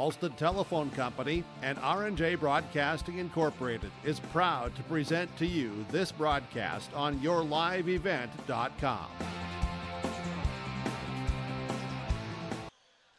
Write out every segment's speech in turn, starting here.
Alston Telephone Company and R&J Broadcasting Incorporated is proud to present to you this broadcast on yourliveevent.com.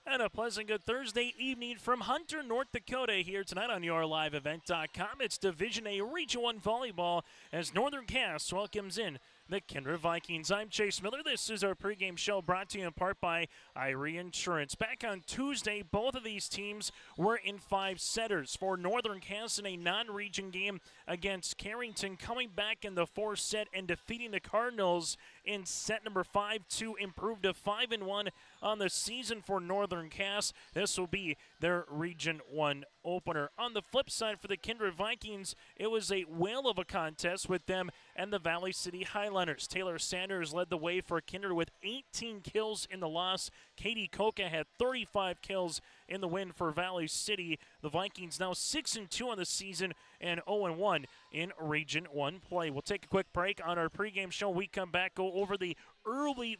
And a pleasant good Thursday evening from Hunter, North Dakota here tonight on yourliveevent.com. It's Division A Region 1 Volleyball as Northern Cass welcomes in the Kindred Vikings. I'm Chase Miller. This is our pregame show brought to you in part by Irie Insurance. Back on Tuesday, both of these teams were in 5 setters. For Northern Cass in a non-region game against Carrington, coming back in the 4th set and defeating the Cardinals in set number 5 to improve to 5-1 on the season for Northern Cass. This will be their Region 1 opener. On the flip side for the Kindred Vikings, it was a whale of a contest with them and the Valley City Highlanders. Taylor Sanders led the way for Kindred with 18 kills in the loss. Katie Koka had 35 kills in the win for Valley City. The Vikings now 6-2 on the season and 0-1 in Region 1 play. We'll take a quick break on our pregame show. We come back, go over the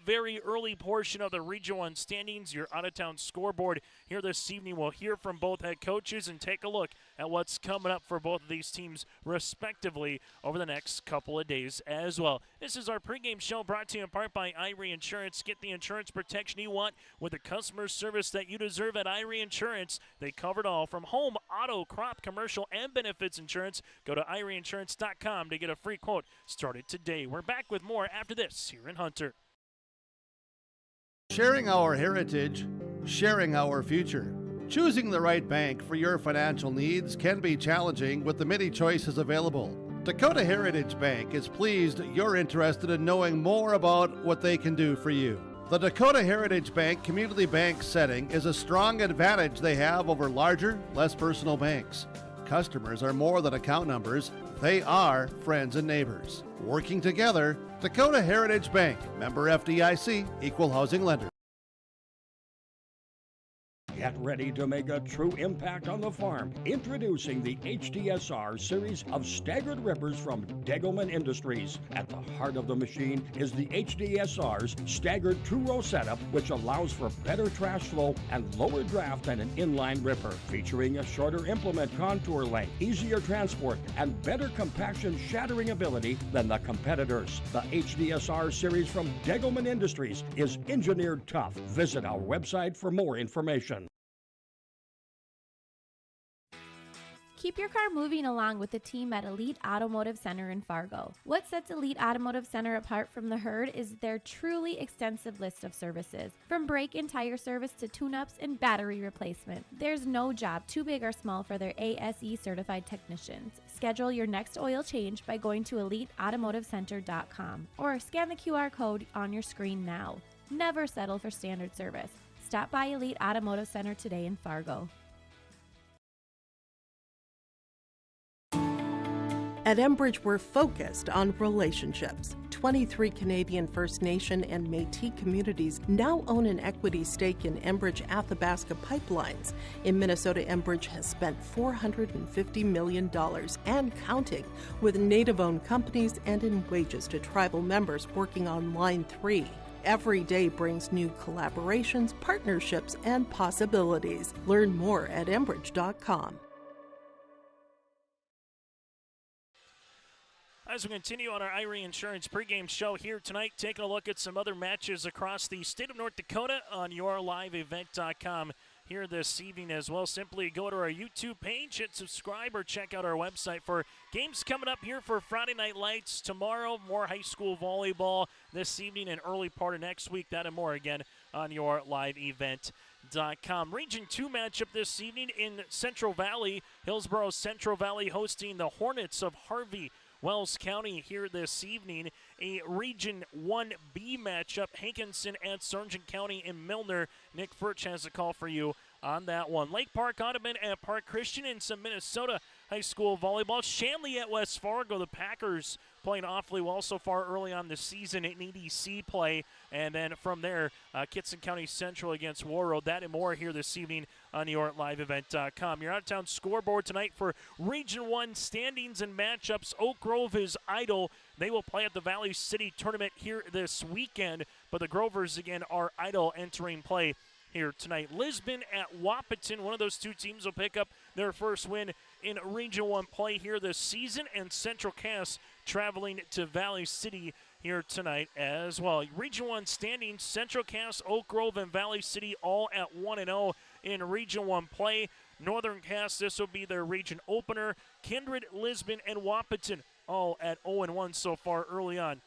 very early portion of the Region 1 standings, your out-of-town scoreboard here this evening. We'll hear from both head coaches and take a look at what's coming up for both of these teams respectively over the next couple of days as well. This is our pregame show brought to you in part by Irie Insurance. Get the insurance protection you want with the customer service that you deserve at Irie Insurance. They cover it all from home, auto, crop, commercial, and benefits insurance. Go to IrieInsurance.com to get a free quote started today. We're back with more after this here in Hunter. Sharing our heritage, sharing our future. Choosing the right bank for your financial needs can be challenging with the many choices available. Dakota Heritage Bank is pleased you're interested in knowing more about what they can do for you. The Dakota Heritage Bank community bank setting is a strong advantage they have over larger, less personal banks. Customers are more than account numbers, they are friends and neighbors. Working together, Dakota Heritage Bank, member FDIC, equal housing lender. Get ready to make a true impact on the farm. Introducing the HDSR series of staggered rippers from Degelman Industries. At the heart of the machine is the HDSR's staggered two-row setup, which allows for better trash flow and lower draft than an inline ripper. Featuring a shorter implement contour length, easier transport, and better compaction shattering ability than the competitors. The HDSR series from Degelman Industries is engineered tough. Visit our website for more information. Keep your car moving along with the team at Elite Automotive Center in Fargo. What sets Elite Automotive Center apart from the herd is their truly extensive list of services. From brake and tire service to tune-ups and battery replacement, there's no job too big or small for their ASE certified technicians. Schedule your next oil change by going to EliteAutomotiveCenter.com or scan the QR code on your screen now. Never settle for standard service. Stop by Elite Automotive Center today in Fargo. At Enbridge, we're focused on relationships. 23 Canadian First Nation and Métis communities now own an equity stake in Enbridge Athabasca Pipelines. In Minnesota, Enbridge has spent $450 million and counting with Native-owned companies and in wages to tribal members working on Line 3. Every day brings new collaborations, partnerships, and possibilities. Learn more at Enbridge.com. As we continue on our Irie Insurance pregame show here tonight, taking a look at some other matches across the state of North Dakota on yourliveevent.com here this evening as well. Simply go to our YouTube page, hit subscribe, or check out our website for games coming up here for Friday Night Lights. Tomorrow, more high school volleyball this evening and early part of next week. That and more again on yourliveevent.com. Region 2 matchup this evening in Central Valley. Hillsborough Central Valley hosting the Hornets of Harvey Wells County here this evening. A Region 1B matchup, Hankinson at Sargent County in Milner. Nick Furch has a call for you on that one. Lake Park Audubon at Park Christian in some Minnesota high school volleyball. Shanley at West Fargo. The Packers playing awfully well so far early on the season in EDC play. And then from there, Kitson County Central against Warroad. That and more here this evening on yourliveevent.com. Your out-of-town scoreboard tonight for Region 1 standings and matchups. Oak Grove is idle. They will play at the Valley City Tournament here this weekend, but the Grovers again are idle entering play here tonight. Lisbon at Wahpeton. One of those two teams will pick up their first win in Region 1 play here this season, and Central Cass traveling to Valley City here tonight as well. Region 1 standings, Central Cass, Oak Grove, and Valley City all at 1-0 in Region 1 play. Northern Cass, this will be their region opener. Kindred, Lisbon, and Wahpeton all at 0-1 so far early on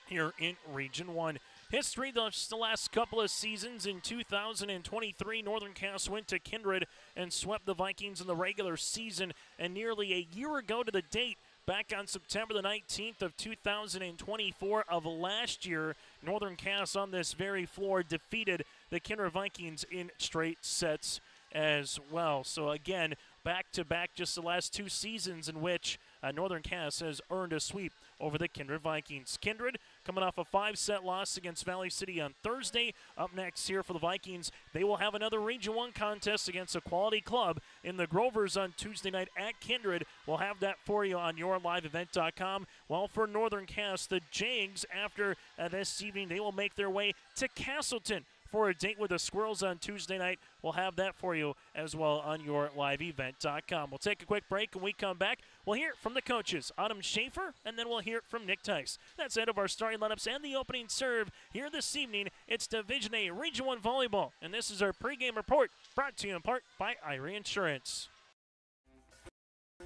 here in Region 1. History, the last couple of seasons. In 2023, Northern Cass went to Kindred and swept the Vikings in the regular season. And nearly a year ago to the date, back on September the 19th of 2024 of last year, Northern Cass on this very floor defeated the Kindred Vikings in straight sets as well. So again, back-to-back just the last two seasons in which Northern Cass has earned a sweep over the Kindred Vikings. Kindred coming off a 5-set loss against Valley City on Thursday. Up next here for the Vikings, they will have another Region 1 contest against a quality club in the Grovers on Tuesday night at Kindred. We'll have that for you on yourliveevent.com. Well, for Northern Cass, the Jags, after this evening, they will make their way to Castleton for a date with the Squirrels on Tuesday night. We'll have that for you as well on yourliveevent.com. We'll take a quick break. When we come back, we'll hear it from the coaches, Autumn Schaefer, and then we'll hear it from Nick Tice. That's the end of our starting lineups and the opening serve here this evening. It's Division A Region 1 Volleyball, and this is our pregame report brought to you in part by Irie Insurance.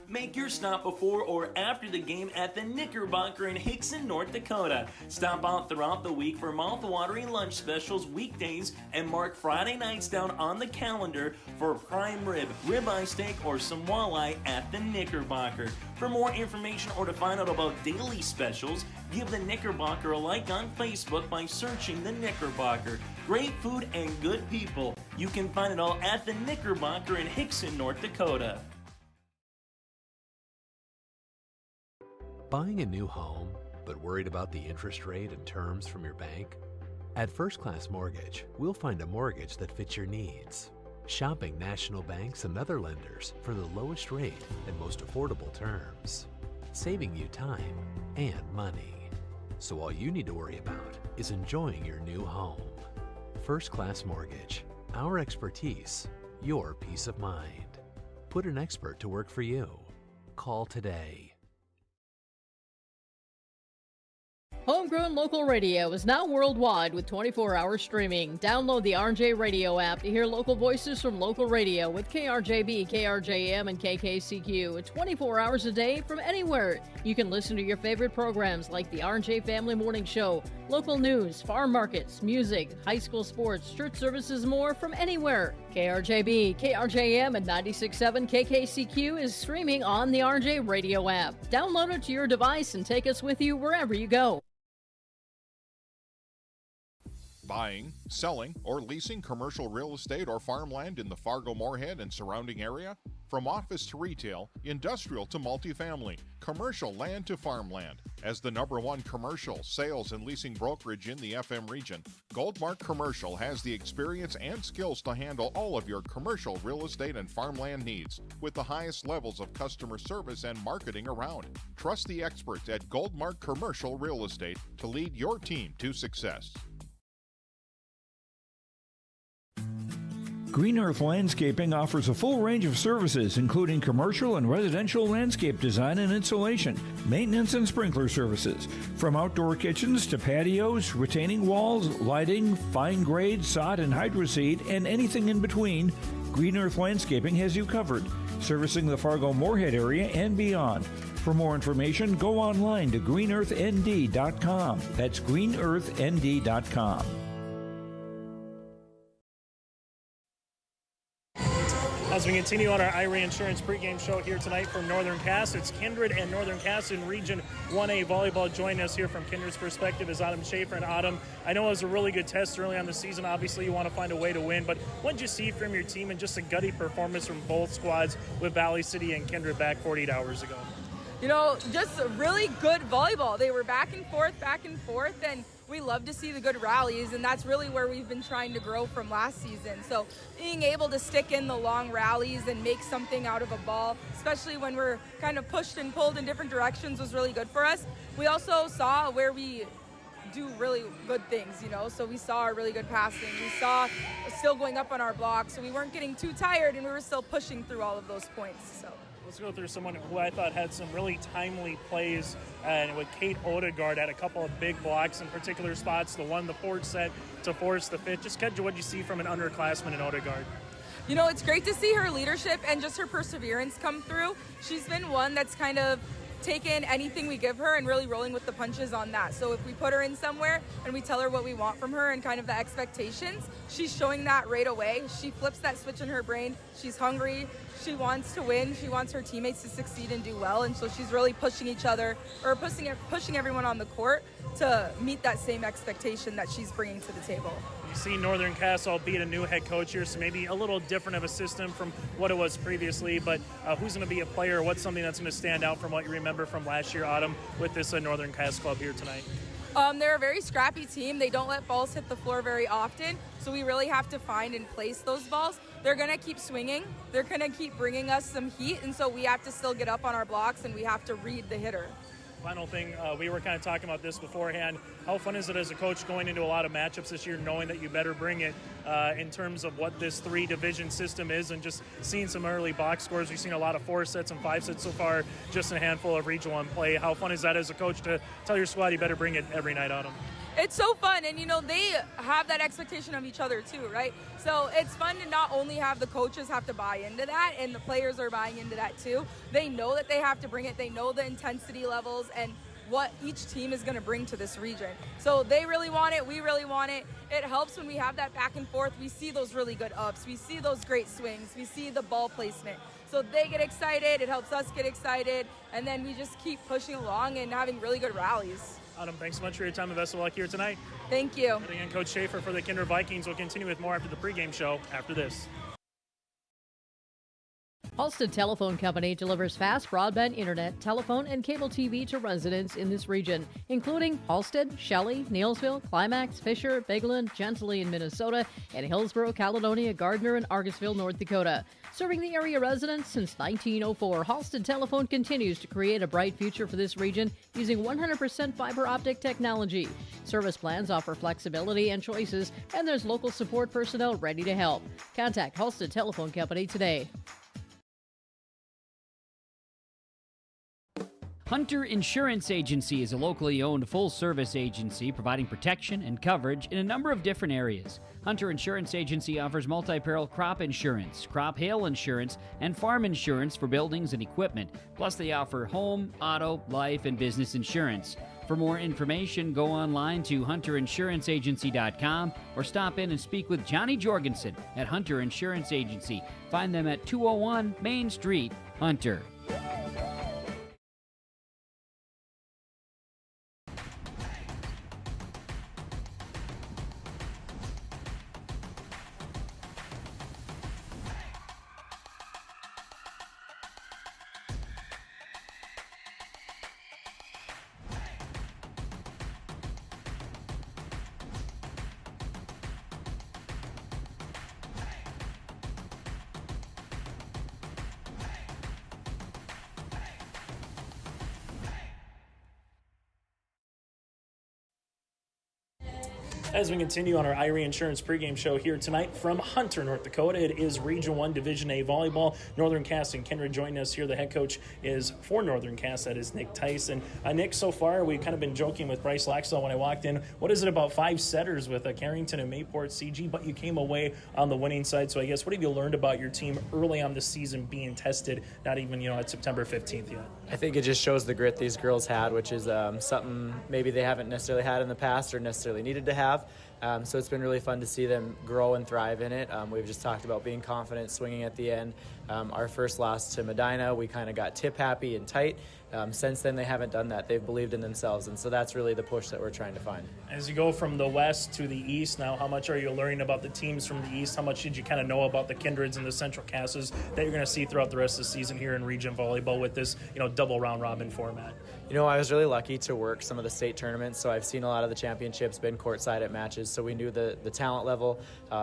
Make your stop before or after the game at the Knickerbocker in Hickson, North Dakota. Stop out throughout the week for mouth-watering lunch specials weekdays and mark Friday nights down on the calendar for prime rib, ribeye steak, or some walleye at the Knickerbocker. For more information or to find out about daily specials, give the Knickerbocker a like on Facebook by searching the Knickerbocker. Great food and good people. You can find it all at the Knickerbocker in Hickson, North Dakota. Buying a new home, but worried about the interest rate and terms from your bank? At First Class Mortgage, we'll find a mortgage that fits your needs. Shopping national banks and other lenders for the lowest rate and most affordable terms. Saving you time and money. So all you need to worry about is enjoying your new home. First Class Mortgage. Our expertise, your peace of mind. Put an expert to work for you. Call today. Homegrown local radio is now worldwide with 24-hour streaming. Download the RJ Radio app to hear local voices from local radio with KRJB, KRJM, and KKCQ. 24 hours a day from anywhere. You can listen to your favorite programs like the RJ Family Morning Show, local news, farm markets, music, high school sports, church services, more from anywhere. KRJB, KRJM, and 96.7 KKCQ is streaming on the RJ Radio app. Download it to your device and take us with you wherever you go. Buying, selling, or leasing commercial real estate or farmland in the Fargo-Moorhead and surrounding area? From office to retail, industrial to multifamily, commercial land to farmland. As the #1 commercial, sales, and leasing brokerage in the FM region, Goldmark Commercial has the experience and skills to handle all of your commercial real estate and farmland needs with the highest levels of customer service and marketing around. Trust the experts at Goldmark Commercial Real Estate to lead your team to success. Green Earth Landscaping offers a full range of services, including commercial and residential landscape design and installation, maintenance and sprinkler services. From outdoor kitchens to patios, retaining walls, lighting, fine grade, sod and hydroseed, and anything in between, Green Earth Landscaping has you covered, servicing the Fargo-Moorhead area and beyond. For more information, go online to greenearthnd.com. That's greenearthnd.com. As we continue on our Irie Insurance pregame show here tonight from Northern Cass, it's Kindred and Northern Cass in Region 1A Volleyball. Joining us here from Kindred's perspective is Autumn Schaefer. And Autumn, I know it was a really good test early on the season. Obviously, you want to find a way to win, but what did you see from your team and just a gutty performance from both squads with Valley City and Kindred back 48 hours ago? You know, just a really good volleyball. They were back and forth, and we love to see the good rallies, and that's really where we've been trying to grow from last season. So being able to stick in the long rallies and make something out of a ball, especially when we're kind of pushed and pulled in different directions, was really good for us. We also saw where we do really good things, So we saw our really good passing. We saw still going up on our block, so we weren't getting too tired, and we were still pushing through all of those points. So let's go through someone who I thought had some really timely plays, and with Kate Odegaard had a couple of big blocks in particular spots. The one, the forward set to force the fifth. Just Kendra, what did you see from an underclassman in Odegaard? It's great to see her leadership and just her perseverance come through. She's been one that's kind of taken anything we give her and really rolling with the punches on that. So if we put her in somewhere and we tell her what we want from her and kind of the expectations, she's showing that right away. She flips that switch in her brain. She's hungry. She wants to win. She wants her teammates to succeed and do well. And so she's really pushing each other, or pushing everyone on the court to meet that same expectation that she's bringing to the table. You see Northern Cass, albeit a new head coach here, so maybe a little different of a system from what it was previously, but who's going to be a player? What's something that's going to stand out from what you remember from last year, Autumn, with this Northern Cass club here tonight? They're a very scrappy team. They don't let balls hit the floor very often, so we really have to find and place those balls. They're going to keep swinging. They're going to keep bringing us some heat, and so we have to still get up on our blocks, and we have to read the hitter. Final thing, we were kind of talking about this beforehand. How fun is it as a coach going into a lot of matchups this year, knowing that you better bring it in terms of what this 3-division system is, and just seeing some early box scores? We've seen a lot of 4 sets and 5 sets so far, just a handful of Region 1 play. How fun is that as a coach to tell your squad you better bring it every night on them? It's so fun, and they have that expectation of each other too, right? So it's fun to not only have the coaches have to buy into that, and the players are buying into that too. They know that they have to bring it. They know the intensity levels and what each team is going to bring to this region. So they really want it. We really want it. It helps when we have that back and forth. We see those really good ups. We see those great swings. We see the ball placement. So they get excited. It helps us get excited. And then we just keep pushing along and having really good rallies. Autumn, thanks so much for your time and best of luck here tonight. Thank you. And again, Coach Schaefer for the Kindred Vikings will continue with more after the pregame show after this. Halstead Telephone Company delivers fast broadband internet, telephone, and cable TV to residents in this region, including Halstead, Shelley, Neelsville, Climax, Fisher, Bigland, Gentilly in Minnesota, and Hillsborough, Caledonia, Gardner, and Argosville, North Dakota. Serving the area residents since 1904, Halstead Telephone continues to create a bright future for this region using 100% fiber optic technology. Service plans offer flexibility and choices, and there's local support personnel ready to help. Contact Halstead Telephone Company today. Hunter Insurance Agency is a locally owned full-service agency providing protection and coverage in a number of different areas. Hunter Insurance Agency offers multi-peril crop insurance, crop hail insurance, and farm insurance for buildings and equipment. Plus, they offer home, auto, life, and business insurance. For more information, go online to hunterinsuranceagency.com or stop in and speak with Johnny Jorgensen at Hunter Insurance Agency. Find them at 201 Main Street, Hunter. As we continue on our Irie Insurance pregame show here tonight from Hunter, North Dakota, it is Region 1 Division A volleyball. Northern Cass and Kindred joining us here. The head coach is for Northern Cass, that is Nick Tyson. Nick, so far we've kind of been joking with Bryce Laxell when I walked in. What is it about 5 setters with Carrington and Mayport CG, but you came away on the winning side. So I guess what have you learned about your team early on the season being tested, not even at September 15th yet? I think it just shows the grit these girls had, which is something maybe they haven't necessarily had in the past or necessarily needed to have. So it's been really fun to see them grow and thrive in it. We've just talked about being confident, swinging at the end. Our first loss to Medina, we kind of got tip happy and tight. Since then, they haven't done that. They've believed in themselves, and so that's really the push that we're trying to find. As you go from the west to the east now, how much are you learning about the teams from the east? How much did you kind of know about the Kindreds and the Central Casses that you're going to see throughout the rest of the season here in Region Volleyball with this, double round robin format? I was really lucky to work some of the state tournaments, so I've seen a lot of the championships, been courtside at matches, so we knew the talent level.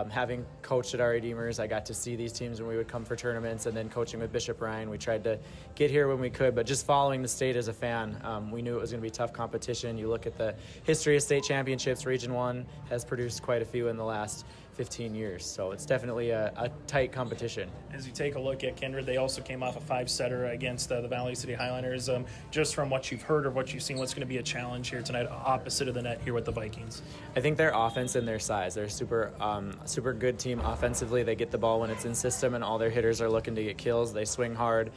Having coached at our Redeemers, I got to see these teams when we would come for tournaments. experience, and then coaching with Bishop Ryan, we tried to get here when we could, but just following the state as a fan, we knew it was going to be tough competition. You look at the history of state championships, Region 1 has produced quite a few in the last 15 years, so it's definitely a tight competition. As you take a look at Kindred, they also came off a 5-setter against the Valley City Highlanders. Just from what you've heard or what you've seen, what's going to be a challenge here tonight opposite of the net here with the Vikings? I think their offense and their size. They're a super good team offensively. They get the ball when it's in system, and all their hitters are looking to get kills. They swing hard.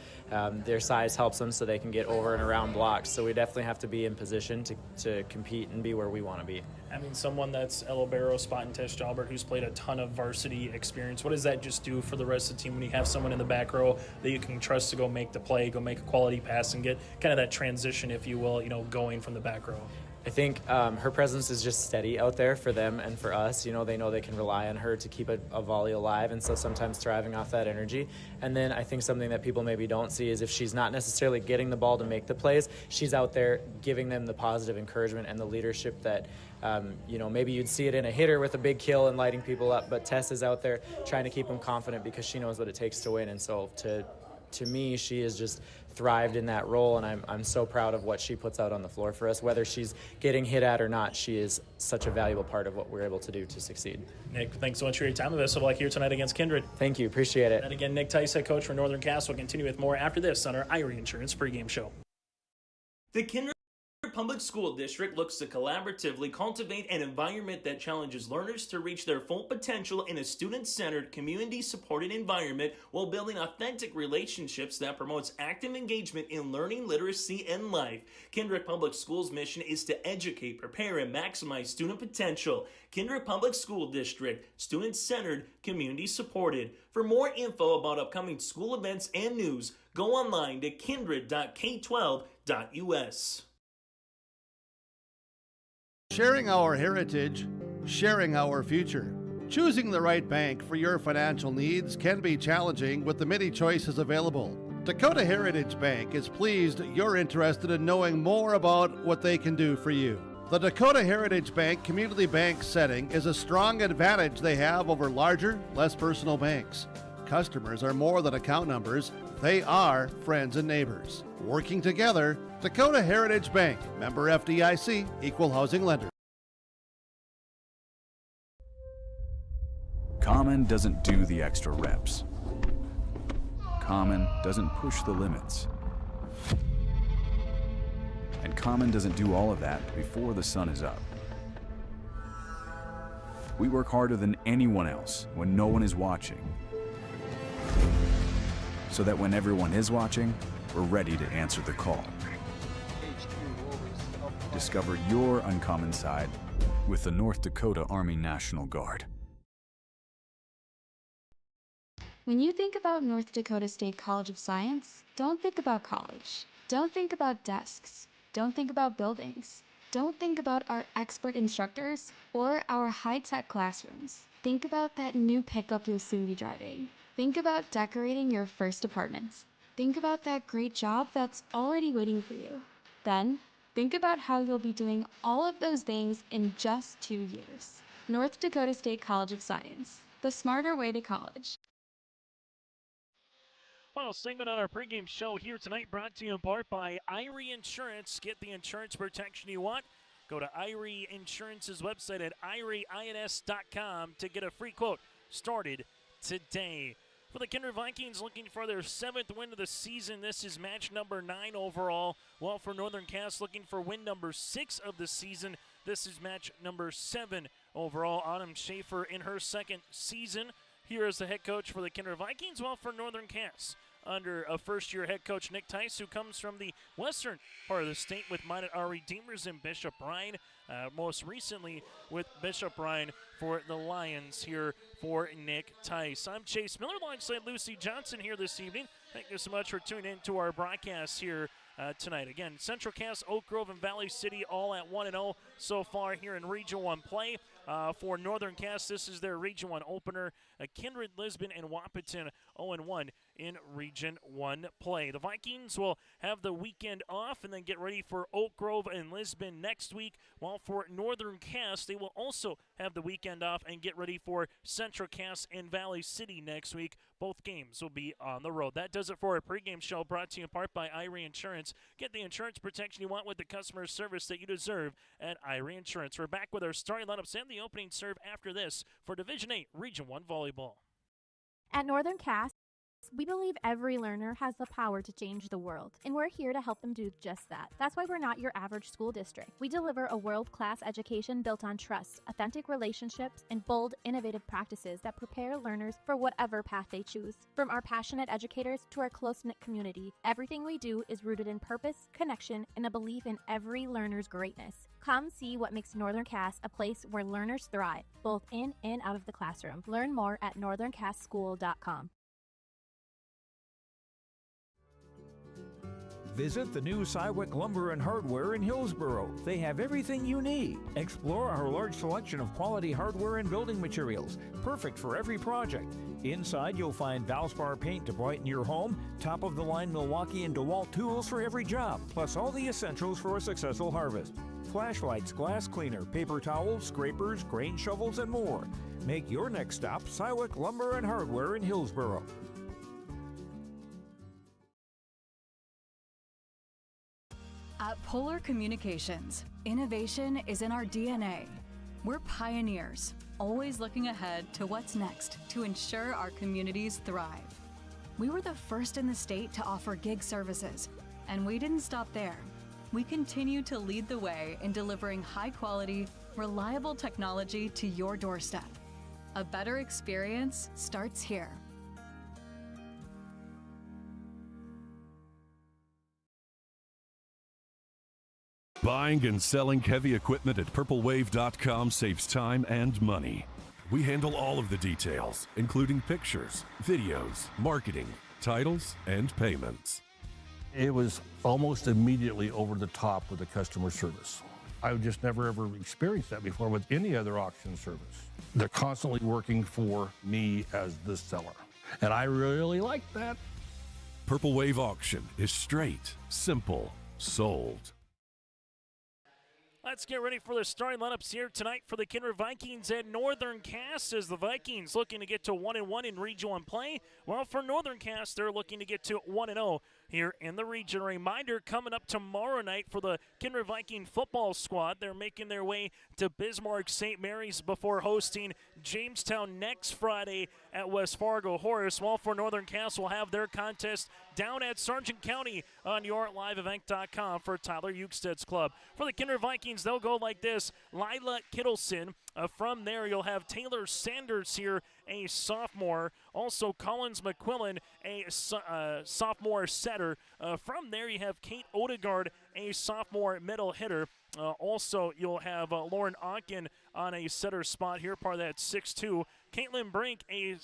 Their size helps them so they can get over and around blocks. So we definitely have to be in position to compete and be where we want to be. I mean, someone that's El Libero, Spot, and Tesh Jalbert, who's played a ton of varsity experience, what does that just do for the rest of the team when you have someone in the back row that you can trust to go make the play, go make a quality pass, and get kind of that transition, if you will, going from the back row? I think her presence is just steady out there for them and for us. They know they can rely on her to keep a volley alive, and so sometimes thriving off that energy. And then I think something that people maybe don't see is if she's not necessarily getting the ball to make the plays, she's out there giving them the positive encouragement and the leadership that maybe you'd see it in a hitter with a big kill and lighting people up, but Tess is out there trying to keep them confident because she knows what it takes to win. And so to me, she has just thrived in that role, and I'm so proud of what she puts out on the floor for us. Whether she's getting hit at or not, she is such a valuable part of what we're able to do to succeed. Nick, thanks so much for your time with us. Good luck here tonight against Kindred. Thank you. Appreciate it. And again, Nick Tice, head coach for Northern Cass, will continue with more after this on our Irie Insurance pregame show. The Kindred Public School District looks to collaboratively cultivate an environment that challenges learners to reach their full potential in a student-centered, community-supported environment while building authentic relationships that promotes active engagement in learning, literacy, and life. Kindred Public Schools' mission is to educate, prepare, and maximize student potential. Kindred Public School District, student-centered, community-supported. For more info about upcoming school events and news, go online to kindred.k12.us. Sharing our heritage, sharing our future. Choosing the right bank for your financial needs can be challenging with the many choices available. Dakota Heritage Bank is pleased you're interested in knowing more about what they can do for you. The Dakota Heritage Bank community bank setting is a strong advantage they have over larger, less personal banks. Customers are more than account numbers, they are friends and neighbors. Working together, Dakota Heritage Bank, member FDIC, equal housing lender. Common doesn't do the extra reps. Common doesn't push the limits. And Common doesn't do all of that before the sun is up. We work harder than anyone else when no one is watching, so that when everyone is watching, we're ready to answer the call. Discover your uncommon side with the North Dakota Army National Guard. When you think about North Dakota State College of Science, don't think about college. Don't think about desks. Don't think about buildings. Don't think about our expert instructors or our high-tech classrooms. Think about that new pickup you'll soon be driving. Think about decorating your first apartments. Think about that great job that's already waiting for you. Then, think about how you'll be doing all of those things in just 2 years. North Dakota State College of Science, the smarter way to college. Final segment on our pregame show here tonight, brought to you in part by Irie Insurance. Get the insurance protection you want. Go to Irie Insurance's website at irieins.com to get a free quote started today. For the Kindred Vikings, looking for their 7th win of the season. This is match number 9 overall. While for Northern Cass, looking for win number 6 of the season. This is match number 7 overall. Autumn Schaefer in her 2nd season here as the head coach for the Kindred Vikings. While for Northern Cass, under a first-year head coach Nick Tice, who comes from the western part of the state with mine at our Redeemers in Bishop Ryan. Most recently with Bishop Ryan for the Lions here for Nick Tice. I'm Chase Miller alongside Lucy Johnson here this evening. Thank you so much for tuning in to our broadcast here tonight. Again, Central Cass, Oak Grove, and Valley City all at 1-0 so far here in Region 1 play. For Northern Cass, this is their Region 1 opener. Kindred, Lisbon, and Wahpeton 0-1 in Region 1 play. The Vikings will have the weekend off and then get ready for Oak Grove and Lisbon next week, while for Northern Cass, they will also have the weekend off and get ready for Central Cass and Valley City next week. Both games will be on the road. That does it for our pregame show, brought to you in part by Irie Insurance. Get the insurance protection you want with the customer service that you deserve at Irie Insurance. We're back with our starting lineups and the opening serve after this for Division 8 Region 1 Volleyball. At Northern Cass, we believe every learner has the power to change the world, and we're here to help them do just that. That's why we're not your average school district. We deliver a world-class education built on trust, authentic relationships, and bold, innovative practices that prepare learners for whatever path they choose. From our passionate educators to our close-knit community, everything we do is rooted in purpose, connection, and a belief in every learner's greatness. Come see what makes Northern Cass a place where learners thrive, both in and out of the classroom. Learn more at northerncasschool.com. Visit the new Cywick Lumber and Hardware in Hillsboro. They have everything you need. Explore our large selection of quality hardware and building materials, perfect for every project. Inside, you'll find Valspar paint to brighten your home, top-of-the-line Milwaukee and DeWalt tools for every job, plus all the essentials for a successful harvest. Flashlights, glass cleaner, paper towels, scrapers, grain shovels, and more. Make your next stop Cywick Lumber and Hardware in Hillsboro. At Polar Communications, innovation is in our DNA. We're pioneers, always looking ahead to what's next to ensure our communities thrive. We were the first in the state to offer gig services, and we didn't stop there. We continue to lead the way in delivering high-quality, reliable technology to your doorstep. A better experience starts here. Buying and selling heavy equipment at purplewave.com saves time and money. We handle all of the details, including pictures, videos, marketing, titles, and payments. It was almost immediately over the top with the customer service. I've just never ever experienced that before with any other auction service. They're constantly working for me as the seller, and I really like that. Purple Wave Auction is straight, simple, sold. Let's get ready for the starting lineups here tonight for the Kindred Vikings at Northern Cass, as the Vikings looking to get to 1-1 in Region 1 play. Well, for Northern Cass, they're looking to get to 1-0 here in the region. A reminder, coming up tomorrow night for the Kindred Viking football squad, they're making their way to Bismarck St. Mary's before hosting Jamestown next Friday at West Fargo Horace. While for Northern Cass, will have their contest down at Sargent County on yourliveevent.com for Tyler Euksted's club. For the Kindred Vikings, they'll go like this: Lila Kittleson. From there, you'll have Taylor Sanders here, a sophomore. Also, Collins McQuillan, a sophomore setter. From there, you have Kate Odegaard, a sophomore middle hitter. Also, you'll have Lauren Onken on a setter spot here, part of that 6'2". Caitlin Brink, a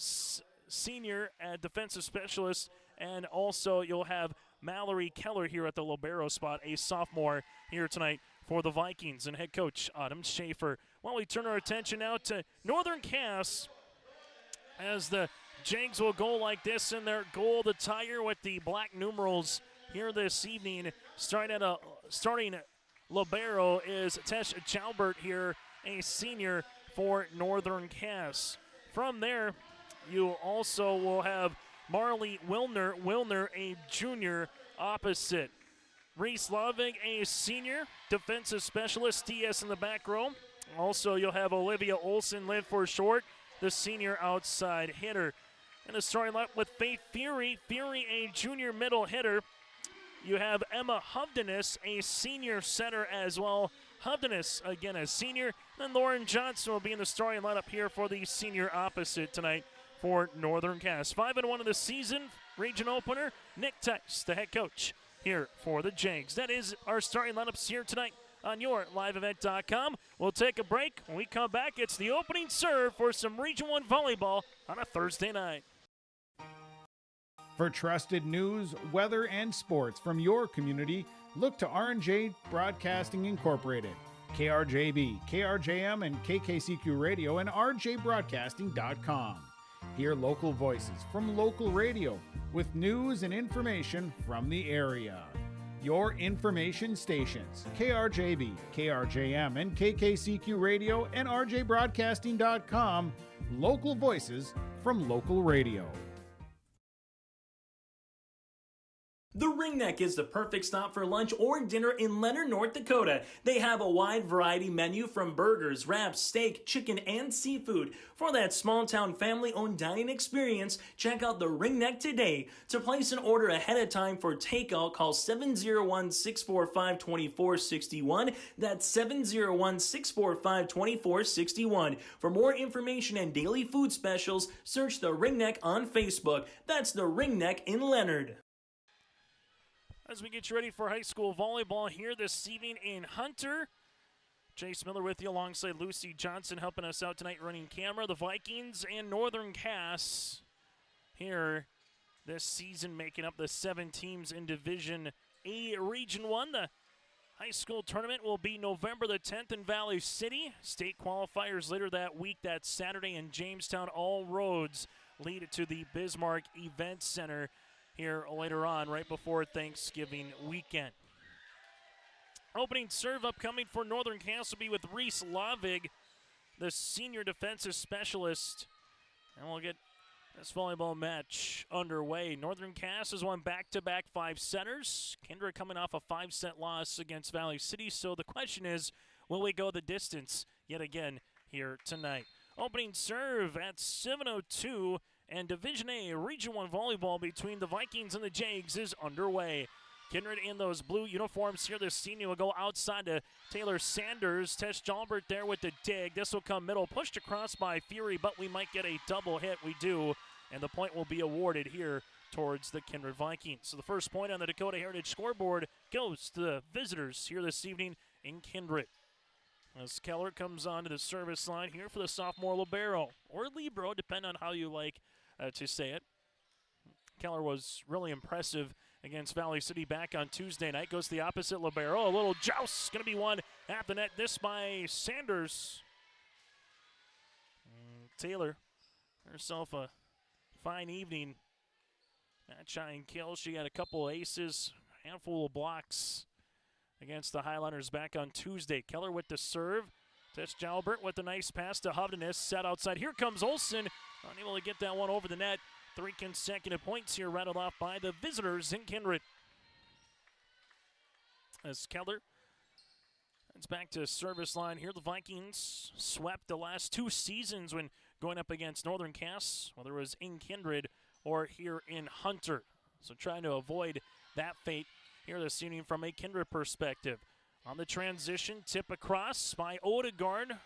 senior defensive specialist. And also, you'll have Mallory Keller here at the libero spot, a sophomore here tonight for the Vikings and head coach Autumn Schaefer. Well, we turn our attention now to Northern Cass, as the Jags will go like this in their gold attire with the black numerals here this evening. Starting libero is Tesh Chalbert here, a senior for Northern Cass. From there, you also will have Marley Wilner, a junior opposite. Reese Loving, a senior defensive specialist, DS in the back row. Also, you'll have Olivia Olson, live for short, the senior outside hitter. And the starting lineup with Faith Fury, a junior middle hitter. You have Emma Hovdenis, a senior center as well. Hovdenis, again, a senior. Then Lauren Johnson will be in the starting lineup here for the senior opposite tonight for Northern Cass. 5-1 of the season, region opener. Nick Tice, the head coach here for the Jags. That is our starting lineups here tonight on yourliveevent.com. We'll take a break. When we come back, it's the opening serve for some Region 1 volleyball on a Thursday night. For trusted news, weather, and sports from your community, look to R&J Broadcasting Incorporated, KRJB, KRJM, and KKCQ Radio, and rjbroadcasting.com. Hear local voices from local radio with news and information from the area. Your information stations, KRJB, KRJM, and KKCQ Radio and RJBroadcasting.com, local voices from local radio. The Ringneck is the perfect stop for lunch or dinner in Leonard, North Dakota. They have a wide variety menu from burgers, wraps, steak, chicken, and seafood. For that small-town family-owned dining experience, check out the Ringneck today. To place an order ahead of time for takeout, call 701-645-2461. That's 701-645-2461. For more information and daily food specials, search the Ringneck on Facebook. That's the Ringneck in Leonard. As we get you ready for high school volleyball here this evening in Hunter, Chase Miller with you alongside Lucy Johnson helping us out tonight running camera. The Vikings and Northern Cass here this season making up the 7 teams in Division A Region 1. The high school tournament will be November the 10th in Valley City. State qualifiers later that week, that Saturday in Jamestown. All roads lead to the Bismarck Event Center here later on, right before Thanksgiving weekend. Opening serve upcoming for Northern Cass will be with Reese Lavig, the senior defensive specialist. And we'll get this volleyball match underway. Northern Cass has won back-to-back 5-setters. Kindred coming off a 5-set loss against Valley City. So the question is, will we go the distance yet again here tonight? Opening serve at 7:02. And Division A Region 1 volleyball between the Vikings and the Jags is underway. Kindred in those blue uniforms here. The senior will go outside to Taylor Sanders. Tess Jalbert there with the dig. This will come middle. Pushed across by Fury, but we might get a double hit. We do. And the point will be awarded here towards the Kindred Vikings. So the first point on the Dakota Heritage scoreboard goes to the visitors here this evening in Kindred. As Keller comes onto the service line here for the sophomore libero, or libero, depending on how you like to say it. Keller was really impressive against Valley City back on Tuesday night. Goes to the opposite libero. A little joust. Going to be one at the net. This by Sanders. Taylor, herself a fine evening. Match and kill. She had a couple aces, handful of blocks against the Highlanders back on Tuesday. Keller with the serve. Tess Jalbert with the nice pass to Hovdenes. Set outside. Here comes Olsen. Unable to get that one over the net. 3 consecutive points here rattled off by the visitors in Kindred. As Keller heads back to service line here, the Vikings swept the last 2 seasons when going up against Northern Cass, whether it was in Kindred or here in Hunter. So trying to avoid that fate here this evening from a Kindred perspective. On the transition, tip across by Odegaard.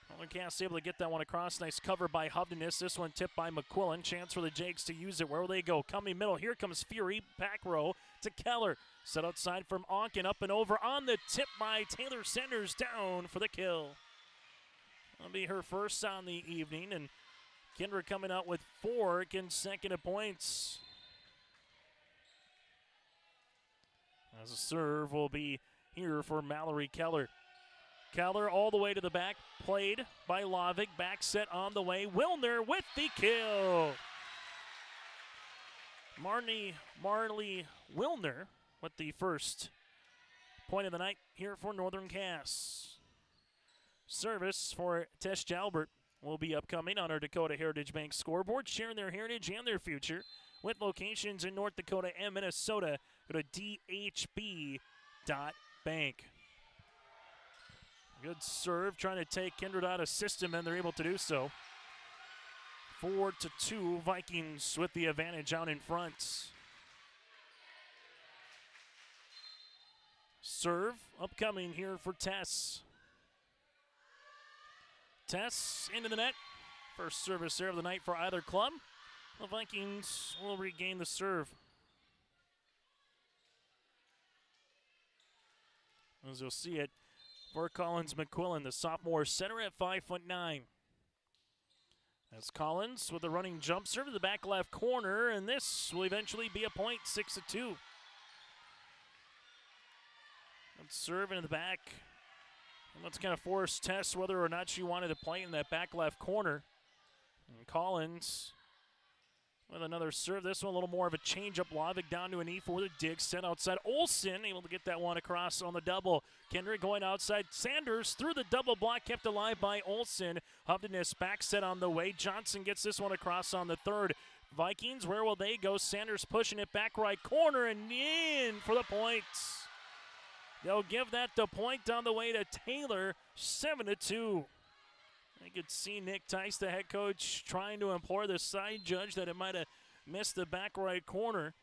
Northern Cass able to get that one across. Nice cover by Hovdenes. This one tipped by McQuillan. Chance for the Jags to use it. Where will they go? Coming middle. Here comes Fury. Back row to Keller. Set outside from Onken. Up and over on the tip by Taylor Sanders. Down for the kill. That'll be her first on the evening. And Kindred coming out with 4 consecutive points. As a serve will be here for Mallory Keller. Keller all the way to the back, played by Lavig. Back set on the way. Wilner with the kill. Marley Wilner with the first point of the night here for Northern Cass. Service for Tess Jalbert will be upcoming on our Dakota Heritage Bank scoreboard, sharing their heritage and their future with locations in North Dakota and Minnesota. Go to dhb.bank. Good serve, trying to take Kindred out of system, and they're able to do so. 4-2, Vikings with the advantage out in front. Serve upcoming here for Tess. Tess into the net. First service there of the night for either club. The Vikings will regain the serve. As you'll see it, for Collins McQuillan, the sophomore center at 5'9". As Collins with a running jump serve to the back left corner, and this will eventually be a point, 6-2. Let's serve into the back. And let's kind of force Tess whether or not she wanted to play in that back left corner. And Collins with another serve. This one a little more of a change-up. Lovick down to a knee for the dig. Set outside. Olsen able to get that one across on the double. Kindred going outside. Sanders through the double block, kept alive by Olsen. Hovdenes back set on the way. Johnson gets this one across on the third. Vikings, where will they go? Sanders pushing it back right corner and in for the points. They'll give that the point on the way to Taylor, 7-2. I could see Nick Tice, the head coach, trying to implore the side judge that it might have missed the back right corner.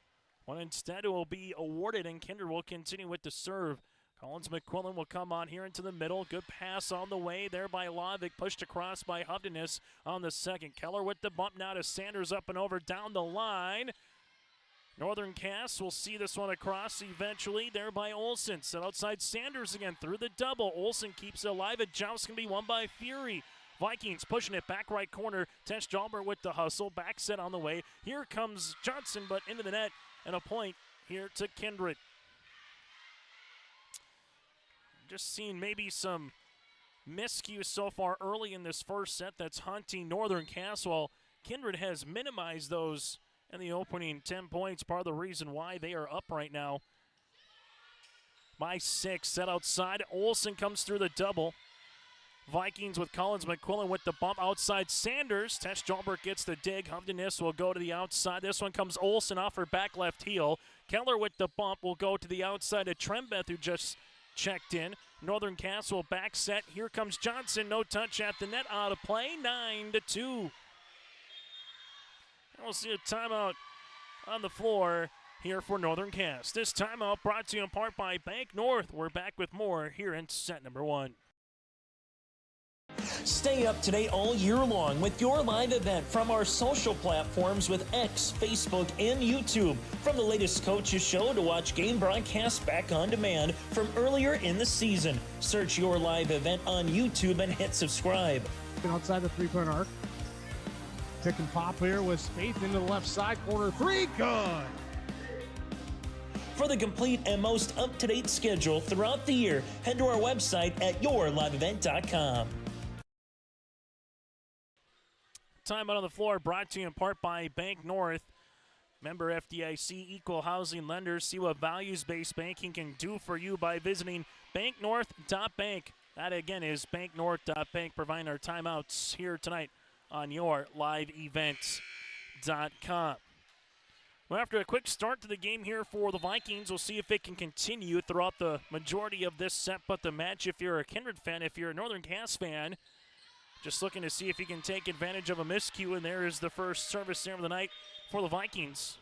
When instead it will be awarded, and Kindred will continue with the serve. Collins McQuillan will come on here into the middle. Good pass on the way there by Lovick. Pushed across by Hovdenes on the second. Keller with the bump now to Sanders, up and over down the line. Northern Cass will see this one across eventually there by Olsen. Set outside Sanders again through the double. Olsen keeps it alive. A joust can be won by Fury. Vikings pushing it back right corner. Tesh Jalbert with the hustle. Back set on the way. Here comes Johnson, but into the net. And a point here to Kindred. Just seeing maybe some miscues so far early in this first set that's haunting Northern Cass. While Kindred has minimized those in the opening 10 points. Part of the reason why they are up right now by 6. Set outside. Olsen comes through the double. Vikings with Collins McQuillan with the bump outside Sanders. Tesh Jalbert gets the dig. Hovdenes will go to the outside. This one comes Olsen off her back left heel. Keller with the bump will go to the outside to Trembeth, who just checked in. Northern Cass will back set. Here comes Johnson. No touch at the net. Out of play. 9-2. We'll see a timeout on the floor here for Northern Cass. This timeout brought to you in part by Bank North. We're back with more here in set number 1. Stay up to date all year long with your live event from our social platforms with X, Facebook, and YouTube. From the latest coaches show to watch game broadcasts back on demand from earlier in the season. Search your live event on YouTube and hit subscribe. Outside the three-point arc. Pick and pop here with Spaeth into the left side corner. 3, good. For the complete and most up-to-date schedule throughout the year, head to our website at yourliveevent.com. Timeout on the floor brought to you in part by Bank North. Member FDIC, equal housing lenders. See what values-based banking can do for you by visiting banknorth.bank. That again is banknorth.bank, providing our timeouts here tonight on your liveevents.com. Well, after a quick start to the game here for the Vikings, we'll see if it can continue throughout the majority of this set. But the match, if you're a Kindred fan, if you're a Northern Cass fan, just looking to see if you can take advantage of a miscue, and there is the first service there of the night for the Vikings.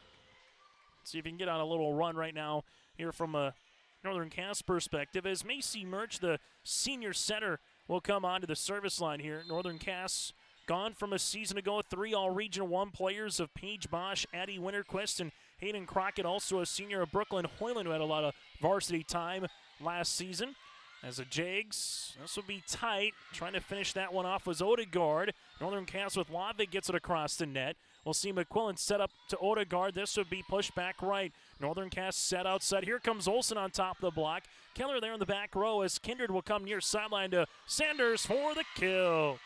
See if you can get on a little run right now here from a Northern Cass perspective, as Macy Murch, the senior center, will come onto the service line here. Northern Cass gone from a season ago, 3 All-Region 1 players of Paige Bosch, Addie Winterquist, and Hayden Crockett, also a senior of Brooklyn Hoyland, who had a lot of varsity time last season. As the Jags, this will be tight. Trying to finish that one off was Odegaard. Northern Cass with Lovick gets it across the net. We'll see McQuillan set up to Odegaard. This would be pushed back right. Northern Cass set outside. Here comes Olsen on top of the block. Keller there in the back row as Kindred will come near sideline to Sanders for the kill.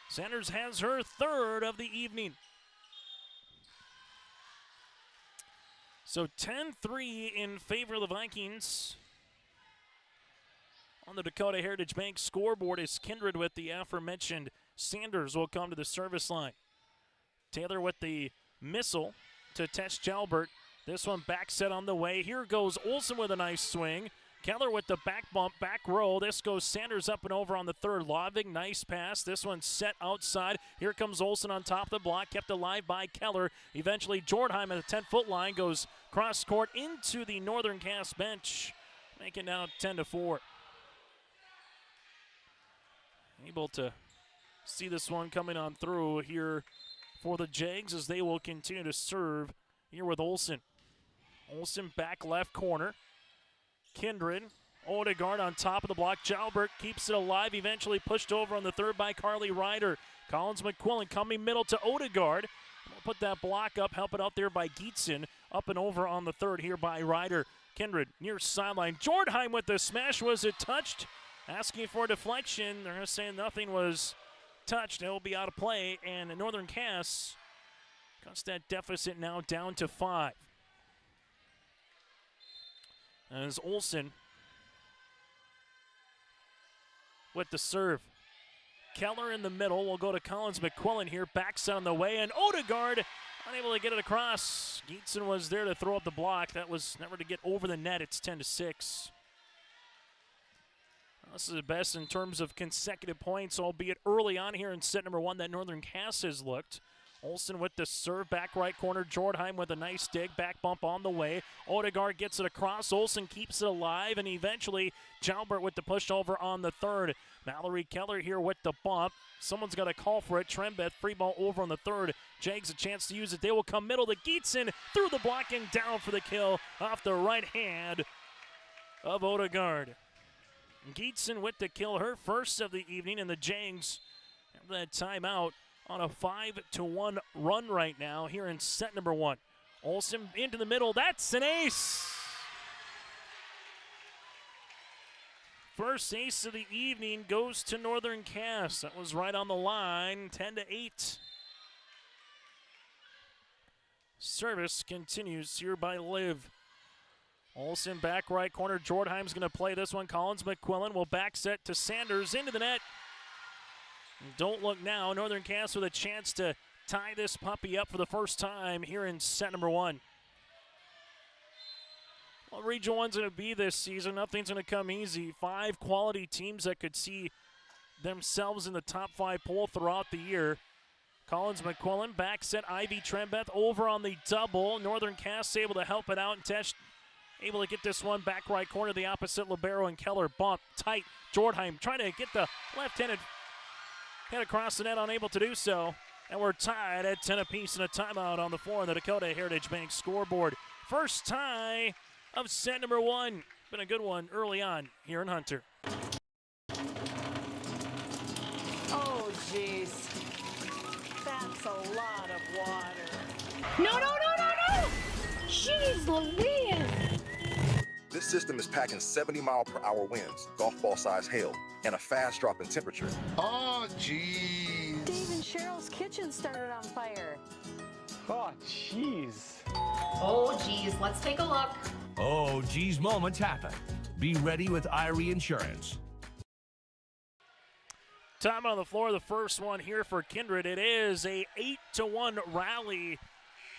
Sanders has her third of the evening. So 10-3 in favor of the Vikings. On the Dakota Heritage Bank scoreboard is Kindred with the aforementioned Sanders will come to the service line. Taylor with the missile to Tesh Jalbert. This one back set on the way. Here goes Olsen with a nice swing. Keller with the back bump, back row. This goes Sanders up and over on the third. Lovick, nice pass. This one set outside. Here comes Olsen on top of the block, kept alive by Keller. Eventually, Jordheim at the 10-foot line goes cross court into the Northern Cass bench, make it now 10-4. Able to see this one coming on through here for the Jags as they will continue to serve here with Olsen. Olsen back left corner. Kindred, Odegaard on top of the block. Jalbert keeps it alive, eventually pushed over on the third by Carly Ryder. Collins McQuillan coming middle to Odegaard. We'll put that block up, help it out there by Gietzen. Up and over on the third here by Ryder. Kindred near sideline. Jordheim with the smash. Was it touched? Asking for a deflection. They're going to say nothing was touched. It will be out of play, and Northern Cass cuts that deficit now down to 5. As Olsen with the serve. Keller in the middle will go to Collins McQuillan here. Backside on the way, and Odegaard unable to get it across. Geetson was there to throw up the block. That was never to get over the net. It's 10-6. This is the best in terms of consecutive points, albeit early on here in set number 1 that Northern Cass has looked. Olsen with the serve, back right corner. Jordheim with a nice dig, back bump on the way. Odegaard gets it across. Olsen keeps it alive, and eventually Jalbert with the pushover on the third. Mallory Keller here with the bump. Someone's got to call for it. Trembeth, free ball over on the third. Jags a chance to use it. They will come middle to Geetson through the block and down for the kill off the right hand of Odegaard. Geetson with the kill, her first of the evening, and the Jags have that timeout on a 5-1 run right now here in set number 1. Olsen into the middle. That's an ace. First ace of the evening goes to Northern Cass. That was right on the line, 10-8. Service continues here by Liv. Olsen back right corner. Jordheim's going to play this one. Collins McQuillan will back set to Sanders into the net. Don't look now. Northern Cass with a chance to tie this puppy up for the first time here in set number 1. Well, Region 1's going to be this season. Nothing's going to come easy. 5 quality teams that could see themselves in the top 5 poll throughout the year. Collins McQuillan back set. Ivy Trembeth over on the double. Northern Cass able to help it out, and Tesh able to get this one back right corner. The opposite libero and Keller bump tight. Jordheim trying to get the left-handed hit across the net, unable to do so. And we're tied at 10 apiece and a timeout on the floor on the Dakota Heritage Bank scoreboard. First tie of set number 1. Been a good one early on here in Hunter. Oh, jeez. That's a lot of water. No, no, no, no, no! Jeez Louise! This system is packing 70-mile-per-hour winds, golf ball-size hail, and a fast drop in temperature. Oh, jeez. Dave and Cheryl's kitchen started on fire. Oh, jeez. Oh, geez, let's take a look. Oh, geez, moments happen. Be ready with Irie Insurance. Time on the floor, the first one here for Kindred. It is a 8-1 rally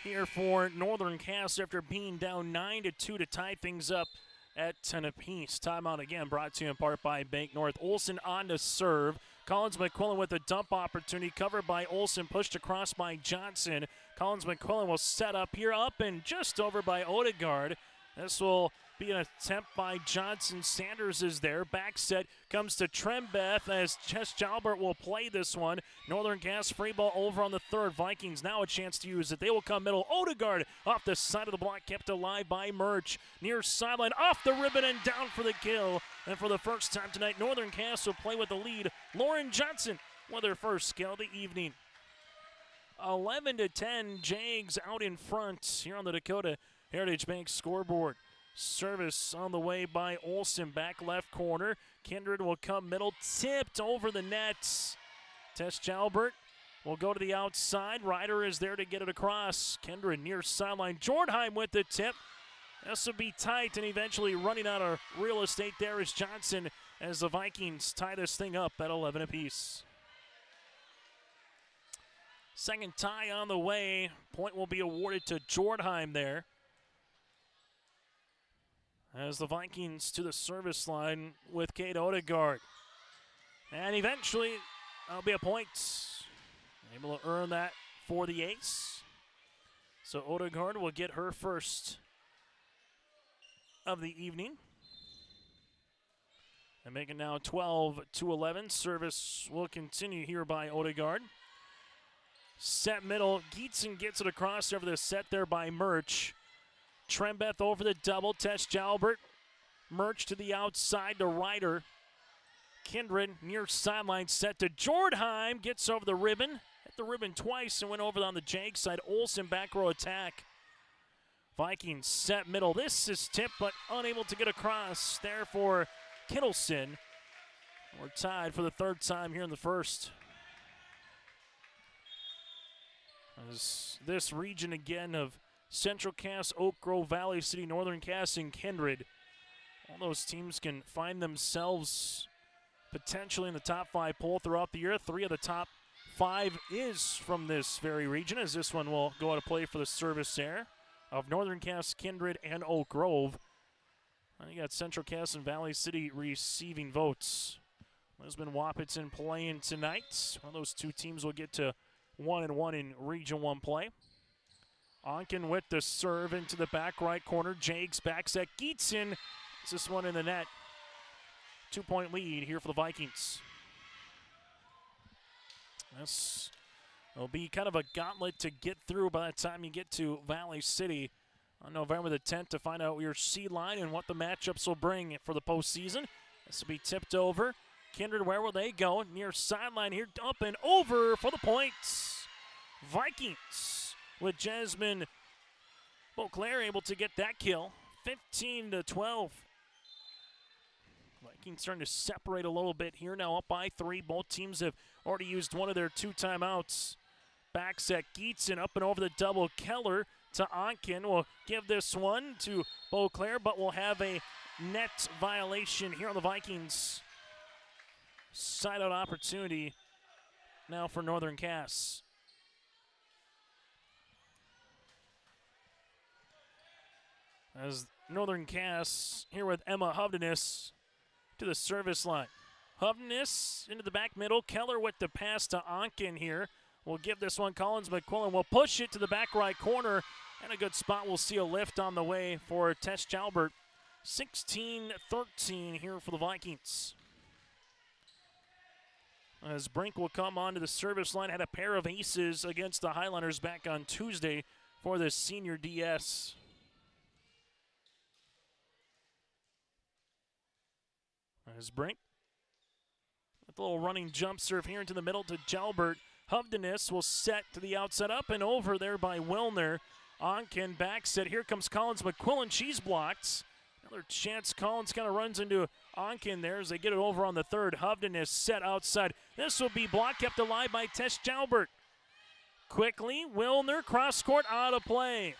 here for Northern Cass after being down 9-2 to tie things up at 10 apiece. Timeout again brought to you in part by Bank North. Olsen on to serve. Collins McQuillan with a dump opportunity covered by Olsen, pushed across by Johnson. Collins McQuillan will set up here, up and just over by Odegaard. This will be an attempt by Johnson. Sanders is there. Back set comes to Trembeth as Chess Jalbert will play this one. Northern Cass free ball over on the third. Vikings now a chance to use it. They will come middle. Odegaard off the side of the block, kept alive by Murch. Near sideline, off the ribbon and down for the kill. And for the first time tonight, Northern Cass will play with the lead. Lauren Johnson with her first kill of the evening. 11-10, Jags out in front here on the Dakota Heritage Bank scoreboard. Service on the way by Olsen, back left corner. Kindred will come middle, tipped over the net. Tess Jalbert will go to the outside. Ryder is there to get it across. Kindred near sideline. Jordheim with the tip. This will be tight, and eventually running out of real estate there is Johnson as the Vikings tie this thing up at 11 apiece. Second tie on the way. Point will be awarded to Jordheim there, as the Vikings to the service line with Kate Odegaard. And eventually, that'll be a point. Able to earn that for the ace. So Odegaard will get her first of the evening. And make it now 12-11. Service will continue here by Odegaard. Set middle. Geetson gets it across over the set there by Murch. Trembeth over the double. Tess Jalbert. Murch to the outside to Ryder. Kindred near sideline set to Jordheim. Gets over the ribbon. Hit the ribbon twice and went over on the Jag side. Olsen back row attack. Vikings set middle. This is tipped but unable to get across. There for Kittleson. We're tied for the third time here in the first. As this region again of Central Cass, Oak Grove, Valley City, Northern Cass, and Kindred, all those teams can find themselves potentially in the top 5 poll throughout the year. 3 of the top 5 is from this very region, as this one will go out of play for the service there of Northern Cass, Kindred, and Oak Grove. You got Central Cass and Valley City receiving votes. Lisbon Wahpeton playing tonight. One of those 2 teams will get to 1-1 in Region 1 play. Onken with the serve into the back right corner. Jakes backs at Geetson. It's this one in the net. 2-point lead here for the Vikings. This will be kind of a gauntlet to get through by the time you get to Valley City on November the 10th to find out your seed line and what the matchups will bring for the postseason. This will be tipped over. Kindred, where will they go? Near sideline here, up and over for the points. Vikings with Jasmine Beauclair able to get that kill. 15-12. Vikings starting to separate a little bit here now, up by 3. Both teams have already used one of their 2 timeouts. Backs at Geetson, up and over the double. Keller to Onken will give this one to Beauclair, but will have a net violation here on the Vikings. Side out opportunity now for Northern Cass. As Northern Cass here with Emma Hovdenis to the service line. Hovdenis into the back middle. Keller with the pass to Onken here. We'll give this one. Collins McQuillan will push it to the back right corner. And a good spot. We'll see a lift on the way for Tess Jalbert. 16-13 here for the Vikings. As Brink will come onto the service line. Had a pair of aces against the Highlanders back on Tuesday for the senior DS. As Brink with a little running jump serve here into the middle to Jalbert. Hovdenis will set to the outside, up and over there by Wilner. Onken back set. Here comes Collins McQuillan. She's blocked. Another chance. Collins kind of runs into Onken there as they get it over on the third. Hovdenis set outside. This will be blocked, kept alive by Tess Jalbert. Quickly, Wilner cross court out of play.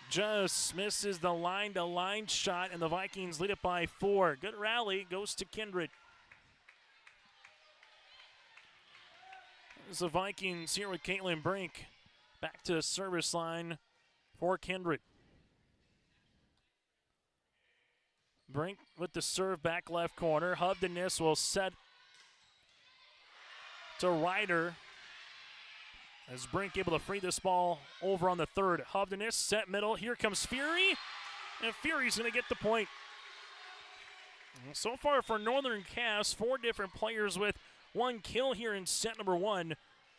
Just misses the line-to-line shot, and the Vikings lead it by 4. Good rally goes to Kindred. There's the Vikings here with Caitlin Brink. Back to the service line for Kindred. Brink with the serve back left corner. Hovdenis will set to Ryder. As Brink able to free this ball over on the third. Hovdenis set middle. Here comes Fury. And Fury's going to get the point. So far for Northern Cass, 4 different players with 1 kill here in set number 1.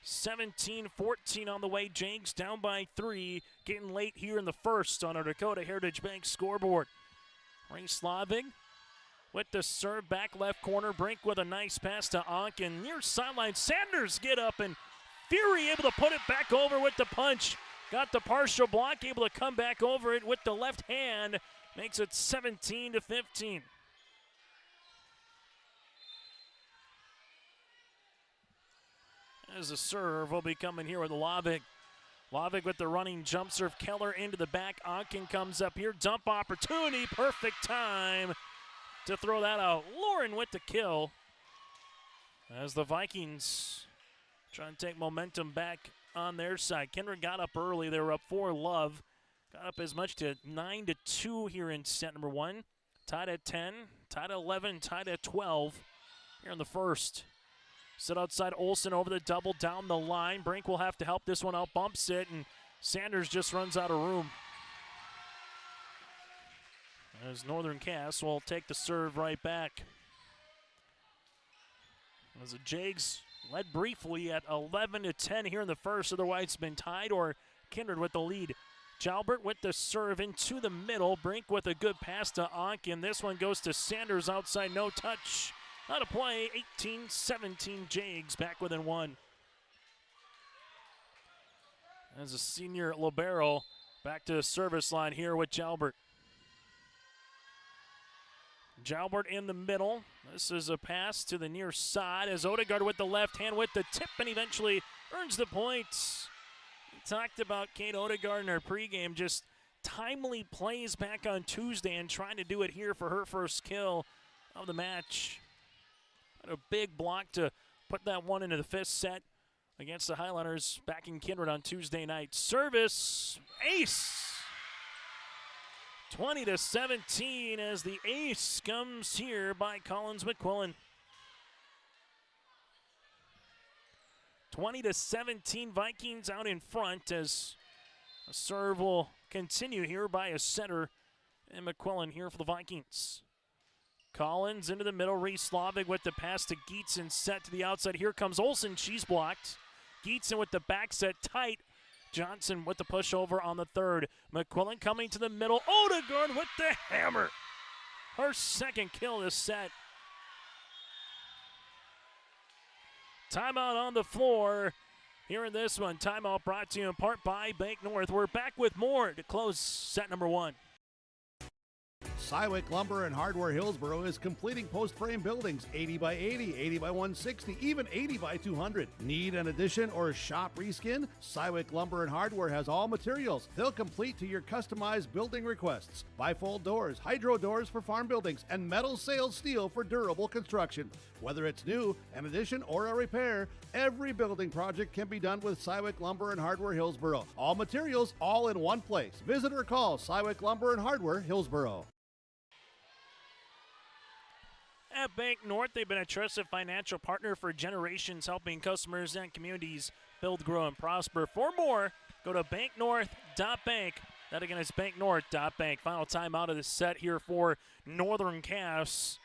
17-14 on the way. Jakes down by 3. Getting late here in the first on our Dakota Heritage Bank scoreboard. Ray Slavig with the serve back left corner. Brink with a nice pass to Onken. Near sideline, Sanders get up, and Fury able to put it back over with the punch. Got the partial block, able to come back over it with the left hand. Makes it 17-15. As the serve will be coming here with Lavig. Lavig with the running jump serve. Keller into the back. Onken comes up here. Dump opportunity. Perfect time to throw that out. Lauren with the kill. As the Vikings trying to take momentum back on their side. Kindred got up early. They were up 4-love. Got up as much to 9-2 here in set number 1. Tied at 10, tied at 11, tied at 12 here in the first. Set outside Olsen over the double down the line. Brink will have to help this one out. Bumps it, and Sanders just runs out of room. As Northern Cass will take the serve right back. As the Jags led briefly at 11-10 here in the first. Otherwise, it's been tied or Kindred with the lead. Jalbert with the serve into the middle. Brink with a good pass to Onken. This one goes to Sanders outside, no touch. Out of play, 18-17 Jags back within 1. As a senior libero back to the service line here with Jalbert. Jalbert in the middle. This is a pass to the near side as Odegaard with the left hand with the tip and eventually earns the points. We talked about Kate Odegaard in our pregame, just timely plays back on Tuesday and trying to do it here for her first kill of the match. Had a big block to put that one into the fifth set against the Highlanders back in Kindred on Tuesday night. Service, ace! 20-17 as the ace comes here by Collins McQuillan. 20-17 Vikings out in front as a serve will continue here by a setter and McQuillan here for the Vikings. Collins into the middle, Rees-Slavik with the pass to Gietzen, set to the outside. Here comes Olsen, she's blocked. Gietzen with the back set tight. Johnson with the pushover on the third. McQuillan coming to the middle. Odegaard with the hammer. Her second kill this set. Timeout on the floor here in this one. Timeout brought to you in part by Bank North. We're back with more to close set number one. Cywick Lumber and Hardware Hillsboro is completing post-frame buildings 80 by 80, 80 by 160, even 80 by 200. Need an addition or shop reskin? Cywick Lumber and Hardware has all materials. They'll complete to your customized building requests. Bifold doors, hydro doors for farm buildings, and metal sail steel for durable construction. Whether it's new, an addition, or a repair, every building project can be done with Cywick Lumber and Hardware Hillsboro. All materials, all in one place. Visit or call Cywick Lumber and Hardware Hillsboro. At Bank North, they've been a trusted financial partner for generations, helping customers and communities build, grow, and prosper. For more, go to banknorth.bank. That again is banknorth.bank. Final time out of the set here for Northern Cass.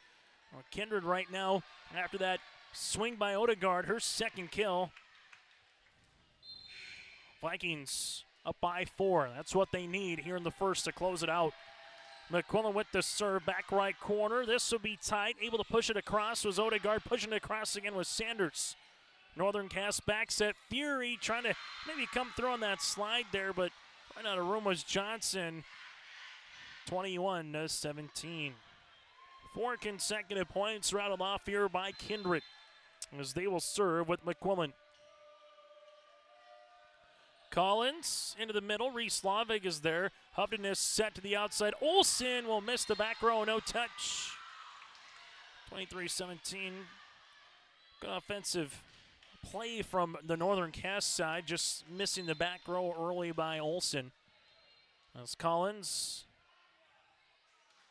Well, Kindred right now, after that swing by Odegaard, her second kill. Vikings up by 4. That's what they need here in the first to close it out. McQuillan with the serve, back right corner. This will be tight. Able to push it across was Odegaard. Pushing it across again was Sanders. Northern Cass back set. Fury trying to maybe come through on that slide there, but right out of room was Johnson. 21-17. 4 consecutive points rattled off here by Kindred as they will serve with McQuillan. Collins into the middle. Rees-Slavik is there. Hovden is set to the outside. Olsen will miss the back row. No touch. 23-17. Good offensive play from the Northern Cass side. Just missing the back row early by Olsen. That's Collins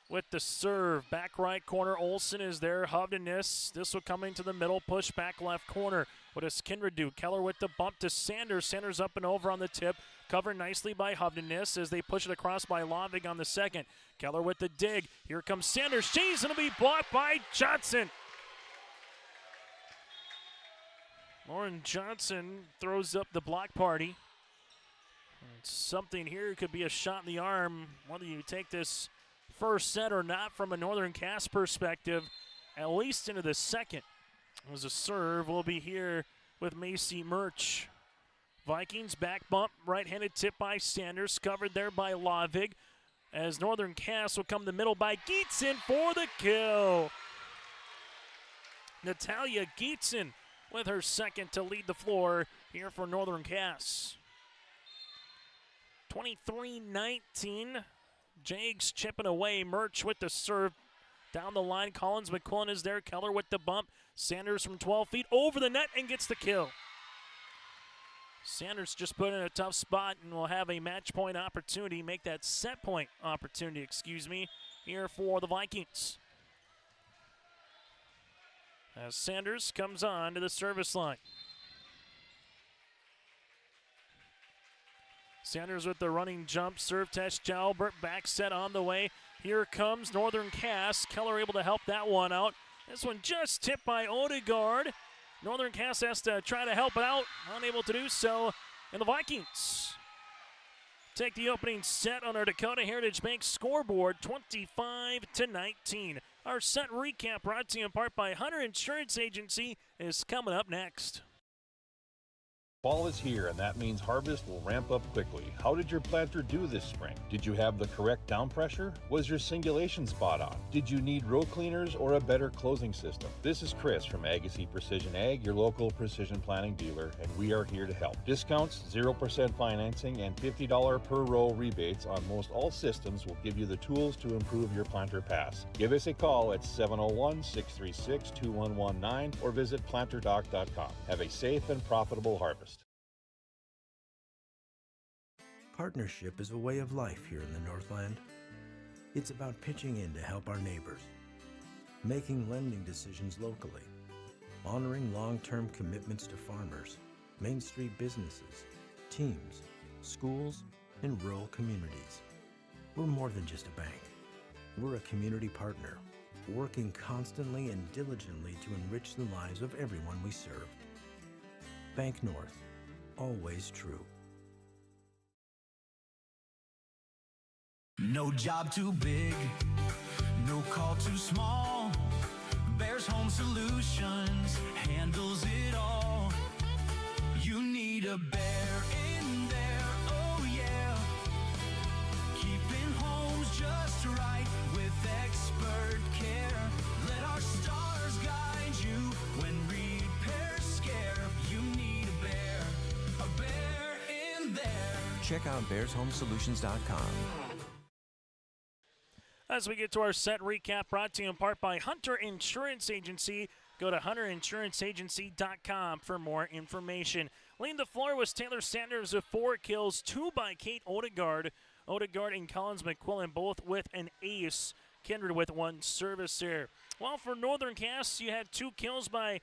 with the serve. Back right corner. Olsen is there. Hovden is. This will come into the middle. Push back left corner. What does Kindred do? Keller with the bump to Sanders. Sanders up and over on the tip. Covered nicely by Hovdenis as they push it across by Lavig on the second. Keller with the dig. Here comes Sanders. She's going to be blocked by Johnson. Lauren Johnson throws up the block party. And something here could be a shot in the arm, whether you take this first set or not from a Northern Cass perspective, at least into the second. As a serve will be here with Macy Murch. Vikings back bump, right-handed tip by Sanders, covered there by Lavig. As Northern Cass will come the middle by Gietzen for the kill. Natalia Gietzen with her second to lead the floor here for Northern Cass. 23-19. Jags chipping away. Murch with the serve. Down the line, Collins McQuillan is there. Keller with the bump. Sanders from 12 feet over the net and gets the kill. Sanders just put in a tough spot and will have a match point opportunity, make that set point opportunity, here for the Vikings. As Sanders comes on to the service line. Sanders with the running jump, serve test, Jalbert, back set on the way. Here comes Northern Cass. Keller able to help that one out. This one just tipped by Odegaard. Northern Cass has to try to help it out, unable to do so. And the Vikings take the opening set on our Dakota Heritage Bank scoreboard, 25-19. Our set recap brought to you in part by Hunter Insurance Agency is coming up next. Fall is here, and that means harvest will ramp up quickly. How did your planter do this spring? Did you have the correct down pressure? Was your singulation spot on? Did you need row cleaners or a better closing system? This is Chris from Agassiz Precision Ag, your local precision planting dealer, and we are here to help. Discounts, 0% financing, and $50 per row rebates on most all systems will give you the tools to improve your planter pass. Give us a call at 701-636-2119 or visit planterdoc.com. Have a safe and profitable harvest. Partnership is a way of life here in the Northland. It's about pitching in to help our neighbors, making lending decisions locally, honoring long-term commitments to farmers, Main Street businesses, teams, schools, and rural communities. We're more than just a bank. We're a community partner, working constantly and diligently to enrich the lives of everyone we serve. Bank North, always true. No job too big, no call too small. Bears Home Solutions handles it all. You need a bear in there, oh yeah. Keeping homes just right with expert care. Let our stars guide you when repairs scare. You need a bear in there. Check out bearshomesolutions.com. As we get to our set recap, brought to you in part by Hunter Insurance Agency. Go to hunterinsuranceagency.com for more information. Leading the floor was Taylor Sanders with 4 kills, 2 by Kate Odegaard. Odegaard and Collins McQuillan both with an ace. Kindred with 1 service error. While for Northern Cass, you had 2 kills by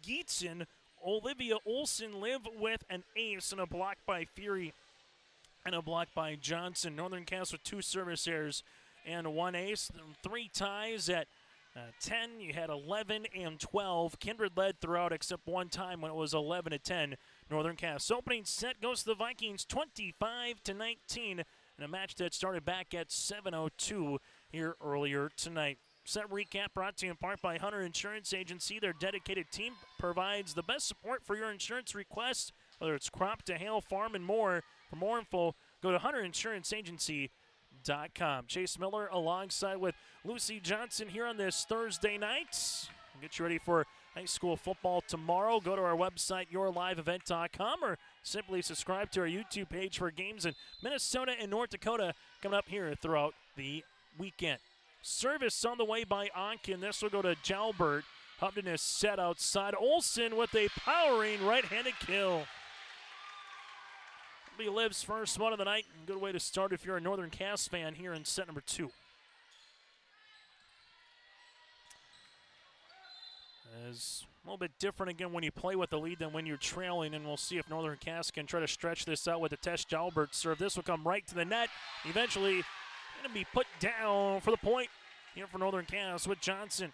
Geetson. Olivia Olsen lived with an ace and a block by Fury and a block by Johnson. Northern Cass with 2 service errors and 1 ace. 3 ties at 10. You had 11 and 12. Kindred led throughout except one time when it was 11-10. Northern Cass opening set goes to the Vikings 25-19 in a match that started back at 7:02 here earlier tonight. Set recap brought to you in part by Hunter Insurance Agency. Their dedicated team provides the best support for your insurance requests, whether it's crop to hail, farm, and more. For more info, go to hunterinsuranceagency.com. Chase Miller alongside with Lucy Johnson here on this Thursday night. Get you ready for high school football tomorrow. Go to our website, yourliveevent.com, or simply subscribe to our YouTube page for games in Minnesota and North Dakota coming up here throughout the weekend. Service on the way by Onken. This will go to Jalbert. Hupton is set outside. Olsen with a powering right-handed kill. Be Liv's first one of the night. Good way to start if you're a Northern Cass fan here in set number 2. It's a little bit different again when you play with the lead than when you're trailing, and we'll see if Northern Cass can try to stretch this out with a Tess Jalbert serve. This will come right to the net. Eventually going to be put down for the point here for Northern Cass with Johnson.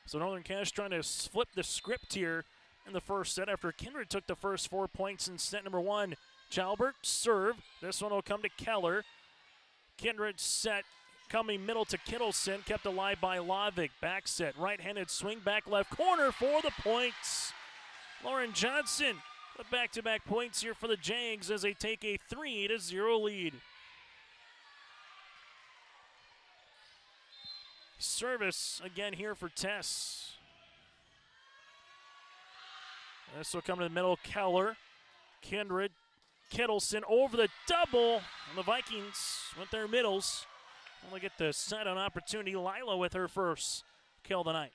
So Northern Cass trying to flip the script here in the first set after Kindred took the first 4 points in set number 1. Jalbert serve. This one will come to Keller. Kindred set coming middle to Kittleson. Kept alive by Lavick. Back set. Right-handed swing back left corner for the points. Lauren Johnson with back-to-back points here for the Jags as they take a 3-0 lead. Service again here for Tess. This will come to the middle. Keller, Kindred, Kittleson over the double. And the Vikings with their middles only get the set on opportunity. Lila with her first kill of the night.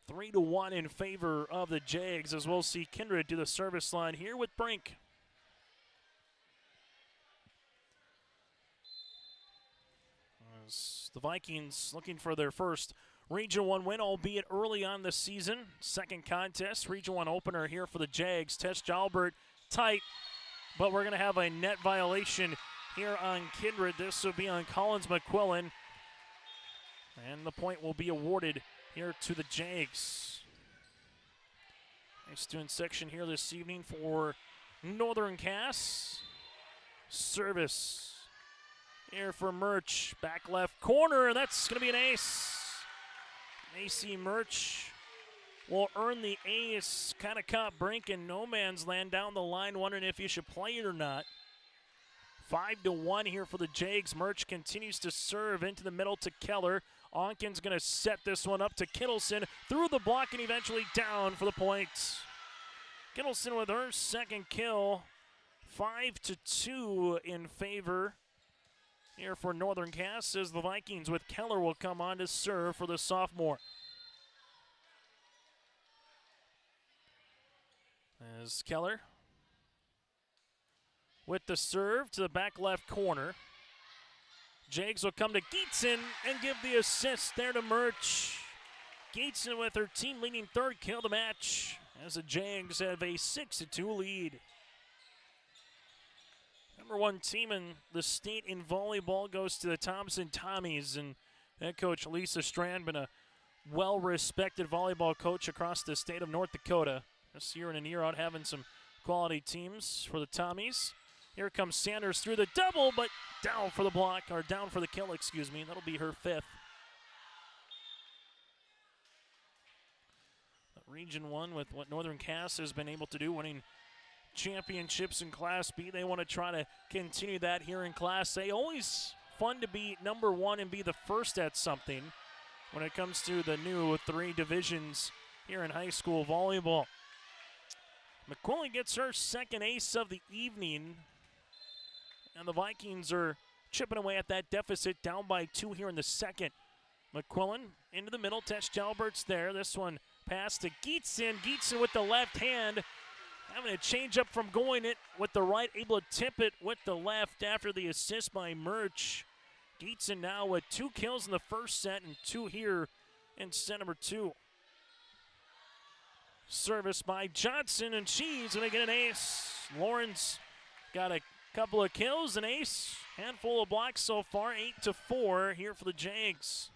3-1 in favor of the Jags as we'll see Kindred do the service line here with Brink. As the Vikings looking for their first Region 1 win, albeit early on the season. Second contest, Region 1 opener here for the Jags. Tess Jalbert tight, but we're going to have a net violation here on Kindred. This will be on Collins McQuillan, and the point will be awarded here to the Jags. Nice student section here this evening for Northern Cass. Service here for Murch. Back left corner, and that's going to be an ace. Macy Murch will earn the ace. Kind of caught Brink in no man's land down the line, wondering if you should play it or not. 5-1 here for the Jags. Murch continues to serve into the middle to Keller. Onken's going to set this one up to Kittleson through the block and eventually down for the point. Kittleson with her second kill. 5-2 in favor here for Northern Cass as the Vikings with Keller will come on to serve for the sophomore. As Keller with the serve to the back left corner. Jags will come to Geetson and give the assist there to Murch. Geetson with her team-leading third kill of the match as the Jags have a 6-2 lead. Number one team in the state in volleyball goes to the Thompson Tommies, and head coach Lisa Strand been a well-respected volleyball coach across the state of North Dakota. This year in and year out having some quality teams for the Tommies. Here comes Sanders through the double, but down for the block, or down for the kill, excuse me. That'll be her fifth. Region 1 with what Northern Cass has been able to do, winning championships in Class B. They want to try to continue that here in Class A. Always fun to be number one and be the first at something when it comes to the new 3 divisions here in high school volleyball. McQuillan gets her second ace of the evening, and the Vikings are chipping away at that deficit, down by 2 here in the second. McQuillan into the middle, Tesh Jalbert's there. This one pass to Geetson. Geetson with the left hand, having a change up from going it with the right, able to tip it with the left after the assist by Murch. Geetson now with 2 kills in the first set and 2 here in set number 2. Service by Johnson, and she's going to get an ace. Lauren's got a couple of kills, an ace, handful of blocks so far, 8-4 here for the Jags.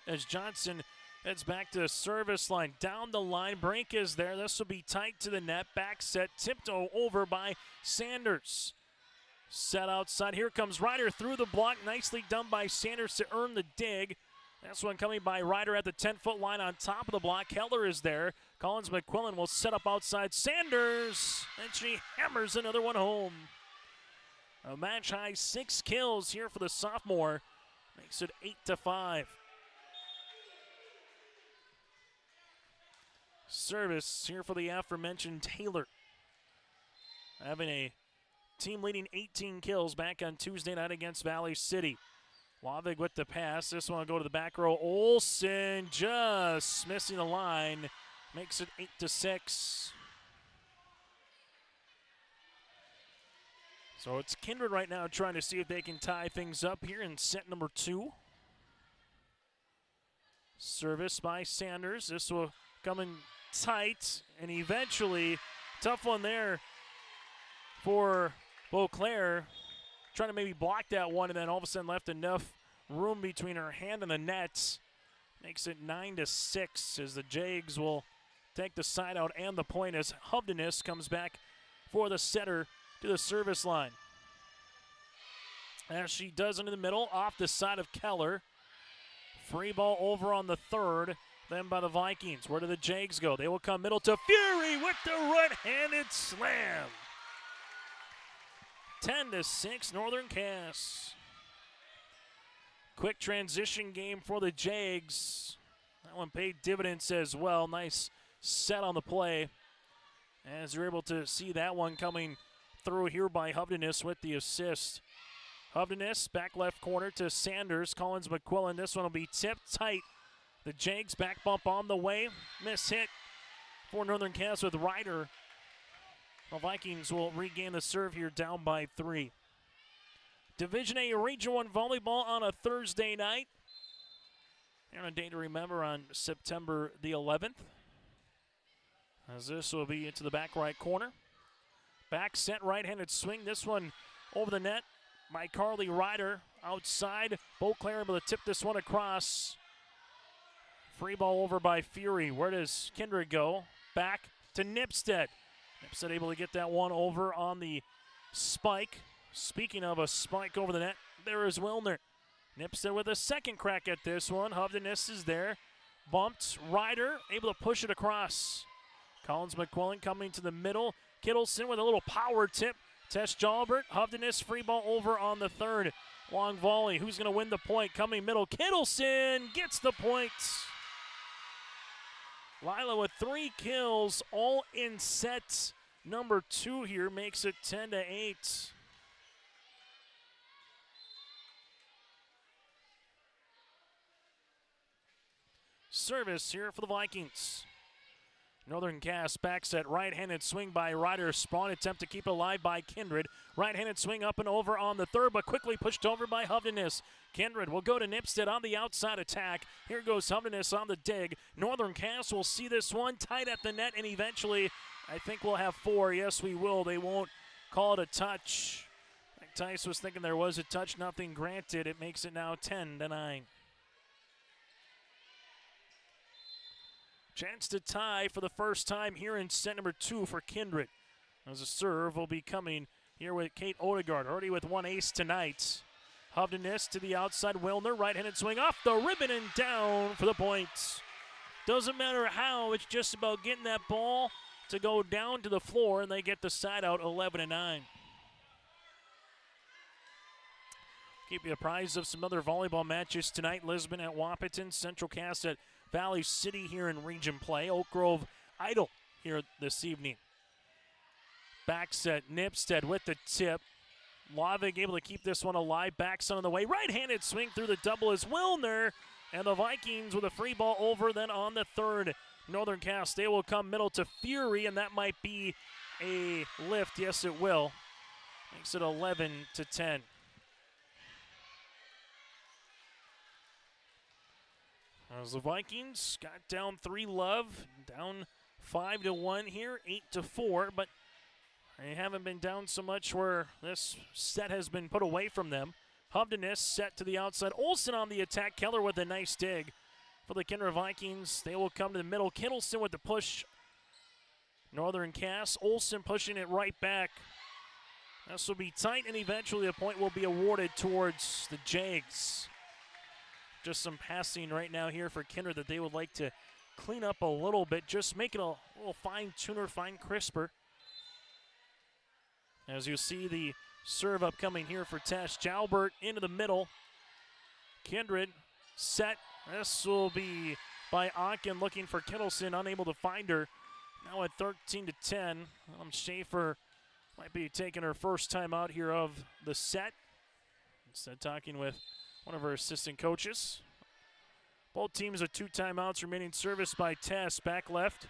As Johnson heads back to the service line, down the line, Brink is there. This will be tight to the net, back set, tipped over by Sanders. Set outside, here comes Ryder through the block, nicely done by Sanders to earn the dig. That's one coming by Ryder at the 10-foot line on top of the block. Keller is there. Collins McQuillan will set up outside Sanders, and she hammers another one home. A match-high 6 kills here for the sophomore. Makes it 8-5. Service here for the aforementioned Taylor. Having a team-leading 18 kills back on Tuesday night against Valley City. Lavig with the pass. This one will go to the back row. Olsen just missing the line. Makes it 8-6. So it's Kindred right now trying to see if they can tie things up here in set number 2. Service by Sanders. This will come in tight, and eventually, tough one there for Beauclair. Trying to maybe block that one, and then all of a sudden left enough room between her hand and the net. Makes it 9-6 as the Jags will take the side out and the point as Hovdenis comes back for the setter to the service line. As she does into the middle, off the side of Keller. Free ball over on the third, then by the Vikings. Where do the Jags go? They will come middle to Fury with the right-handed slam. 10-6, Northern Cass. Quick transition game for the Jags. That one paid dividends as well. Nice set on the play. As you're able to see that one coming through here by Hovdenis with the assist. Hovdenis, back left corner to Sanders. Collins McQuillan. This one will be tipped tight. The Jags back bump on the way. Miss hit for Northern Cass with Ryder. The Vikings will regain the serve here, down by 3. Division A Region 1 volleyball on a Thursday night. And a day to remember on September the 11th. As this will be into the back right corner. Back set, right-handed swing. This one over the net by Carly Ryder. Outside, Beauclair able to tip this one across. Free ball over by Fury. Where does Kindred go? Back to Nipstead. Nipstead able to get that one over on the spike. Speaking of a spike over the net, there is Wilner. Nipstead with a second crack at this one. Hovdenis is there. Bumped. Ryder able to push it across. Collins McQuillan coming to the middle. Kittleson with a little power tip. Tess Jalbert. Hovdenis free ball over on the third. Long volley. Who's going to win the point? Coming middle. Kittleson gets the point. Lila with 3 kills, all in set number 2 here, makes it 10-8. Service here for the Vikings. Northern Cass back set, right-handed swing by Ryder. Spawn attempt to keep it alive by Kindred. Right-handed swing up and over on the third, but quickly pushed over by Hovdenis. Kindred will go to Nipstead on the outside attack. Here goes Hovdenis on the dig. Northern Cass will see this one tight at the net, and eventually I think we'll have 4. Yes, we will. They won't call it a touch. I think Tice was thinking there was a touch, nothing granted. It makes it now 10-9. Chance to tie for the first time here in set number 2 for Kindred. As a serve will be coming here with Kate Odegaard, already with 1 ace tonight. Hovdenis to the outside, Wilner, right-handed swing off the ribbon and down for the points. Doesn't matter how, it's just about getting that ball to go down to the floor, and they get the side out 11-9. Keep you apprised of some other volleyball matches tonight. Lisbon at Wahpeton, Central Cass at Valley City here in region play. Oak Grove Idle here this evening. Back set, Nipstead with the tip. Lavig able to keep this one alive. Backs on the way. Right-handed swing through the double is Wilner. And the Vikings with a free ball over then on the third. Northern Cass, they will come middle to Fury, and that might be a lift. Yes, it will. Makes it 11-10. As the Vikings got down 3-love, down 5-1 here, 8-4, but they haven't been down so much where this set has been put away from them. Hovdenis set to the outside. Olsen on the attack. Keller with a nice dig for the Kindred Vikings. They will come to the middle. Kittleson with the push. Northern Cass. Olsen pushing it right back. This will be tight, and eventually a point will be awarded towards the Jags. Just some passing right now here for Kindred that they would like to clean up a little bit. Just make it a little fine-tuner, fine crisper. As you see the serve upcoming here for Tash Jalbert into the middle. Kindred set. This will be by Onken looking for Kittleson, unable to find her. Now at 13-10. Schaefer might be taking her first time out here of the set. Instead talking with one of her assistant coaches. Both teams with 2 timeouts remaining. Service by Tess, back left.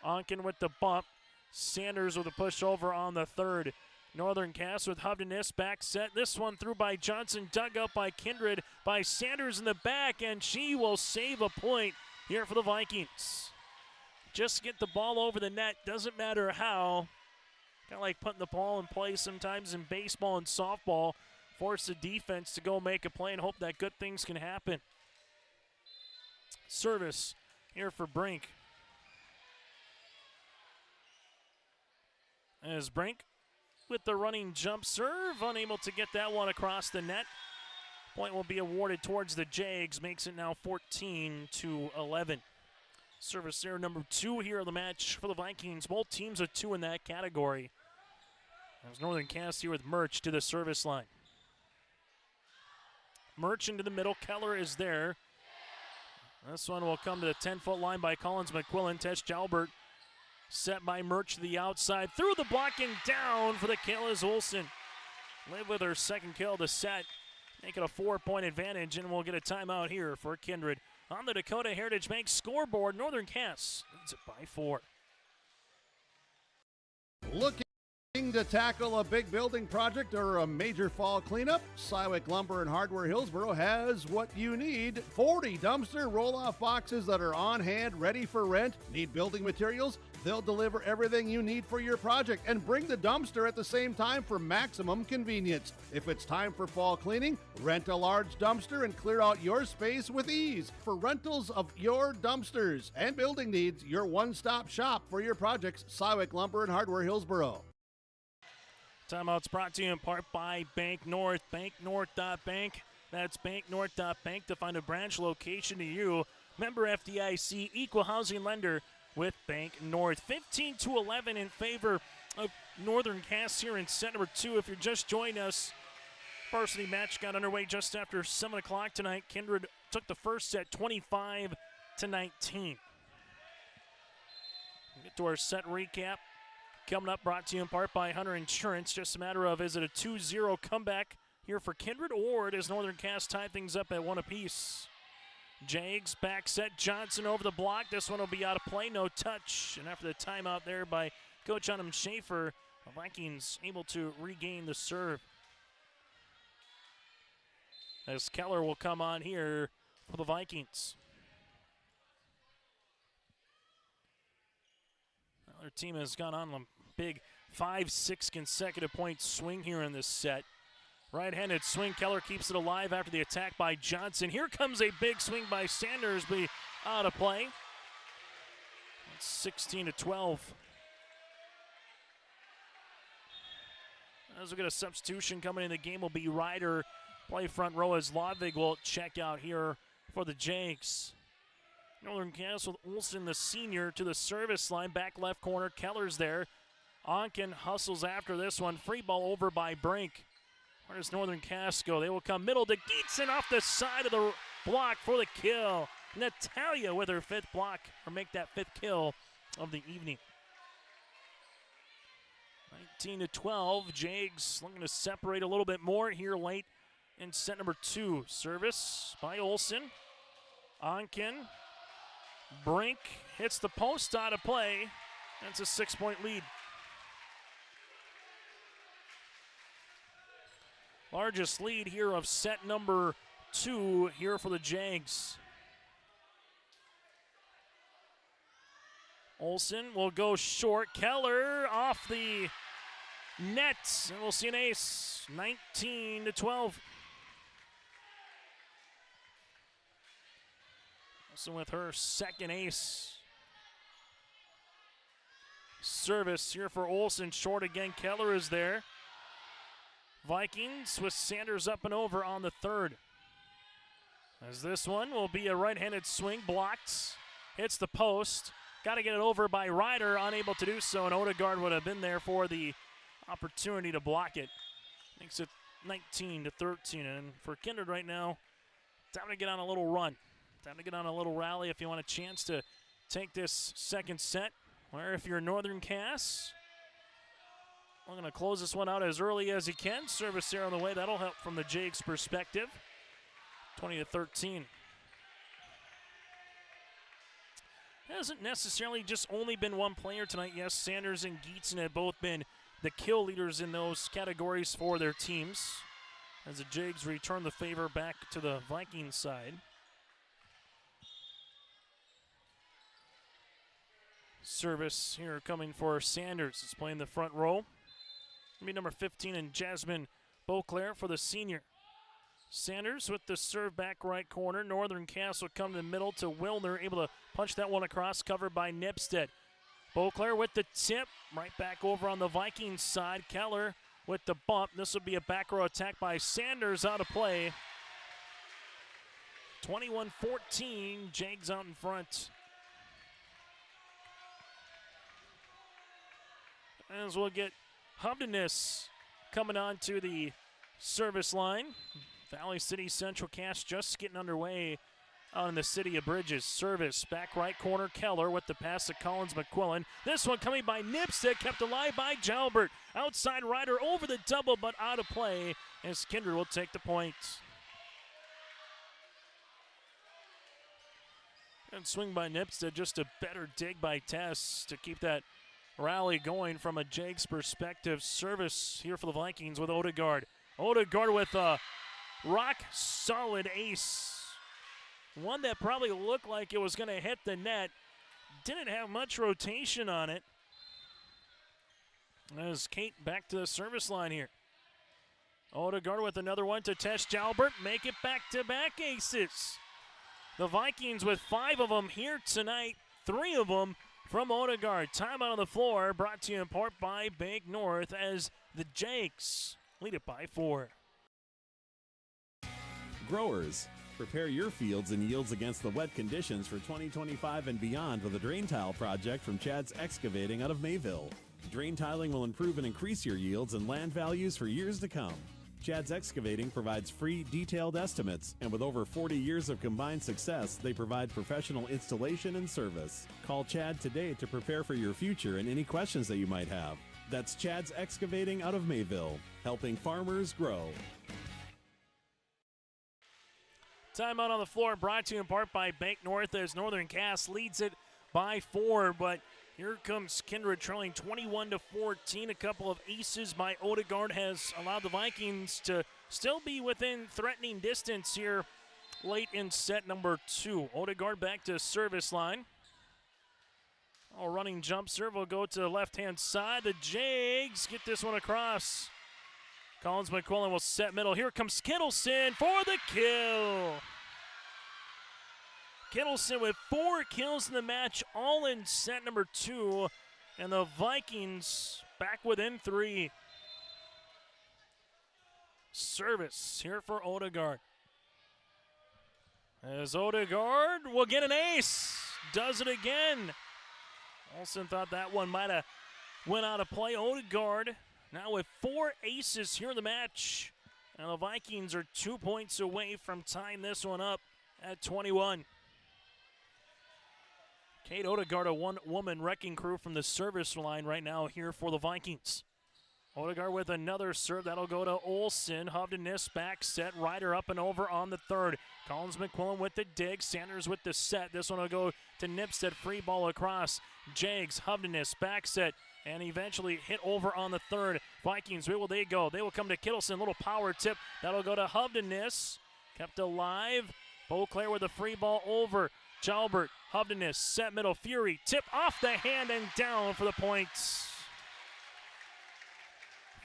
Onken with the bump. Sanders with a push over on the third. Northern Cass with Hovdenis back set. This one through by Johnson, dug up by Kindred, by Sanders in the back, and she will save a point here for the Vikings. Just get the ball over the net, doesn't matter how. Kind of like putting the ball in play sometimes in baseball and softball. Force the defense to go make a play and hope that good things can happen. Service here for Brink. As Brink with the running jump serve, unable to get that one across the net. Point will be awarded towards the Jags, makes it now 14-11. Service error number 2 here of the match for the Vikings. Both teams with 2 in that category. As Northern Cass here with Murch to the service line. Murch into the middle. Keller is there. This one will come to the 10-foot line by Collins McQuillan. Tesh Jalbert set by Murch to the outside. Through the block and down for the kill is Olsen. Live with her second kill to set. Make it a 4-point advantage, and we'll get a timeout here for Kindred. On the Dakota Heritage Bank scoreboard, Northern Cass leads it by 4. Looking to tackle a big building project or a major fall cleanup? Sywick Lumber and Hardware Hillsboro has what you need. 40 dumpster roll-off boxes that are on hand, ready for rent. Need building materials? They'll deliver everything you need for your project and bring the dumpster at the same time for maximum convenience. If it's time for fall cleaning, rent a large dumpster and clear out your space with ease. For rentals of your dumpsters and building needs, your one-stop shop for your projects, Sywick Lumber and Hardware Hillsboro. Timeouts brought to you in part by Bank North. Banknorth.bank. That's banknorth.bank to find a branch location to you. Member FDIC, equal housing lender with Bank North. 15-11 in favor of Northern Cass here in set number 2. If you're just joining us, varsity match got underway just after 7 o'clock tonight. Kindred took the first set 25-19. We'll get to our set recap. Coming up, brought to you in part by Hunter Insurance. Just a matter of, is it a 2-0 comeback here for Kindred, or does Northern Cass tie things up at 1 apiece? Jags back set, Johnson over the block. This one will be out of play, no touch. And after the timeout there by Coach Adam Schaefer, the Vikings able to regain the serve. As Keller will come on here for the Vikings. Their team has gone on a big 5-6 consecutive point swing here in this set. Right-handed swing. Keller keeps it alive after the attack by Johnson. Here comes a big swing by Sanders, but out of play. It's 16-12. As we get a substitution coming in the game will be Ryder. Play front row as Lodvig will check out here for the Jags. Northern Cass with Olsen, the senior, to the service line. Back left corner. Keller's there. Onken hustles after this one. Free ball over by Brink. Where does Northern Cass go? They will come middle to Gietzen off the side of the block for the kill. Natalia with her 5th block, or make that 5th kill of the evening. 19-12. Jags looking to separate a little bit more here late in set number 2. Service by Olsen. Onken. Brink hits the post out of play. That's a 6-point lead. Largest lead here of set number 2 here for the Jags. Olsen will go short. Keller off the net, and we'll see an ace. 19-12. Olsen with her 2nd ace. Service here for Olsen. Short again. Keller is there. Vikings with Sanders up and over on the 3rd. As this one will be a right-handed swing. Blocked. Hits the post. Got to get it over by Ryder. Unable to do so, and Odegaard would have been there for the opportunity to block it. Makes it 19-13. And for Kindred right now, time to get on a little run. Time to get on a little rally if you want a chance to take this second set. Or if you're Northern Cass, we're going to close this one out as early as you can. Service there on the way. That'll help from the Jags' perspective. 20-13. It hasn't necessarily just only been one player tonight. Yes, Sanders and Gietzen have both been the kill leaders in those categories for their teams, as the Jags return the favor back to the Vikings side. Service here coming for Sanders. Is playing the front row. It'll be number 15 and Jasmine Beauclair for the senior. Sanders with the serve back right corner. Northern Cass will come to the middle to Wilner, able to punch that one across, covered by Nipstead. Beauclair with the tip, right back over on the Vikings side. Keller with the bump. This will be a back row attack by Sanders, out of play. 21-14, Jags out in front. As we'll get Hubdeness coming on to the service line. Valley City Central Cass just getting underway out in the city of Bridges. Service, back right corner, Keller with the pass to Collins McQuillan. This one coming by Nipstead, kept alive by Jalbert. Outside Ryder over the double, but out of play, as Kindred will take the point. And swing by Nipstead, just a better dig by Tess to keep that rally going from a Jags perspective. Service here for the Vikings with Odegaard. Odegaard with a rock-solid ace. One that probably looked like it was going to hit the net. Didn't have much rotation on it. As Kate back to the service line here. Odegaard with another one to Tess Jalbert. Make it back-to-back aces. The Vikings with 5 of them here tonight. 3 of them from Odegaard. Timeout on the floor, brought to you in part by Bank North, as the Jags lead it by 4. Growers, prepare your fields and yields against the wet conditions for 2025 and beyond with a drain tile project from Chad's Excavating out of Mayville. Drain tiling will improve and increase your yields and land values for years to come. Chad's Excavating provides free, detailed estimates, and with over 40 years of combined success, they provide professional installation and service. Call Chad today to prepare for your future and any questions that you might have. That's Chad's Excavating out of Mayville, helping farmers grow. Timeout on the floor brought to you in part by Bank North as Northern Cass leads it by 4, but here comes Kindred trailing 21-14. A couple of aces by Odegaard has allowed the Vikings to still be within threatening distance here late in set number 2. Odegaard back to service line. Running jump serve will go to the left-hand side. The Jags get this one across. Collins McQuillan will set middle. Here comes Kittleson for the kill. Kittleson with 4 kills in the match, all in set number 2. And the Vikings back within 3. Service here for Odegaard. As Odegaard will get an ace. Does it again. Olsen thought that one might have went out of play. Odegaard now with 4 aces here in the match. And the Vikings are 2 points away from tying this one up at 21. Kate Odegaard, a one-woman wrecking crew from the service line right now here for the Vikings. Odegaard with another serve. That'll go to Olsen. Hovdenis back set. Ryder up and over on the third. Collins McQuillan with the dig. Sanders with the set. This one will go to Nipstead. Free ball across. Jags, Hovdenis back set. And eventually hit over on the third. Vikings, where will they go? They will come to Kittleson. Little power tip. That'll go to Hovdenis. Kept alive. Beauclair with a free ball over. Jalbert, Hovdenis, set middle. Fury, tip off the hand and down for the points.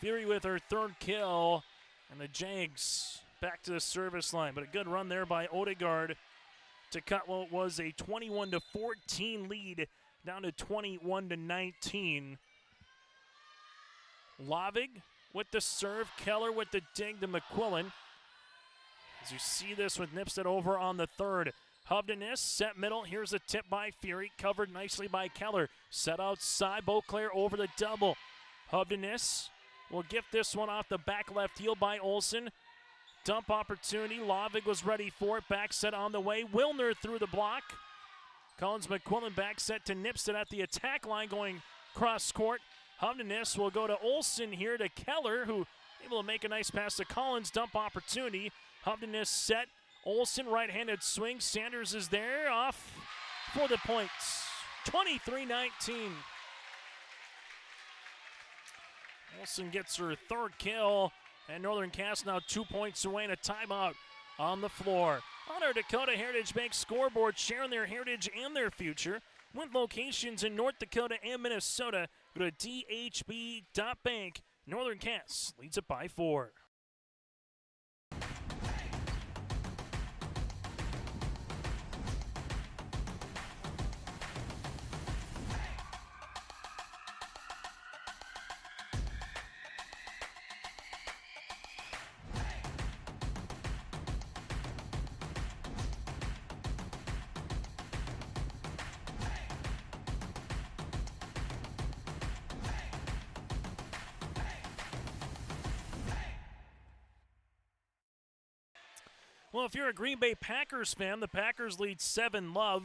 Fury with her 3rd kill. And the Jags back to the service line. But a good run there by Odegaard to cut what was a 21-14 lead down to 21-19. Lavig with the serve. Keller with the dig to McQuillan. As you see this with Nipstead over on the third. Hovdenis, set middle. Here's a tip by Fury. Covered nicely by Keller. Set outside. Beauclair over the double. Hovdenis will gift this one off the back left heel by Olsen. Dump opportunity. Lavig was ready for it. Back set on the way. Wilner through the block. Collins McQuillan back set to Nipstead at the attack line going cross court. Hovdenis will go to Olsen here to Keller, who able to make a nice pass to Collins. Dump opportunity. Hovdenis set. Olsen right-handed swing. Sanders is there. Off for the points. 23-19. Olsen gets her 3rd kill. And Northern Cass now 2 points away and a timeout on the floor. On our Dakota Heritage Bank scoreboard, sharing their heritage and their future with locations in North Dakota and Minnesota. Go to dhb.bank. Northern Cass leads it by 4. Well, if you're a Green Bay Packers fan, the Packers lead 7-0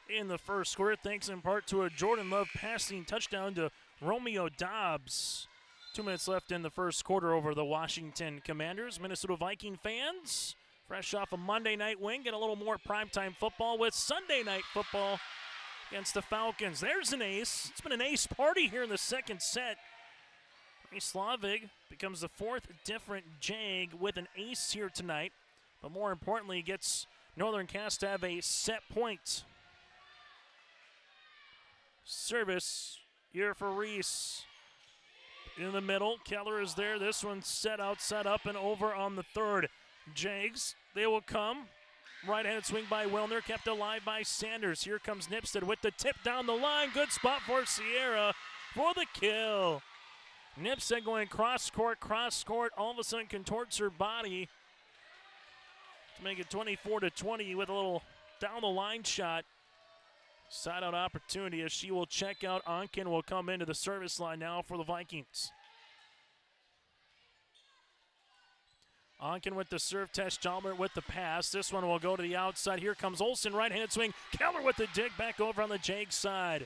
in the first quarter, thanks in part to a Jordan Love passing touchdown to Romeo Dobbs. 2 minutes left in the first quarter over the Washington Commanders. Minnesota Viking fans, fresh off a Monday night win, get a little more primetime football with Sunday night football against the Falcons. There's an ace. It's been an ace party here in the second set. Ace Lavig becomes the 4th different Jag with an ace here tonight. But more importantly, gets Northern Cass to have a set point. Service here for Reese. In the middle, Keller is there. This one's set outside up and over on the third. Jags, they will come. Right-handed swing by Wilner, kept alive by Sanders. Here comes Nipstead with the tip down the line. Good spot for Sierra for the kill. Nipstead going cross court, all of a sudden contorts her body to make it 24-20 with a little down-the-line shot. Side-out opportunity as she will check out. Onken will come into the service line now for the Vikings. Onken with the serve test, Chalmers with the pass. This one will go to the outside. Here comes Olsen, right-handed swing. Keller with the dig back over on the Jags side.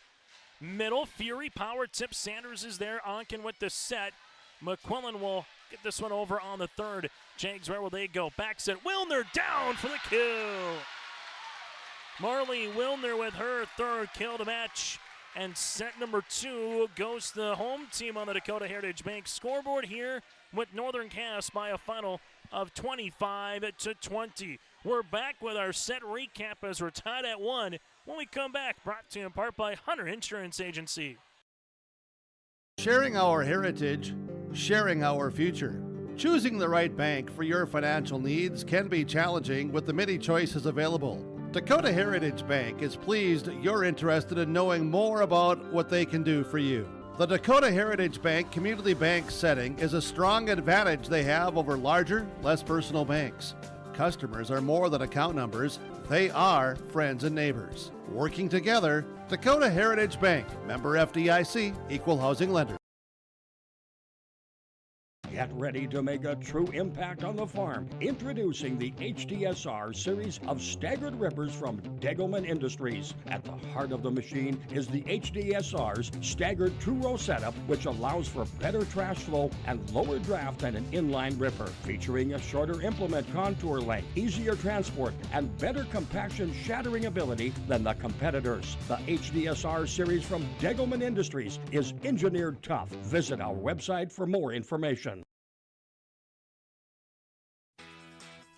Middle, Fury, power tip. Sanders is there. Onken with the set. McQuillan will get this one over on the third. Jags, where will they go? Back set. Wilner down for the kill. Marley Wilner with her third kill to match. And set number 2 goes to the home team on the Dakota Heritage Bank scoreboard here with Northern Cass by a final of 25-20. We're back with our set recap as we're tied at 1 when we come back, brought to you in part by Hunter Insurance Agency. Sharing our heritage, sharing our future. Choosing the right bank for your financial needs can be challenging with the many choices available. Dakota Heritage Bank is pleased you're interested in knowing more about what they can do for you. The Dakota Heritage Bank community bank setting is a strong advantage they have over larger, less personal banks. Customers are more than account numbers, they are friends and neighbors. Working together, Dakota Heritage Bank, member FDIC, equal housing lender. Get ready to make a true impact on the farm. Introducing the HDSR series of staggered rippers from Degelman Industries. At the heart of the machine is the HDSR's staggered two-row setup, which allows for better trash flow and lower draft than an inline ripper. Featuring a shorter implement contour length, easier transport, and better compaction shattering ability than the competitors. The HDSR series from Degelman Industries is engineered tough. Visit our website for more information.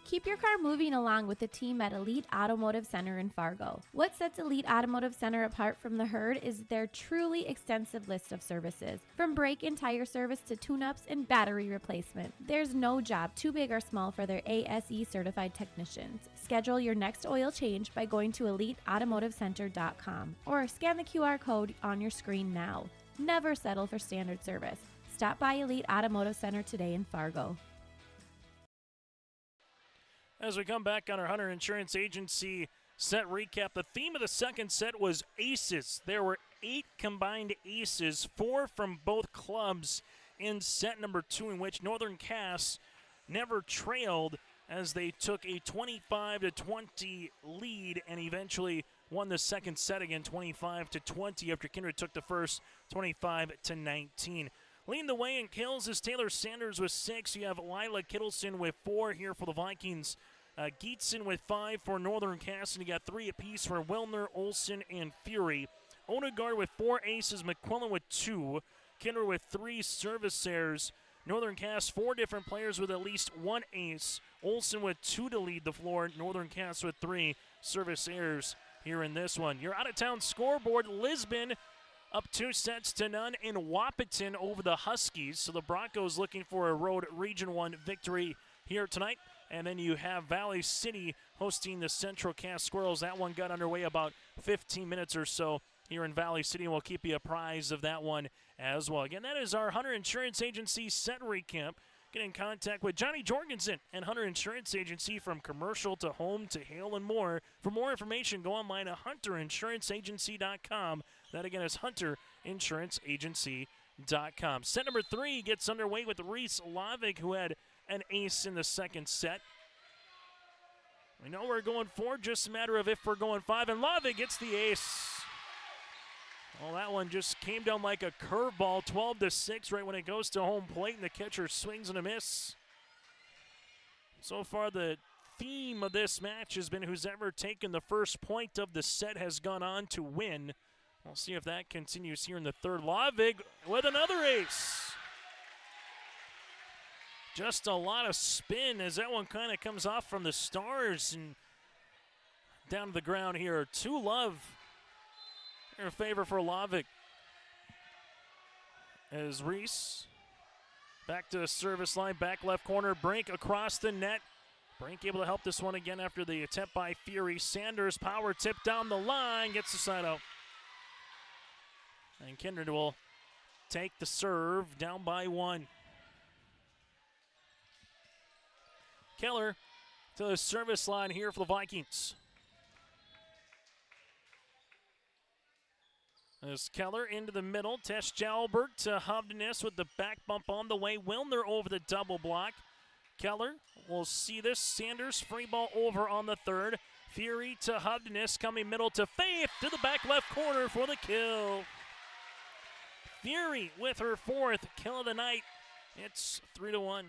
Keep your car moving along with the team at Elite Automotive Center in Fargo. What sets Elite Automotive Center apart from the herd is their truly extensive list of services. From brake and tire service to tune-ups and battery replacement, there's no job too big or small for their ASE certified technicians. Schedule your next oil change by going to EliteAutomotiveCenter.com or scan the QR code on your screen now. Never settle for standard service. Stop by Elite Automotive Center today in Fargo. As we come back on our Hunter Insurance Agency set recap, the theme of the second set was aces. There were 8 combined aces, 4 from both clubs in set number 2, in which Northern Cass never trailed as they took a 25-20 lead and eventually won the second set again 25-20 after Kindred took the first 25-19. Leading the way in kills is Taylor Sanders with 6. You have Lila Kittleson with 4 here for the Vikings. Geetson with 5 for Northern Cass, and you got 3 apiece for Wilner, Olsen, and Fury. Odegaard with 4 aces, McQuillan with 2, Kindred with 3 service errors. Northern Cass, 4 different players with at least 1 ace. Olsen with 2 to lead the floor. Northern Cass with 3 service errors here in this one. Your out-of-town scoreboard, Lisbon up 2-0 in Wahpeton over the Huskies. So the Broncos looking for a road Region 1 victory here tonight. And then you have Valley City hosting the Central Cass Squirrels. That one got underway about 15 minutes or so here in Valley City, and we'll keep you apprised of that one as well. Again, that is our Hunter Insurance Agency set recap. Get in contact with Johnny Jorgensen and Hunter Insurance Agency, from commercial to home to hail and more. For more information, go online at hunterinsuranceagency.com. That again is hunterinsuranceagency.com. Set number 3 gets underway with Reese Lavig, who had an ace in the second set. We know we're going 4, just a matter of if we're going 5, and Lavig gets the ace. Well, that one just came down like a curveball, 12-6 right when it goes to home plate, and the catcher swings and a miss. So far, the theme of this match has been who's ever taken the first point of the set has gone on to win. We'll see if that continues here in the third. Lavig with another ace. Just a lot of spin as that one kind of comes off from the stars and down to the ground here. 2 love in favor for Lavig. As Reese back to the service line, back left corner, Brink across the net. Brink able to help this one again after the attempt by Fury. Sanders power tip down the line, gets the side out. And Kindred will take the serve, down by 1. Keller to the service line here for the Vikings. As Keller into the middle, Tesh Jalbert to Hovdenis with the back bump on the way. Wilner over the double block. Keller will see this. Sanders free ball over on the third. Fury to Hovdenis coming middle to Faith to the back left corner for the kill. Fury with her fourth kill of the night. It's 3-1.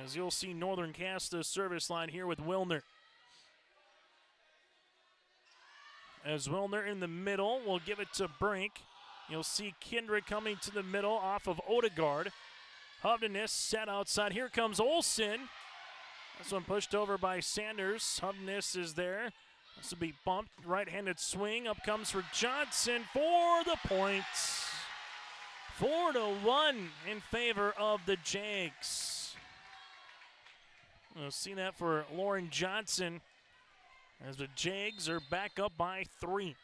As you'll see, Northern cast the service line here with Wilner. As Wilner in the middle will give it to Brink. You'll see Kindred coming to the middle off of Odegaard. Hovdenis set outside. Here comes Olsen. This one pushed over by Sanders. Hovdenis is there. This will be bumped. Right-handed swing. Up comes for Johnson for the points. 4-1 in favor of the Jags. We'll see that for Lauren Johnson as the Jags are back up by 3.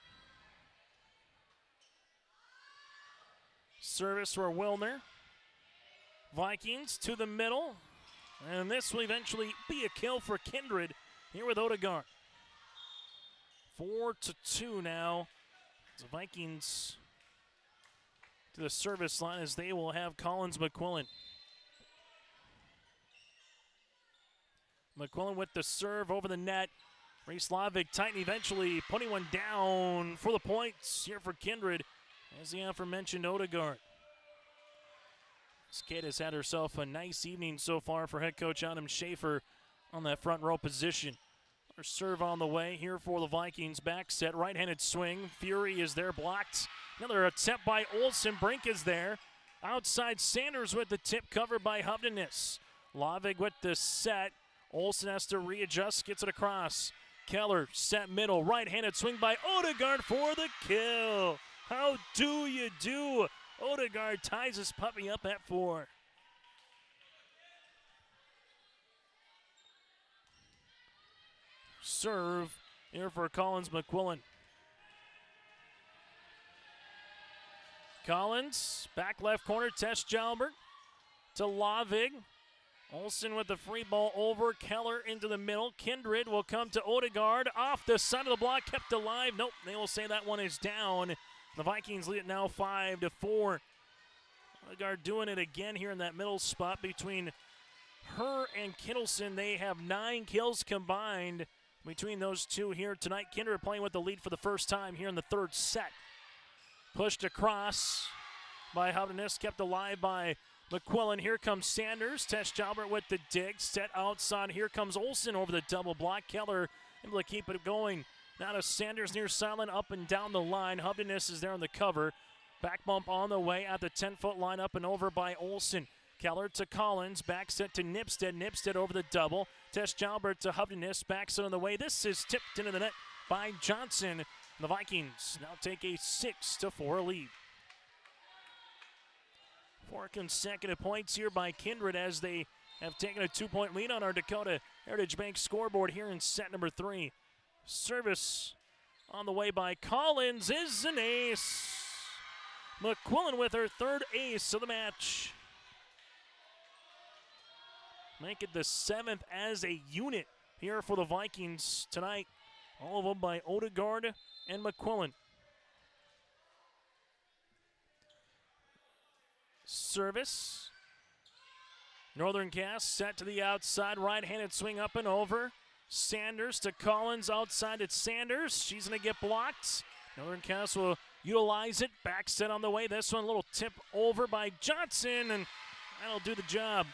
Service for Wilner. Vikings to the middle. And this will eventually be a kill for Kindred here with Odegaard. 4-2 now. The Vikings to the service line as they will have Collins McQuillan. McQuillan with the serve over the net. Reese Lavig tight and eventually putting one down for the points here for Kindred as the aforementioned Odegaard. This kid has had herself a nice evening so far for head coach Adam Schaefer on that front row position. Her serve on the way here for the Vikings. Back set, right-handed swing. Fury is there, blocked. Another attempt by Olsen. Brink is there. Outside Sanders with the tip, covered by Hovdenis. Lavig with the set. Olsen has to readjust, gets it across. Keller set middle, right-handed swing by Odegaard for the kill. How do you do? Odegaard ties his puppy up at 4. Serve here for Collins McQuillan. Collins, back left corner, Tesh Jalbert to Lavig. Olsen with the free ball over. Keller into the middle. Kindred will come to Odegaard. Off the side of the block, kept alive. Nope, they will say that one is down. The Vikings lead it now 5-4. Odegaard doing it again here in that middle spot between her and Kittleson. They have 9 kills combined between those two here tonight. Kindred playing with the lead for the first time here in the third set. Pushed across by Hovdenis, kept alive by McQuillan. Here comes Sanders. Tesh Jalbert with the dig. Set outside. Here comes Olsen over the double block. Keller able to keep it going. Now to Sanders near silent, up and down the line. Hovdenis is there on the cover. Back bump on the way at the 10-foot line, up and over by Olsen. Keller to Collins. Back set to Nipstead. Nipstead over the double. Tesh Jalbert to Hovdenis. Back set on the way. This is tipped into the net by Johnson. The Vikings now take a 6-4 lead. 4 consecutive points here by Kindred as they have taken a 2-point lead on our Dakota Heritage Bank scoreboard here in set number 3. Service on the way by Collins is an ace. McQuillan with her third ace of the match. Make it the 7th as a unit here for the Vikings tonight. All of them by Odegaard and McQuillan. Service. Northern Cast set to the outside. Right-handed swing up and over. Sanders to Collins. Outside it's Sanders. She's going to get blocked. Northern Cast will utilize it. Back set on the way. This one a little tip over by Johnson, and that'll do the job.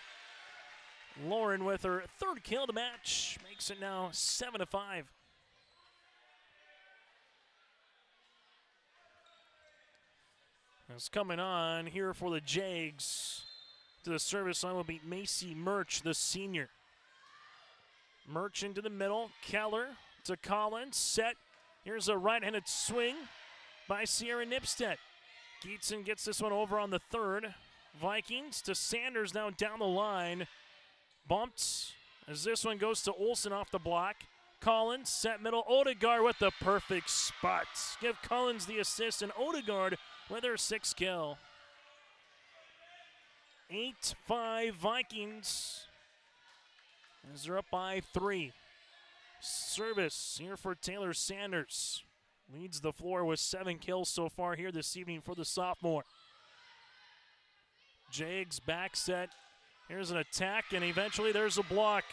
Lauren with her third kill of the match. Makes it now 7-5. It's coming on here for the Jags. To the service line will be Macy Murch, the senior. Murch into the middle. Keller to Collins. Set. Here's a right-handed swing by Sierra Nipstead. Geetson gets this one over on the third. Vikings to Sanders now down the line. Bumped as this one goes to Olsen off the block. Collins set middle. Odegaard with the perfect spot. Give Collins the assist and Odegaard with her 6th kill. 8-5 Vikings as they're up by 3. Service here for Taylor Sanders. Leads the floor with 7 kills so far here this evening for the sophomore. Jags back set. Here's an attack, and eventually there's a block.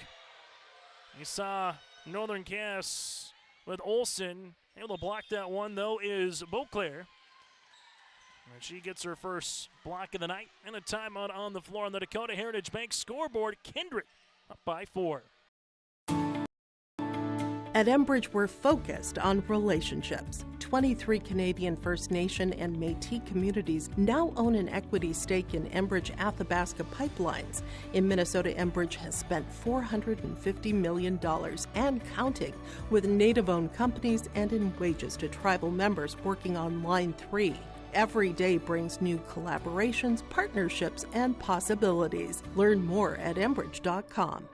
You saw Northern Cass with Olsen. Able to block that one, though, is Beauclair. And she gets her first block of the night, and a timeout on the floor on the Dakota Heritage Bank scoreboard. Kindred up by 4. At Enbridge, we're focused on relationships. 23 Canadian First Nation and Métis communities now own an equity stake in Enbridge Athabasca Pipelines. In Minnesota, Enbridge has spent $450 million and counting with Native-owned companies and in wages to tribal members working on Line 3. Every day brings new collaborations, partnerships, and possibilities. Learn more at Enbridge.com.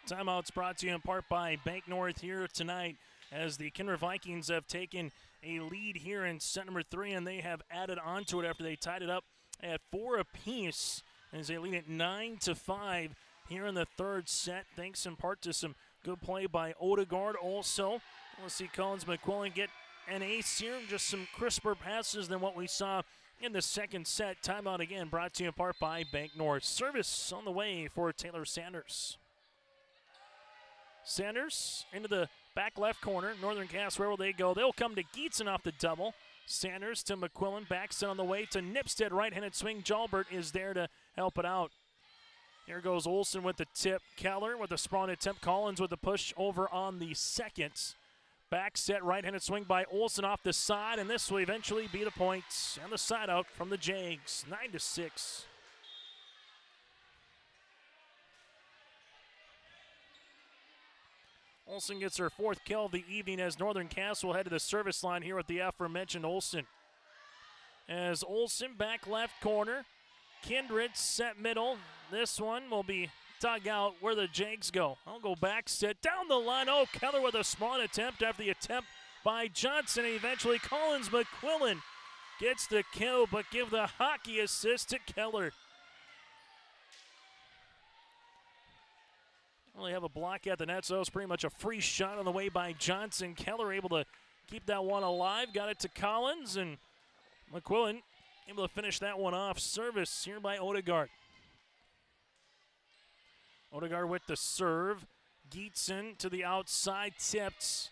Timeouts brought to you in part by Bank North here tonight as the Kindred Vikings have taken a lead here in set number 3, and they have added on to it after they tied it up at 4 apiece as they lead at 9-5 here in the third set, thanks in part to some good play by Odegaard. Also, we'll see Collins McQuillan get an ace here, just some crisper passes than what we saw in the second set. Timeout again brought to you in part by Bank North. Service on the way for Taylor Sanders. Sanders into the back left corner. Northern Cass, where will they go? They'll come to Gietzen off the double. Sanders to McQuillan. Back set on the way to Nipstead. Right-handed swing. Jalbert is there to help it out. Here goes Olsen with the tip. Keller with the sprawn attempt. Collins with the push over on the second. Back set. Right-handed swing by Olsen off the side. And this will eventually be the points. And the side out from the Jags. 9-6. Olsen gets her 4th kill of the evening as Northern Cass will head to the service line here with the aforementioned Olsen. As Olsen back left corner, Kindred set middle. This one will be dug out where the Jags go. I'll go back, set down the line. Oh, Keller with a small attempt after the attempt by Johnson. And eventually Collins McQuillan gets the kill, but give the hockey assist to Keller. Only have a block at the net, so it was pretty much a free shot on the way by Johnson. Keller able to keep that one alive. Got it to Collins, and McQuillan able to finish that one off. Service here by Odegaard. Odegaard with the serve. Gietzen to the outside, tipped.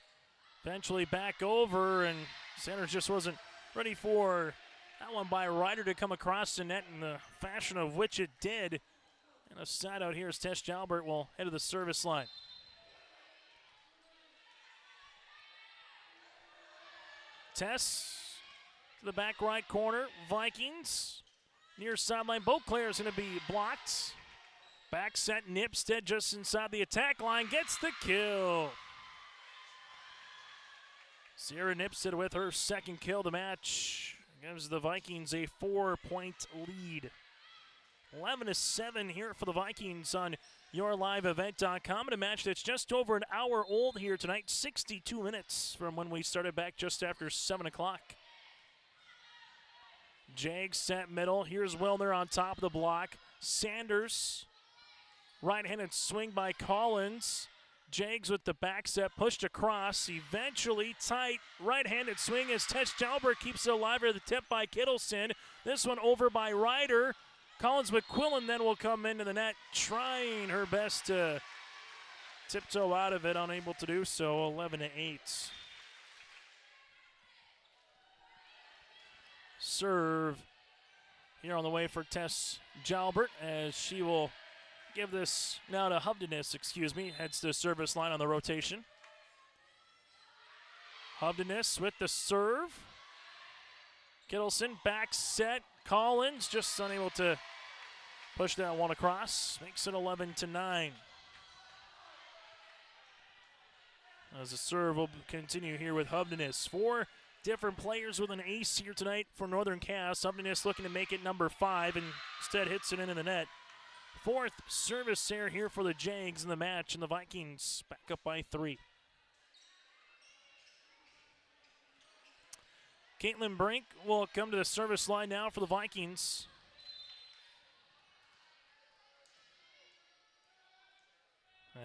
Eventually back over, and Sanders just wasn't ready for that one by Ryder to come across the net in the fashion of which it did. And a side out here as Tess Jalbert will head to the service line. Tess to the back right corner. Vikings near sideline. Beauclair is going to be blocked. Back set. Nipstead just inside the attack line gets the kill. Sierra Nipstead with her 2nd kill to match. Gives the Vikings a 4-point lead. 11-7 here for the Vikings on YourLiveEvent.com. And a match that's just over an hour old here tonight. 62 minutes from when we started back just after 7 o'clock. Jags set middle. Here's Wilner on top of the block. Sanders. Right-handed swing by Collins. Jags with the back set. Pushed across. Eventually tight. Right-handed swing as Tess Jalbert keeps it alive at the tip by Kittleson. This one over by Ryder. Collins McQuillan then will come into the net, trying her best to tiptoe out of it, unable to do so. 11-8. Serve here on the way for Tess Jalbert as she will give this now to Hovdenes, heads to the service line on the rotation. Hovdenes with the serve. Kittleson back set. Collins just unable to push that one across. Makes it 11-9. As the serve will continue here with Hovdenes. 4 different players with an ace here tonight for Northern Cass. Hovdenes looking to make it number 5 and instead hits it into the net. 4th service error here for the Jags in the match, and the Vikings back up by 3. Caitlin Brink will come to the service line now for the Vikings.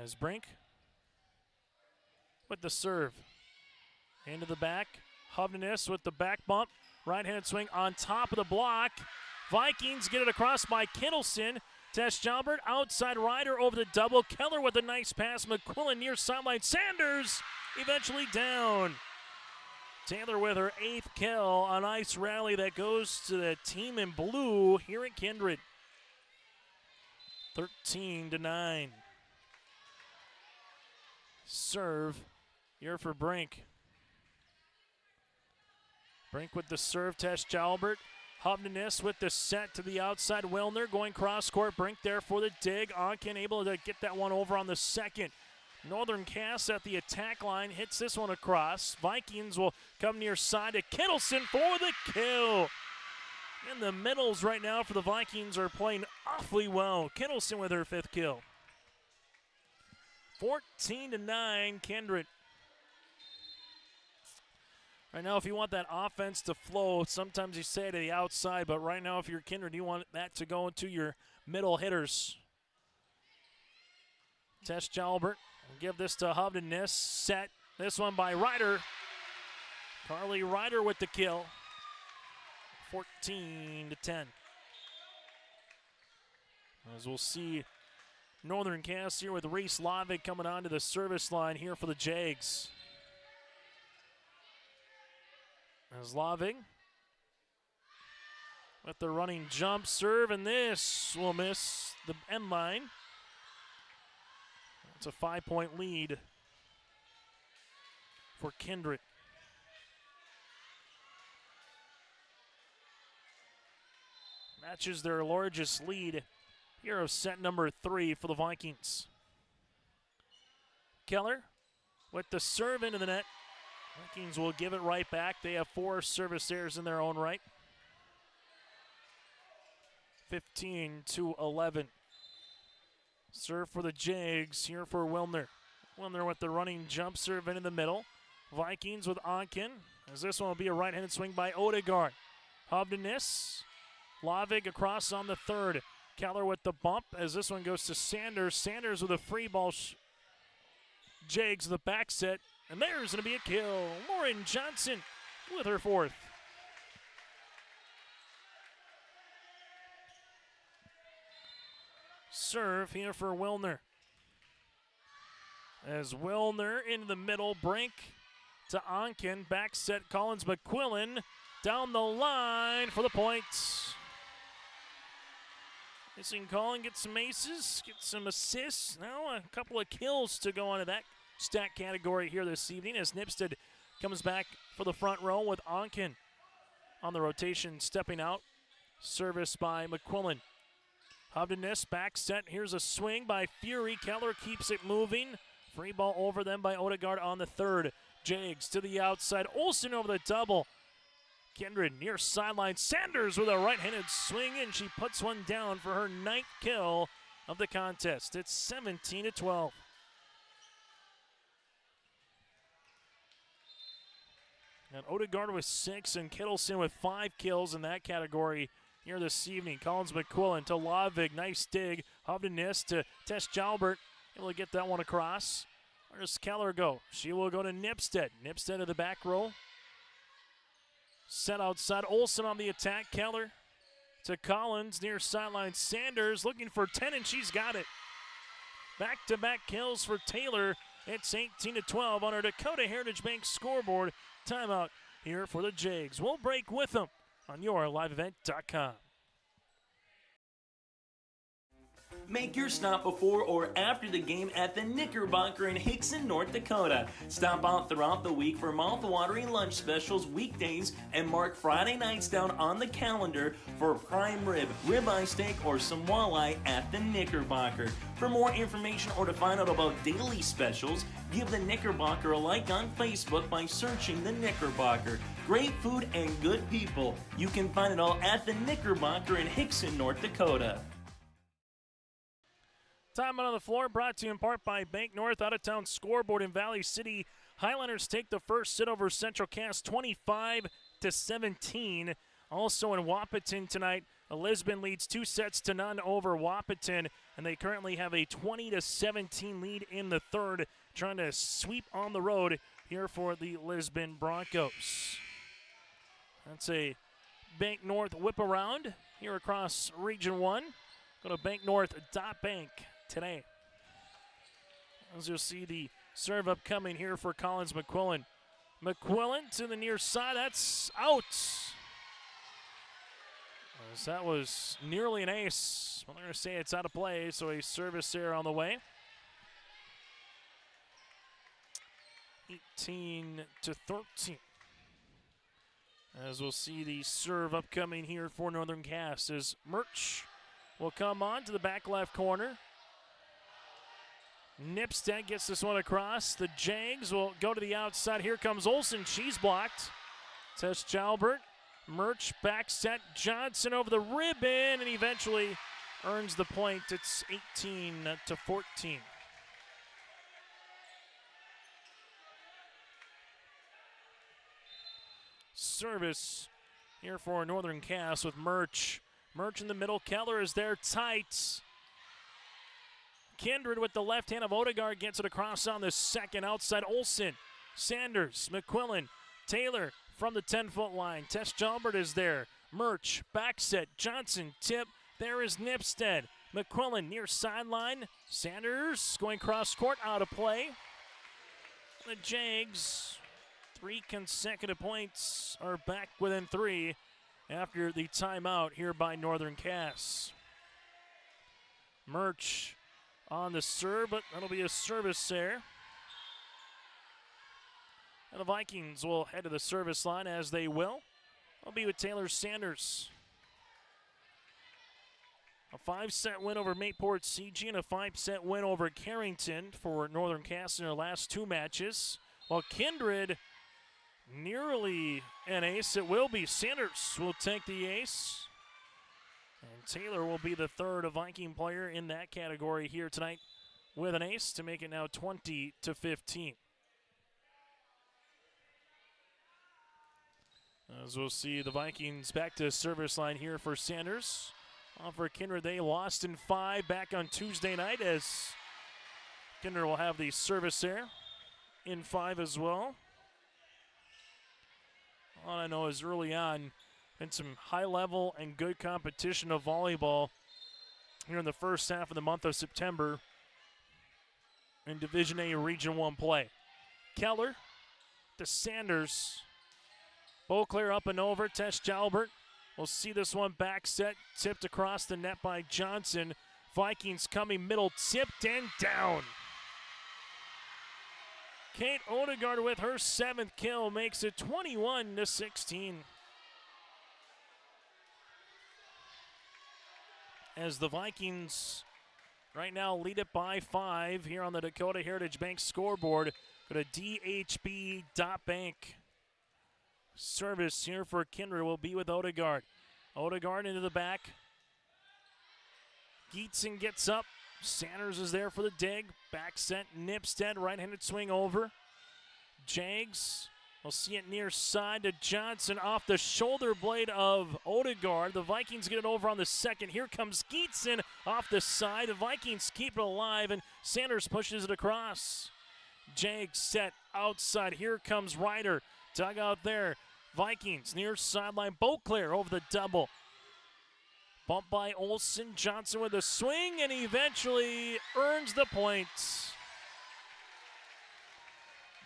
As Brink with the serve. Into the back. Hovnanes with the back bump. Right-handed swing on top of the block. Vikings get it across by Kittleson. Tess Jalbert, outside rider over the double. Keller with a nice pass. McQuillan near sideline. Sanders eventually down. Taylor with her 8th kill. A nice rally that goes to the team in blue here at Kindred. 13-9. Serve here for Brink. Brink with the serve. Tess Jalbert. Hovnanes with the set to the outside. Wilner going cross court. Brink there for the dig. Onken able to get that one over on the second. Northern Cass at the attack line hits this one across. Vikings will come near side to Kittleson for the kill. And the middles right now for the Vikings are playing awfully well. Kittleson with her 5th kill. 14-9 Kindred. Right now, if you want that offense to flow, sometimes you say to the outside, but right now, if you're Kindred, you want that to go into your middle hitters. Tess Jalbert will give this to Hovnanes. Set. This one by Ryder. Carly Ryder with the kill. 14-10. As we'll see Northern Cass here with Reese Lavig coming onto the service line here for the Jags. As Lavig with the running jump serve, and this will miss the end line. It's a 5-point lead for Kindred. Matches their largest lead here of set number 3 for the Vikings. Keller with the serve into the net. Vikings will give it right back. They have 4 service errors in their own right. 15-11. Serve for the Jags here for Wilner. Wilner with the running jump serve into the middle. Vikings with Onken, as this one will be a right-handed swing by Odegaard. Hovnanes. Lavig across on the third. Keller with the bump as this one goes to Sanders. Sanders with a free ball. Jags the back set. And there's going to be a kill. Lauren Johnson with her 4th. Serve here for Wilner. As Wilner into the middle, Brink to Onken. Back set Collins McQuillan down the line for the points. Missing Collin gets some aces, gets some assists. Now a couple of kills to go onto that stat category here this evening as Nipstead comes back for the front row with Onken on the rotation, stepping out. Service by McQuillan. Hovnanes back set. Here's a swing by Fury. Keller keeps it moving. Free ball over them by Odegaard on the third. Jags to the outside. Olsen over the double. Kindred near sideline. Sanders with a right-handed swing, and she puts one down for her 9th kill of the contest. It's 17-12. And Odegaard with 6 and Kittleson with 5 kills in that category here this evening. Collins McQuillan to Lavig. Nice dig. Hovnanes to Tess Jalbert. Able to get that one across. Where does Keller go? She will go to Nipstead. Nipstead to the back row. Set outside. Olsen on the attack. Keller to Collins near sideline. Sanders looking for 10, and she's got it. Back-to-back kills for Taylor. It's 18-12 on our Dakota Heritage Bank scoreboard. Timeout here for the Jags. We'll break with them on yourliveevent.com. Make your stop before or after the game at the Knickerbocker in Hickson, North Dakota. Stop out throughout the week for mouth-watering lunch specials weekdays and mark Friday nights down on the calendar for prime rib, ribeye steak, or some walleye at the Knickerbocker. For more information or to find out about daily specials, give the Knickerbocker a like on Facebook by searching the Knickerbocker. Great food and good people. You can find it all at the Knickerbocker in Hickson, North Dakota. Time out on the floor brought to you in part by Bank North. Out-of-town scoreboard in Valley City. Highlanders take the first sit over Central Cass 25-10. 28-17. Also in Wahpeton tonight, Lisbon leads 2-0 over Wahpeton, and they currently have a 20-17 lead in the third, trying to sweep on the road here for the Lisbon Broncos. That's a Bank North whip around here across Region 1. Go to banknorth.bank today. As you'll see the serve upcoming here for Collins McQuillan. McQuillan to the near side, that's out. As that was nearly an ace. Well, they're going to say it's out of play, so a service error on the way. 18-13. As we'll see the serve upcoming here for Northern Cass as Murch will come on to the back left corner. Nipstead gets this one across. The Jags will go to the outside. Here comes Olsen. She's blocked. Tess Jalbert. Murch back set. Johnson over the ribbon and eventually earns the point. It's 18-14. Service here for Northern Cass with Murch. Murch in the middle. Keller is there tight. Kindred with the left hand of Odegaard gets it across on the second. Outside Olsen. Sanders. McQuillan. Taylor from the 10-foot line. Tess Jalbert is there. Murch. Back set. Johnson. Tip. There is Nipstead. McQuillan near sideline. Sanders going cross court. Out of play. The Jags, 3 consecutive points, are back within 3 after the timeout here by Northern Cass. Murch on the serve, but that'll be a service there. And the Vikings will head to the service line as they will. I'll be with Taylor Sanders. A 5-set win over Mayport CG and a 5-set win over Carrington for Northern Cass in their last 2 matches. While Kindred nearly an ace, it will be. Sanders will take the ace. And Taylor will be the third Viking player in that category here tonight with an ace to make it now 20-15. As we'll see the Vikings back to service line here for Sanders. For Kindred, they lost in 5 back on Tuesday night as Kindred will have the service there in 5 as well. All I know is early on, been some high level and good competition of volleyball here in the first half of the month of September in Division A Region 1 play. Keller to Sanders. Beauclair up and over. Tess Jalbert. We'll see this one back set. Tipped across the net by Johnson. Vikings coming middle. Tipped and down. Kate Odegaard with her 7th kill makes it 21-16. As the Vikings right now lead it by 5 here on the Dakota Heritage Bank scoreboard. Go to dhb.bank. Service here for Kindred will be with Odegaard. Odegaard into the back. Geetson gets up. Sanders is there for the dig. Back set. Nipstead. Right-handed swing over. Jags. We'll see it near side to Johnson off the shoulder blade of Odegaard. The Vikings get it over on the second. Here comes Geetson off the side. The Vikings keep it alive, and Sanders pushes it across. Jags set outside. Here comes Ryder. Dug out there. Vikings near sideline. Beauclair over the double. Bumped by Olsen. Johnson with a swing and eventually earns the points.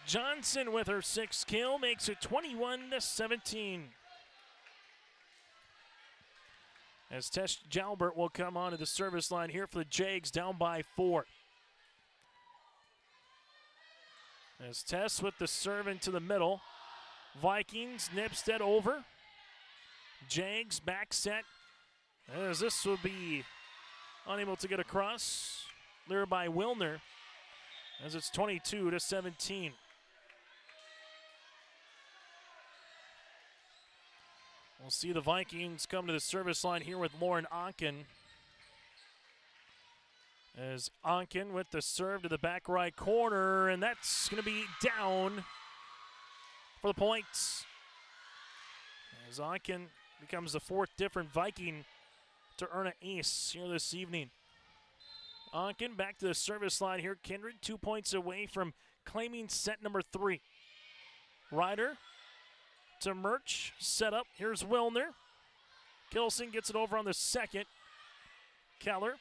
Johnson with her 6th kill makes it 21-17. As Tess Jalbert will come onto the service line here for the Jags, down by 4. As Tess with the serve into the middle. Vikings, Nipstead over. Jags back set. As this will be unable to get across. There by Wilner. As it's 22-17. We'll see the Vikings come to the service line here with Lauren Onken. As Onken with the serve to the back right corner, and that's going to be down for the points. As Onken becomes the fourth different Viking to earn an ace here this evening. Onken back to the service line here. Kindred 2 points away from claiming set number 3. Ryder to Murch, set up. Here's Wilner. Kittleson gets it over on the second. Keller.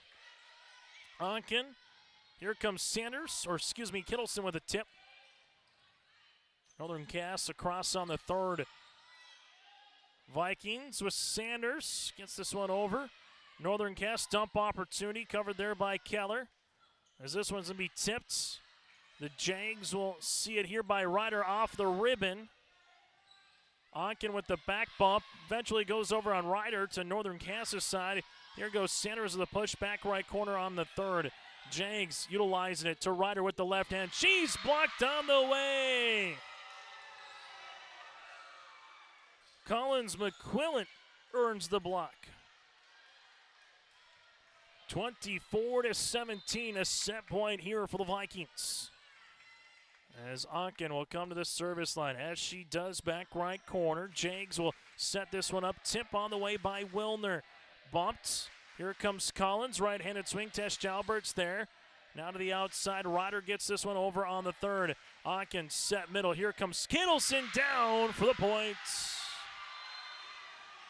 Onken. Here comes Kittleson with a tip. Northern Cass across on the third. Vikings with Sanders. Gets this one over. Northern Cass dump opportunity covered there by Keller. As this one's going to be tipped. The Jags will see it here by Ryder off the ribbon. Onken with the back bump. Eventually goes over on Ryder to Northern Cass's side. Here goes Sanders with the push back right corner on the third. Jags utilizing it to Ryder with the left hand. She's blocked on the way. Collins McQuillan earns the block. 24-17, a set point here for the Vikings. As Onken will come to the service line, as she does back right corner. Jags will set this one up. Tip on the way by Wilner. Bumped. Here comes Collins. Right-handed swing. Tesh Jalbert's there. Now to the outside. Ryder gets this one over on the third. Onken set middle. Here comes Kittleson down for the points.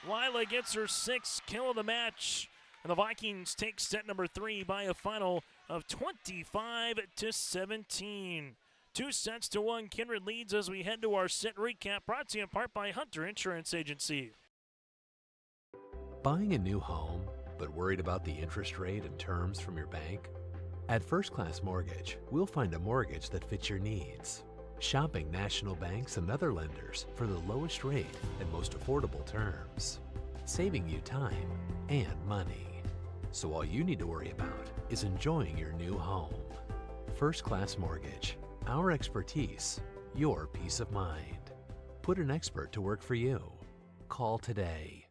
Lila gets her 6th kill of the match. And the Vikings take set number 3 by a final of 25-17. 2-1, Kindred leads as we head to our set recap, brought to you in part by Hunter Insurance Agency. Buying a new home, but worried about the interest rate and terms from your bank? At First Class Mortgage, we'll find a mortgage that fits your needs. Shopping national banks and other lenders for the lowest rate and most affordable terms. Saving you time and money. So all you need to worry about is enjoying your new home. First Class Mortgage. Our expertise, your peace of mind. Put an expert to work for you. Call today.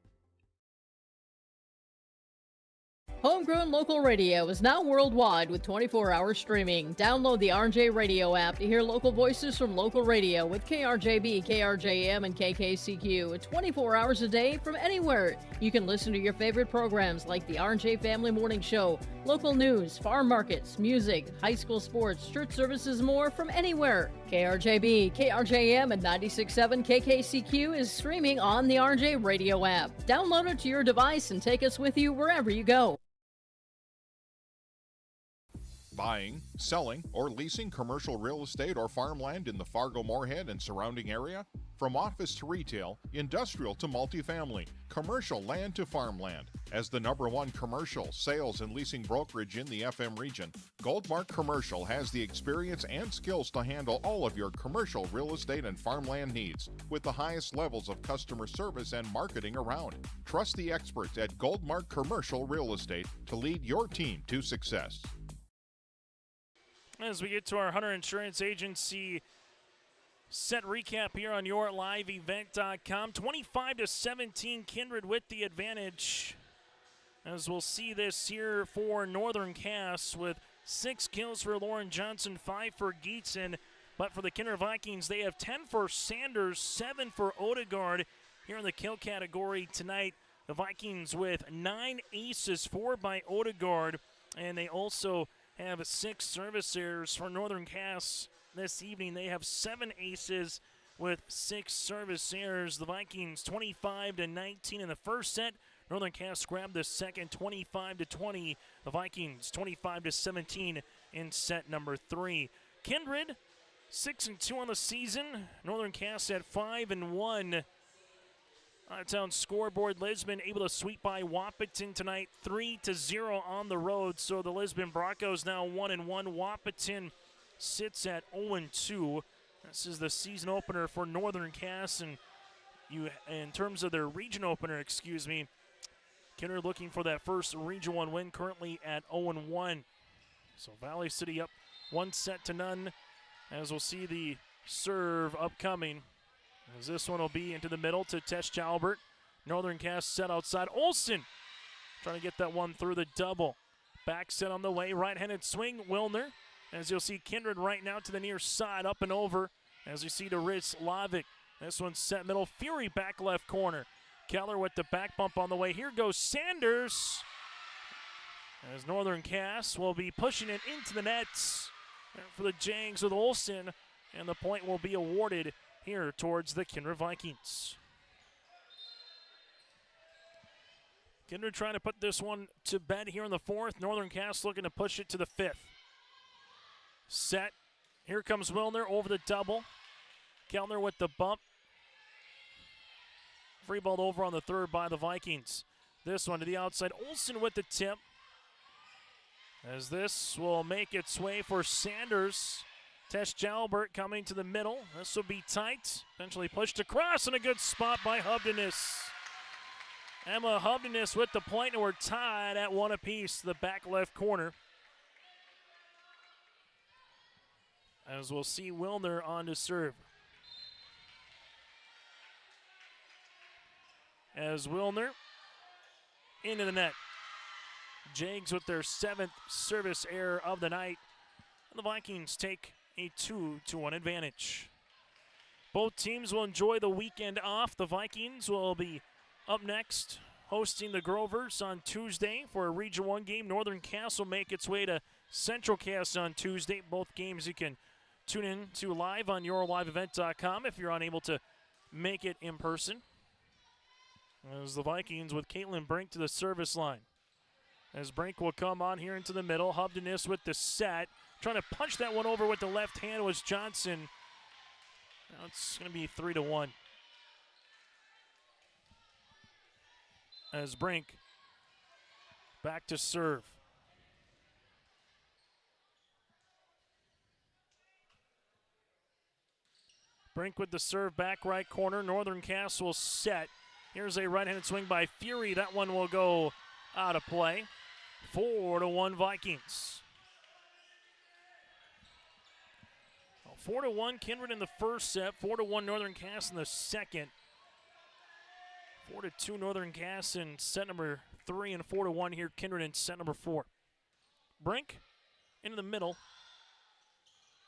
Homegrown local radio is now worldwide with 24-hour streaming. Download the RJ Radio app to hear local voices from local radio with KRJB, KRJM, and KKCQ 24 hours a day from anywhere. You can listen to your favorite programs like the RJ Family Morning Show, local news, farm markets, music, high school sports, church services, more from anywhere. KRJB, KRJM, and 96.7 KKCQ is streaming on the RJ Radio app. Download it to your device and take us with you wherever you go. Buying, selling, or leasing commercial real estate or farmland in the Fargo-Moorhead and surrounding area? From office to retail, industrial to multifamily, commercial land to farmland. As the #1 commercial, sales, and leasing brokerage in the FM region, Goldmark Commercial has the experience and skills to handle all of your commercial real estate and farmland needs with the highest levels of customer service and marketing around. Trust the experts at Goldmark Commercial Real Estate to lead your team to success. As we get to our Hunter Insurance Agency set recap here on YourLiveEvent.com, 25-17, Kindred with the advantage. As we'll see this here for Northern Cass with 6 kills for Lauren Johnson, 5 for Geetson. But for the Kindred Vikings, they have 10 for Sanders, 7 for Odegaard. Here in the kill category tonight, the Vikings with 9 aces, 4 by Odegaard, and they also have 6 service errors for Northern Cass this evening. They have 7 aces with 6 service errors. The Vikings 25-19 in the first set. Northern Cass grabbed the second 25-20. The Vikings 25-17 in set number 3. Kindred 6-2 on the season. Northern Cass at 5-1. Out-of-town scoreboard, Lisbon able to sweep by Wahpeton tonight, 3-0 on the road. So the Lisbon Broncos now 1-1. Wahpeton sits at 0-2. This is the season opener for Northern Cass, and in terms of their region opener, Kindred looking for that first Region 1 win, currently at 0-1. So Valley City up 1-0, as we'll see the serve upcoming. As this one will be into the middle to Tesh Jalbert. Northern Cass set outside. Olsen trying to get that one through the double. Back set on the way. Right-handed swing. Wilner. As you'll see, Kindred right now to the near side. Up and over. As you see to Riz Lavick. This one's set middle. Fury back left corner. Keller with the back bump on the way. Here goes Sanders. As Northern Cass will be pushing it into the nets for the Jags with Olsen. And the point will be awarded here towards the Kindred Vikings. Kindred trying to put this one to bed here in the fourth. Northern Cass looking to push it to the fifth. Set. Here comes Wilner over the double. Kellner with the bump. Free ball over on the third by the Vikings. This one to the outside. Olsen with the tip. As this will make its way for Sanders. Tesh Jalbert coming to the middle. This will be tight. Eventually pushed across, and a good spot by Hubdenis. Emma Hubdenis with the point, and we're tied at one apiece to the back left corner. As we'll see Wilner on to serve. As Wilner into the net. Jags with their 7th service error of the night. And the Vikings take a 2-1 advantage. Both teams will enjoy the weekend off. The Vikings will be up next hosting the Grovers on Tuesday for a Region 1 game. Northern Cass will make its way to Central Cass on Tuesday. Both games you can tune in to live on yourliveevent.com if you're unable to make it in person. As the Vikings with Caitlin Brink to the service line. As Brink will come on here into the middle. Hubdenis with the set. Trying to punch that one over with the left hand was Johnson. Now it's going to be 3-1. As Brink back to serve. Brink with the serve back right corner. Northern Cass will set. Here's a right-handed swing by Fury. That one will go out of play. 4-1 Vikings. 4-1 Kindred in the first set. 4-1 Northern Cass in the second. 4-2 Northern Cass in set number 3, and 4-1 here Kindred in set number 4. Brink into the middle.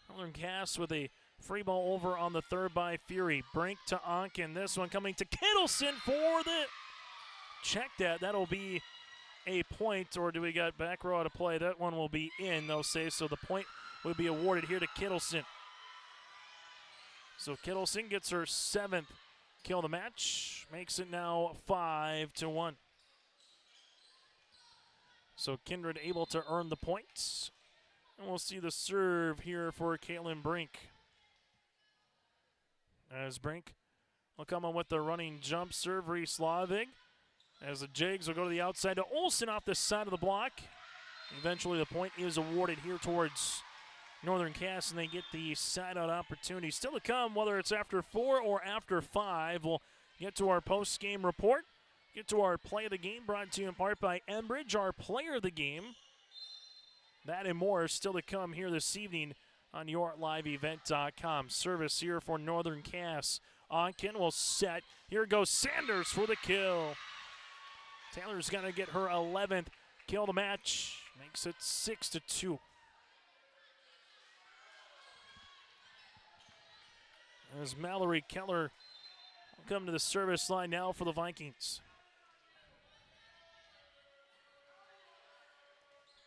Northern Cass with a free ball over on the third by Fury. Brink to Onken. This one coming to Kittleson for the check that. That'll be a point, or do we got back row to play? That one will be in, they'll say. So the point will be awarded here to Kittleson. So Kittleson gets her 7th kill of the match. Makes it now 5-1. So Kindred able to earn the points. And we'll see the serve here for Caitlin Brink. As Brink will come on with the running jump serve, Slavig. As the Jags will go to the outside to Olsen off the side of the block. Eventually the point is awarded here towards Northern Cass, and they get the side-out opportunity. Still to come, whether it's after 4 or after 5. We'll get to our post-game report. Get to our play of the game, brought to you in part by Enbridge, our player of the game. That and more is still to come here this evening on yourliveevent.com. Service here for Northern Cass. Onken will set. Here goes Sanders for the kill. Taylor's going to get her 11th kill of the match. Makes it 6-2. As Mallory Keller will come to the service line now for the Vikings.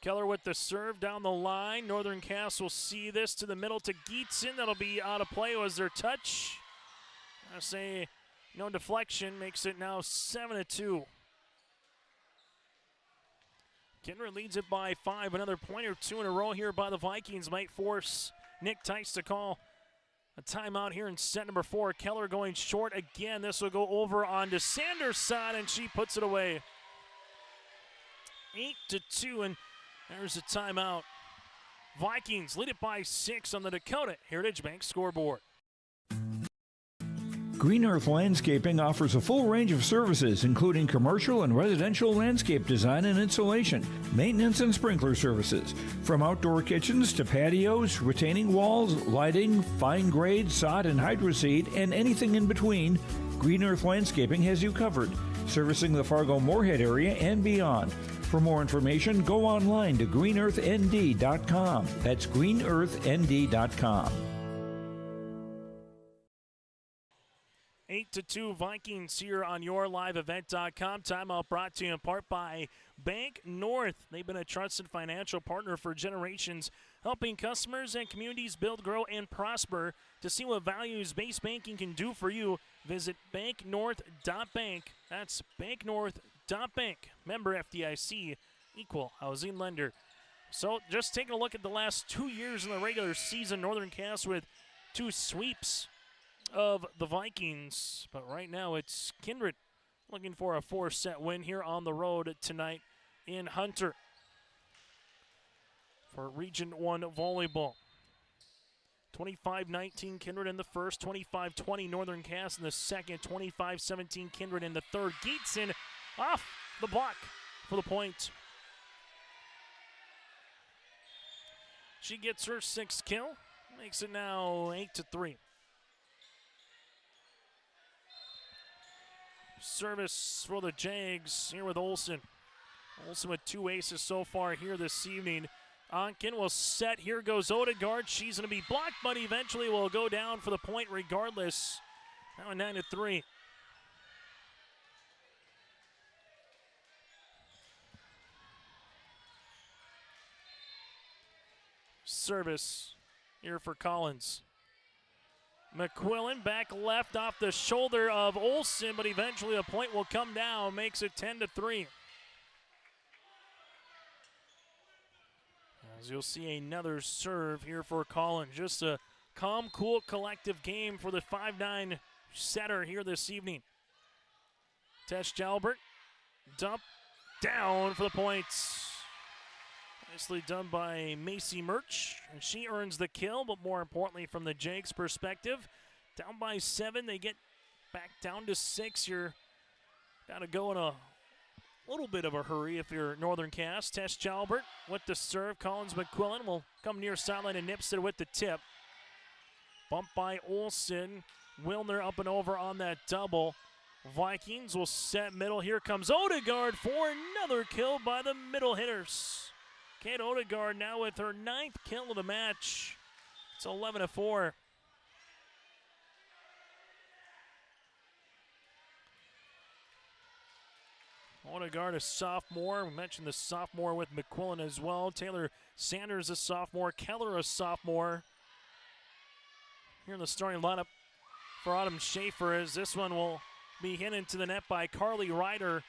Keller with the serve down the line. Northern Cass will see this to the middle to Gietzen. That'll be out of play. Was their touch? I say no deflection. Makes it now 7-2. Kindred leads it by 5. Another point or two in a row here by the Vikings might force Nick Tice to call a timeout here in set number 4. Keller going short again. This will go over onto Sanders' side, and she puts it away. 8-2, and there's a timeout. Vikings lead it by 6 on the Dakota Heritage Bank scoreboard. Green Earth Landscaping offers a full range of services, including commercial and residential landscape design and installation, maintenance and sprinkler services. From outdoor kitchens to patios, retaining walls, lighting, fine grade, sod and hydroseed, and anything in between, Green Earth Landscaping has you covered, servicing the Fargo-Moorhead area and beyond. For more information, go online to greenearthnd.com. That's greenearthnd.com. 8-2 Vikings here on YourLiveEvent.com. Timeout brought to you in part by Bank North. They've been a trusted financial partner for generations, helping customers and communities build, grow, and prosper. To see what values-based banking can do for you, visit banknorth.bank. That's banknorth.bank. Member FDIC, equal housing lender. So just taking a look at the last 2 years in the regular season, Northern Cass with 2 sweeps of the Vikings. But right now it's Kindred looking for a 4-set win here on the road tonight in Hunter for Region 1 Volleyball. 25-19 Kindred in the first, 25-20 Northern Cass in the second, 25-17 Kindred in the third. Geetson off the block for the point. She gets her 6th kill, makes it now 8-3. Service for the Jags here with Olsen. Olsen with 2 aces so far here this evening. Onken will set. Here goes Odegaard. She's going to be blocked, but eventually will go down for the point regardless. Now a 9-3. Service here for Collins. McQuillan back left off the shoulder of Olsen, but eventually a point will come down, makes it 10-3. As you'll see another serve here for Collins. Just a calm, cool, collective game for the 5'9" setter here this evening. Tesh Jalbert, dump, down for the points. Nicely done by Macy Murch, and she earns the kill, but more importantly from the Jags' perspective, down by 7, they get back down to 6. You're got to go in a little bit of a hurry if you're Northern Cass. Tesh Jalbert with the serve. Collins McQuillan will come near sideline and nips it with the tip. Bump by Olsen. Wilner up and over on that double. Vikings will set middle. Here comes Odegaard for another kill by the middle hitters. Kate Odegaard now with her 9th kill of the match. It's 11-4. Odegaard, a sophomore. We mentioned the sophomore with McQuillan as well. Taylor Sanders, a sophomore. Keller, a sophomore. Here in the starting lineup for Autumn Schaefer, as this one will be hit into the net by Carly Ryder.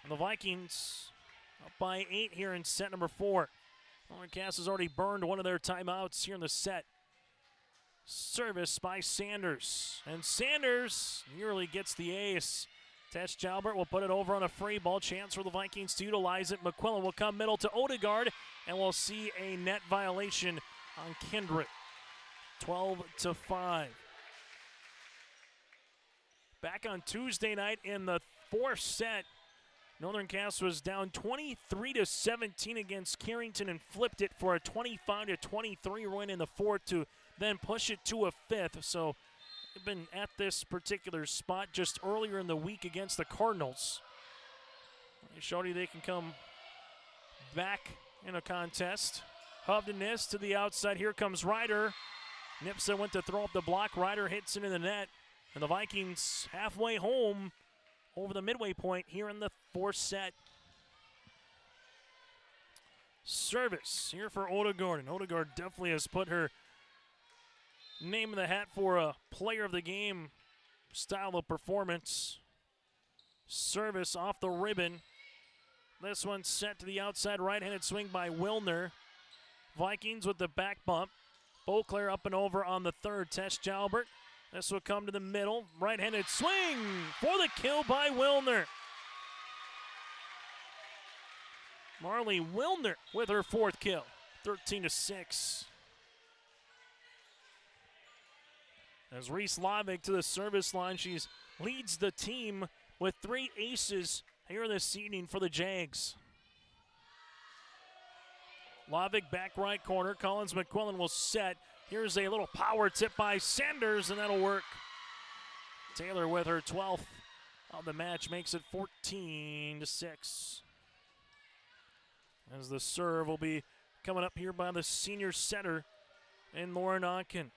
And the Vikings up by 8 here in set number 4. Northern Cass has already burned one of their timeouts here in the set. Service by Sanders. And Sanders nearly gets the ace. Tesh Jalbert will put it over on a free ball. Chance for the Vikings to utilize it. McQuillan will come middle to Odegaard, and we'll see a net violation on Kindred. 12-5. Back on Tuesday night in the 4th set, Northern Cass was down 23-17 against Carrington and flipped it for a 25-23 win in the 4th to then push it to a 5th. So they've been at this particular spot just earlier in the week against the Cardinals. They showed you they can come back in a contest. Hovdenis to the outside. Here comes Ryder. Nipsa went to throw up the block. Ryder hits it in the net. And the Vikings halfway home over the midway point here in the 4th set. Service here for Odegaard. And Odegaard definitely has put her name in the hat for a player of the game style of performance. Service off the ribbon. This one set to the outside, right-handed swing by Wilner. Vikings with the back bump. Beauclair up and over on the 3rd. Tesh Jalbert. This will come to the middle. Right-handed swing for the kill by Wilner. Marley Wilner with her 4th kill. 13-6. As Reese Lovick to the service line, she leads the team with 3 aces here this evening for the Jags. Lovick back right corner. Collins McQuillan will set. Here's a little power tip by Sanders, and that'll work. Taylor with her 12th of the match makes it 14-6. As the serve will be coming up here by the senior setter in Lauren Onken.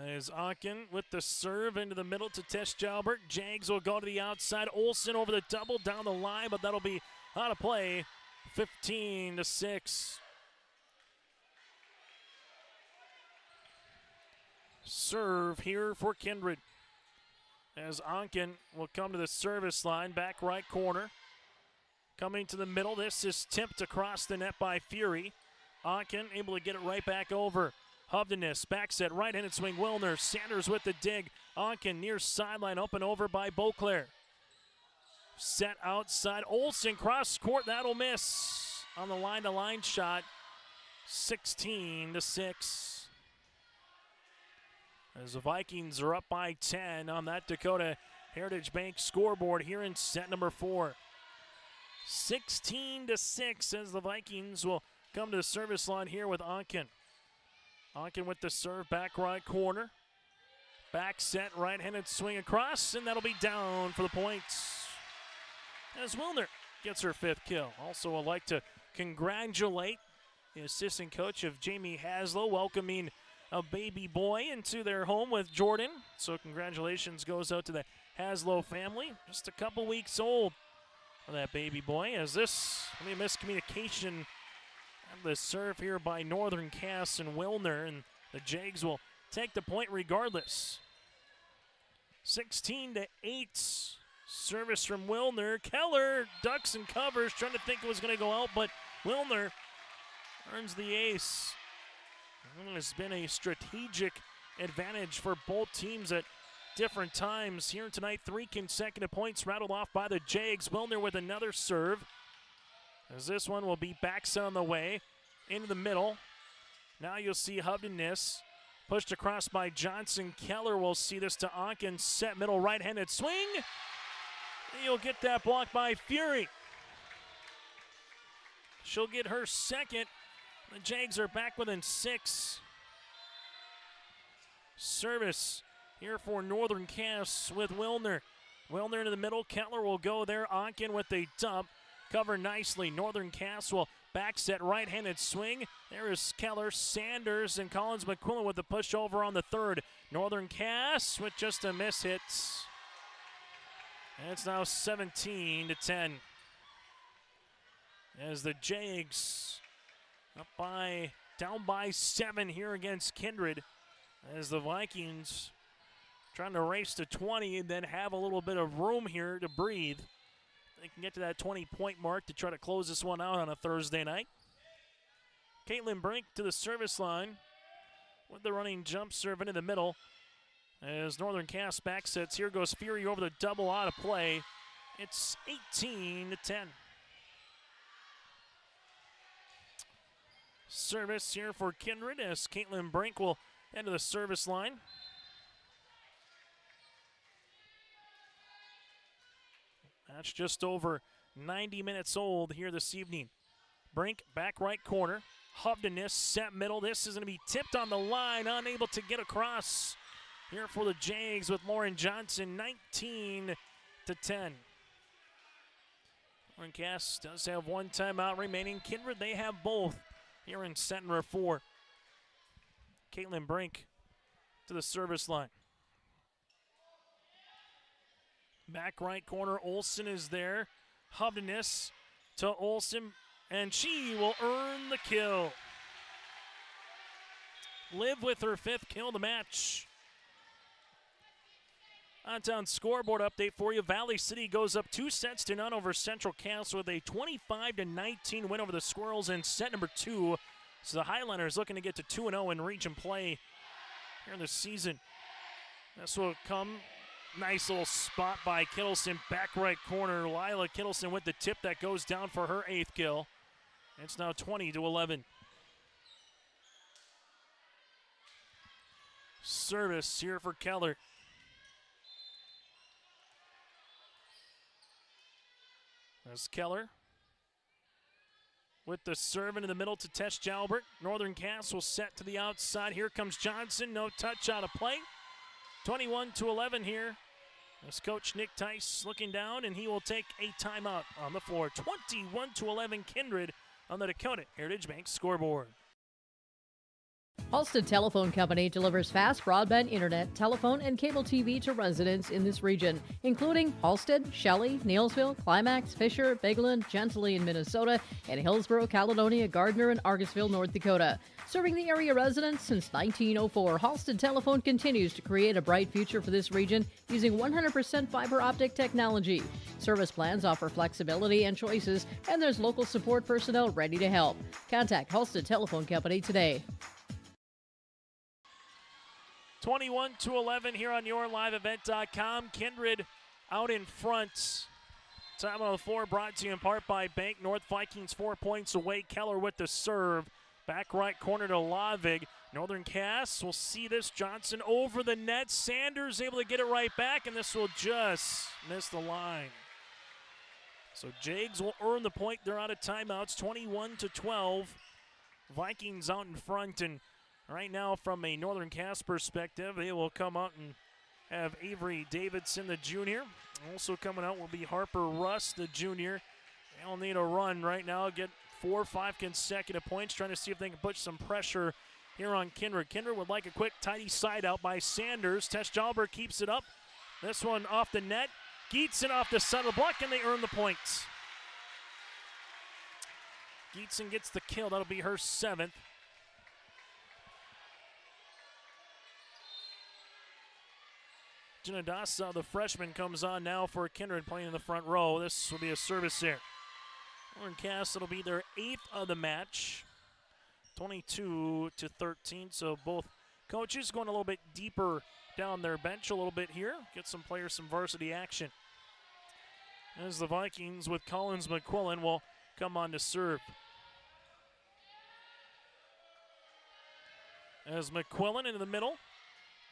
As Onken with the serve into the middle to Tesh Jalbert. Jags will go to the outside. Olsen over the double down the line, but that'll be out of play. 15-6. Serve here for Kindred. As Onken will come to the service line, back right corner. Coming to the middle, this is tipped across the net by Fury. Onken able to get it right back over. Hovdenis, back set, right-handed swing, Wilner. Sanders with the dig. Onken near sideline, up and over by Beauclair. Set outside, Olsen cross court, that'll miss. On the line-to-line shot, 16-6. As the Vikings are up by 10 on that Dakota Heritage Bank scoreboard here in set number 4. 16-6 as the Vikings will come to the service line here with Onken. Onken with the serve, back right corner. Back set, right-handed swing across, and that'll be down for the points. As Wilner gets her 5th kill. Also, I'd like to congratulate the assistant coach of Jamie Haslow, welcoming a baby boy into their home with Jordan. So congratulations goes out to the Haslow family. Just a couple weeks old for that baby boy. As this, miscommunication of the serve here by Northern Cass and Wilner, and the Jags will take the point regardless. 16-8. Service from Wilner. Keller ducks and covers, trying to think it was going to go out, but Wilner earns the ace. There's been a strategic advantage for both teams at different times. Here tonight, 3 consecutive points rattled off by the Jags. Wilner with another serve. As this one will be backs on the way. Into the middle. Now you'll see Hovdenis pushed across by Johnson. Keller will see this to Onken. Set middle right-handed swing. And you'll get that blocked by Fury. She'll get her 2nd. The Jags are back within 6. Service here for Northern Cass with Wilner. Wilner into the middle. Kettler will go there. Onken with a dump. Cover nicely. Northern Cass will back set right-handed swing. There is Keller, Sanders, and Collins McQuillan with the push over on the 3rd. Northern Cass with just a miss hit. And it's now 17-10. As the Jags down by 7 here against Kindred, as the Vikings trying to race to 20 and then have a little bit of room here to breathe. They can get to that 20-point mark to try to close this one out on a Thursday night. Caitlin Brink to the service line with the running jump serve into the middle. As Northern Cass back sets, here goes Fury over the double, out of play. It's 18-10. Service here for Kindred as Caitlin Brink will enter the service line. That's just over 90 minutes old here this evening. Brink back right corner. Hovdenis set middle. This is going to be tipped on the line, unable to get across here for the Jags with Lauren Johnson, 19-10. Lauren Cass does have 1 timeout remaining. Kindred, they have both here in set number 4. Caitlin Brink to the service line. Back right corner, Olsen is there. Hovdenis to Olsen, and she will earn the kill. Liv with her 5th kill of the match. On-town scoreboard update for you. Valley City goes up 2-0 over Central Cass with a 25-19 win over the Squirrels in set number 2. So the Highlanders looking to get to 2-0 in region play here this season. This will come. Nice little spot by Kittleson, back right corner. Lila Kittleson with the tip that goes down for her 8th kill. It's now 20-11. Service here for Keller. There's Keller with the serve into the middle to Tesh Jalbert. Northern Cass will set to the outside. Here comes Johnson. No touch, out of play. 21-11 here. As Coach Nick Tice looking down, and he will take a timeout on the floor. 21-11 Kindred on the Dakota Heritage Bank scoreboard. Halstead Telephone Company delivers fast broadband internet, telephone, and cable TV to residents in this region, including Halstead, Shelley, Neelsville, Climax, Fisher, Bigland, Gentilly in Minnesota, and Hillsborough, Caledonia, Gardner, and Argosville, North Dakota. Serving the area residents since 1904, Halstead Telephone continues to create a bright future for this region using 100% fiber optic technology. Service plans offer flexibility and choices, and there's local support personnel ready to help. Contact Halstead Telephone Company today. 21-11 here on YourLiveEvent.com. Kindred out in front. Time on the floor brought to you in part by Bank North. Vikings 4 points away. Keller with the serve. Back right corner to Lavig. Northern Cass will see this. Johnson over the net. Sanders able to get it right back, and this will just miss the line. So Jags will earn the point. They're out of timeouts. 21-12. Vikings out in front, and right now, from a Northern Cass perspective, they will come out and have Avery Davidson, the junior. Also coming out will be Harper Russ, the junior. They'll need a run right now, get 4 or 5 consecutive points, trying to see if they can put some pressure here on Kindred. Kindred would like a quick, tidy side out by Sanders. Tess Jalber keeps it up. This one off the net. Geetson off the side of the block, and they earn the points. Geetson gets the kill. That'll be her 7th. Janadasa, the freshman, comes on now for Kindred, playing in the front row. This will be a service here. Northern Cass, it'll be their 8th of the match. 22-13, so both coaches going a little bit deeper down their bench a little bit here. Get some players some varsity action. As the Vikings with Collins McQuillan will come on to serve. As McQuillan into the middle.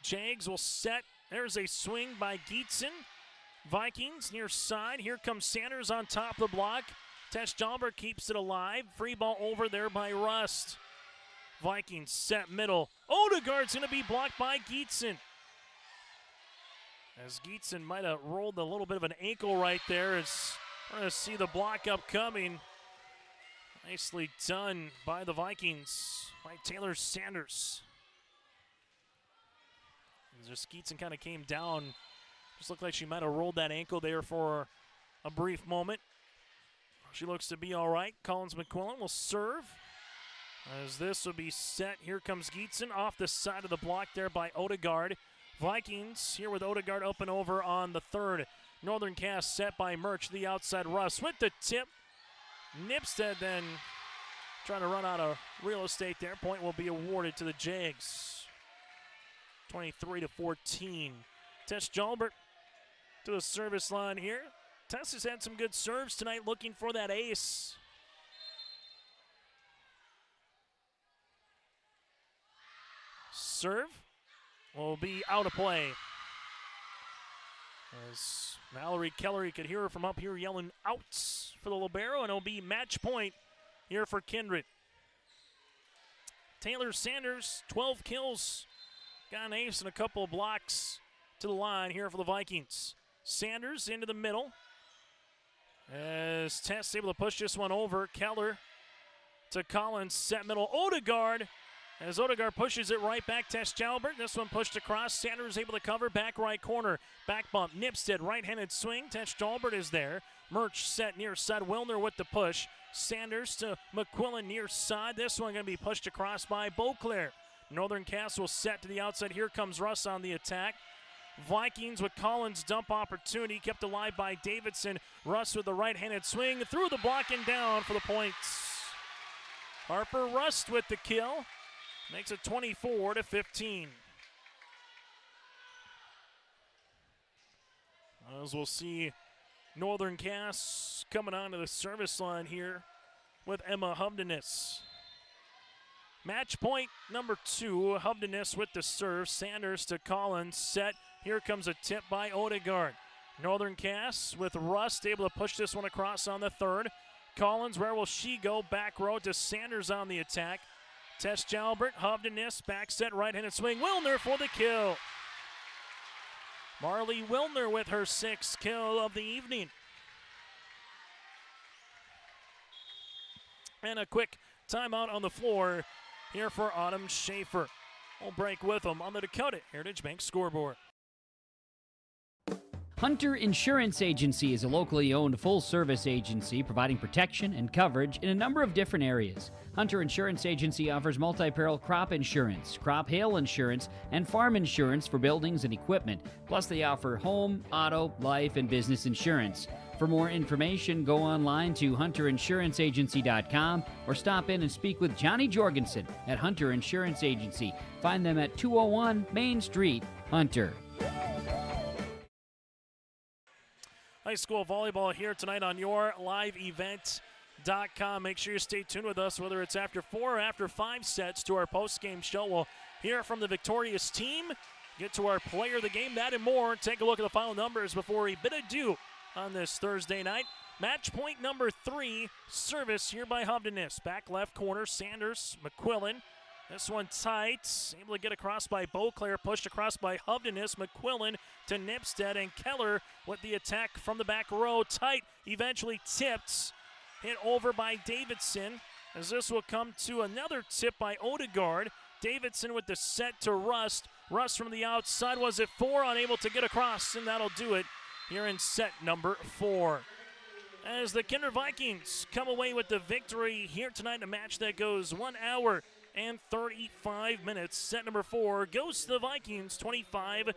Jags will set. There's a swing by Geetson. Vikings near side. Here comes Sanders on top of the block. Tess Jalber keeps it alive. Free ball over there by Rust. Vikings set middle. Odegaard's going to be blocked by Geetson. As Geetson might have rolled a little bit of an ankle right there. As we're going to see the block upcoming. Nicely done by the Vikings, by Taylor Sanders. Just Geetson kind of came down. Just looked like she might have rolled that ankle there for a brief moment. She looks to be all right. Collins McQuillan will serve. As this will be set. Here comes Geetson off the side of the block there by Odegaard. Vikings here with Odegaard up and over on the 3rd. Northern Cass set by Murch. The outside Russ with the tip. Nipstead then trying to run out of real estate there. Point will be awarded to the Jags. 23-14. Tess Jalbert to the service line here. Tess has had some good serves tonight, looking for that ace. Serve will be out of play. As Mallory Keller, you could hear her from up here yelling outs for the libero, and it'll be match point here for Kindred. Taylor Sanders, 12 kills. Got an ace and a couple of blocks to the line here for the Vikings. Sanders into the middle. As Tess able to push this one over. Keller to Collins, set middle. Odegaard, as Odegaard pushes it right back. Tess Jalbert, this one pushed across. Sanders able to cover, back right corner. Back bump, Nipstead, right-handed swing. Tess Jalbert is there. Murch set near side. Wilner with the push. Sanders to McQuillan near side. This one going to be pushed across by Beauclair. Northern Cass will set to the outside. Here comes Russ on the attack. Vikings with Collins' dump opportunity. Kept alive by Davidson. Russ with the right-handed swing. Through the block and down for the points. Harper Rust with the kill. Makes it 24-15. As we'll see Northern Cass coming onto the service line here with Emma Hubdenis. Match point number 2, Hubdenis with the serve. Sanders to Collins, set. Here comes a tip by Odegaard. Northern Cass with Rust able to push this one across on the 3rd. Collins, where will she go? Back row to Sanders on the attack. Tess Jalbert, Hubdenis, back set, right-handed swing. Wilner for the kill. Marley Wilner with her 6th kill of the evening. And a quick timeout on the floor here for Autumn Schaefer. We'll break with them on the Dakota Heritage Bank scoreboard. Hunter Insurance Agency is a locally owned full-service agency providing protection and coverage in a number of different areas. Hunter Insurance Agency offers multi-peril crop insurance, crop hail insurance, and farm insurance for buildings and equipment. Plus, they offer home, auto, life, and business insurance. For more information, go online to hunterinsuranceagency.com or stop in and speak with Johnny Jorgensen at Hunter Insurance Agency. Find them at 201 Main Street, Hunter. High school volleyball here tonight on your live event.com. Make sure you stay tuned with us, whether it's after 4 or after 5 sets, to our post-game show. We'll hear from the victorious team, get to our player of the game, that and more. Take a look at the final numbers before we bid adieu on this Thursday night. Match point number 3, service here by Hovdenis. Back left corner, Sanders, McQuillan. This one tight, able to get across by Beauclair, pushed across by Hovdenis, McQuillan to Nipstead, and Keller with the attack from the back row. Tight, eventually tipped, hit over by Davidson, as this will come to another tip by Odegaard. Davidson with the set to Rust. Rust from the outside, was it 4? Unable to get across, and that'll do it here in set number 4. As the Kindred Vikings come away with the victory here tonight, a match that goes 1 hour and 35 minutes. Set number 4 goes to the Vikings, 25-16.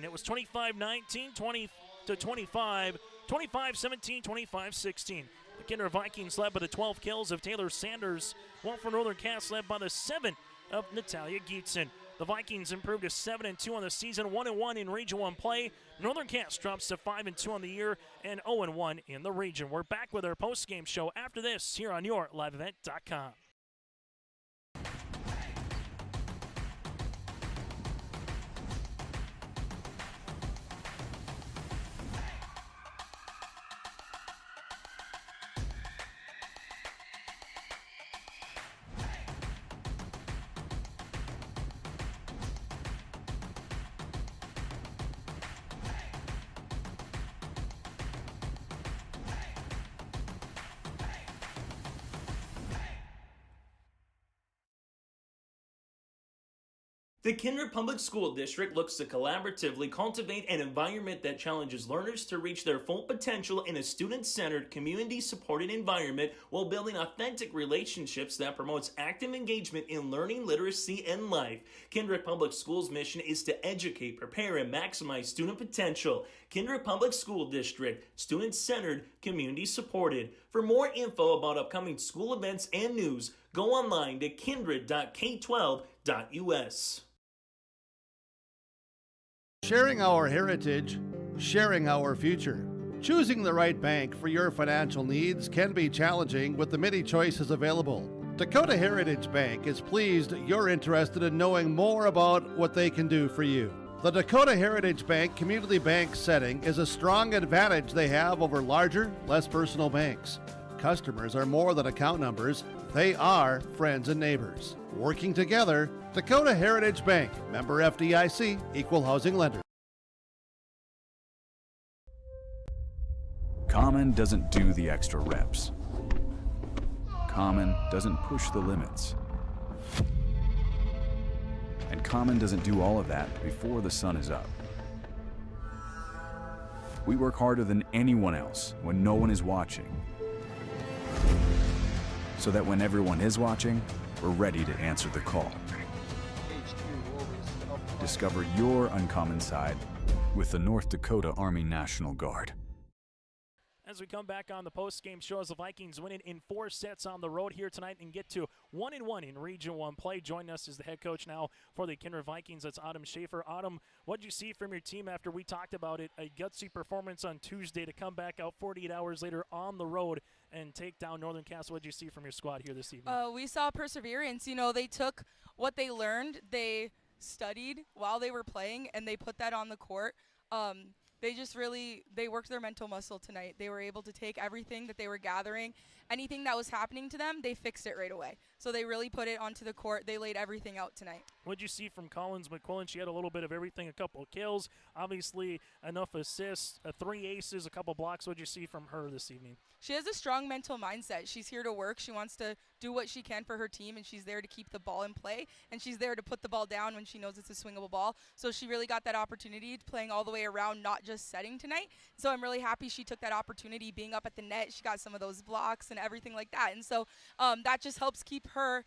It was 25-19, 20-25, 25-17, 25-16. The Kindred Vikings led by the 12 kills of Taylor Sanders, while for Northern Cass led by the 7 of Natalia Gietzen. The Vikings improved to 7-2 on the season, 1-1 in Region 1 play. Northern Cass drops to 5-2 on the year and 0-1 in the region. We're back with our post-game show after this here on your liveevent.com. The Kindred Public School District looks to collaboratively cultivate an environment that challenges learners to reach their full potential in a student-centered, community-supported environment while building authentic relationships that promotes active engagement in learning, literacy, and life. Kindred Public Schools' mission is to educate, prepare, and maximize student potential. Kindred Public School District, student-centered, community-supported. For more info about upcoming school events and news, go online to kindred.k12.us. Sharing our heritage, sharing our future. Choosing the right bank for your financial needs can be challenging with the many choices available. Dakota Heritage Bank is pleased you're interested in knowing more about what they can do for you. The Dakota Heritage Bank community bank setting is a strong advantage they have over larger, less personal banks. Customers are more than account numbers, they are friends and neighbors. Working together, Dakota Heritage Bank, member FDIC, equal housing lender. Common doesn't do the extra reps. Common doesn't push the limits. And Common doesn't do all of that before the sun is up. We work harder than anyone else when no one is watching, so that when everyone is watching, we're ready to answer the call. Discover your uncommon side with the North Dakota Army National Guard. As we come back on the post-game show, as the Vikings win it in 4 sets on the road here tonight and get to 1-1 in Region 1 play. Joining us is the head coach now for the Kindred Vikings. That's Autumn Schaefer. Autumn, what did you see from your team after we talked about it? A gutsy performance on Tuesday to come back out 48 hours later on the road and take down Northern Cass. What did you see from your squad here this evening? We saw perseverance. You know, they took what they learned, they studied while they were playing, and they put that on the court. They just they worked their mental muscle tonight. They were able to take everything that they were gathering, anything that was happening to them, they fixed it right away. So they really put it onto the court. They laid everything out tonight. What'd you see from Collins McQuillan? She had a little bit of everything, a couple of kills, obviously enough assists, 3 aces, a couple blocks. What'd you see from her this evening? She has a strong mental mindset. She's here to work. She wants to do what she can for her team, and she's there to keep the ball in play, and she's there to put the ball down when she knows it's a swingable ball. So she really got that opportunity playing all the way around, not just setting tonight. So I'm really happy she took that opportunity being up at the net. She got some of those blocks and everything like that. And so that just helps keep her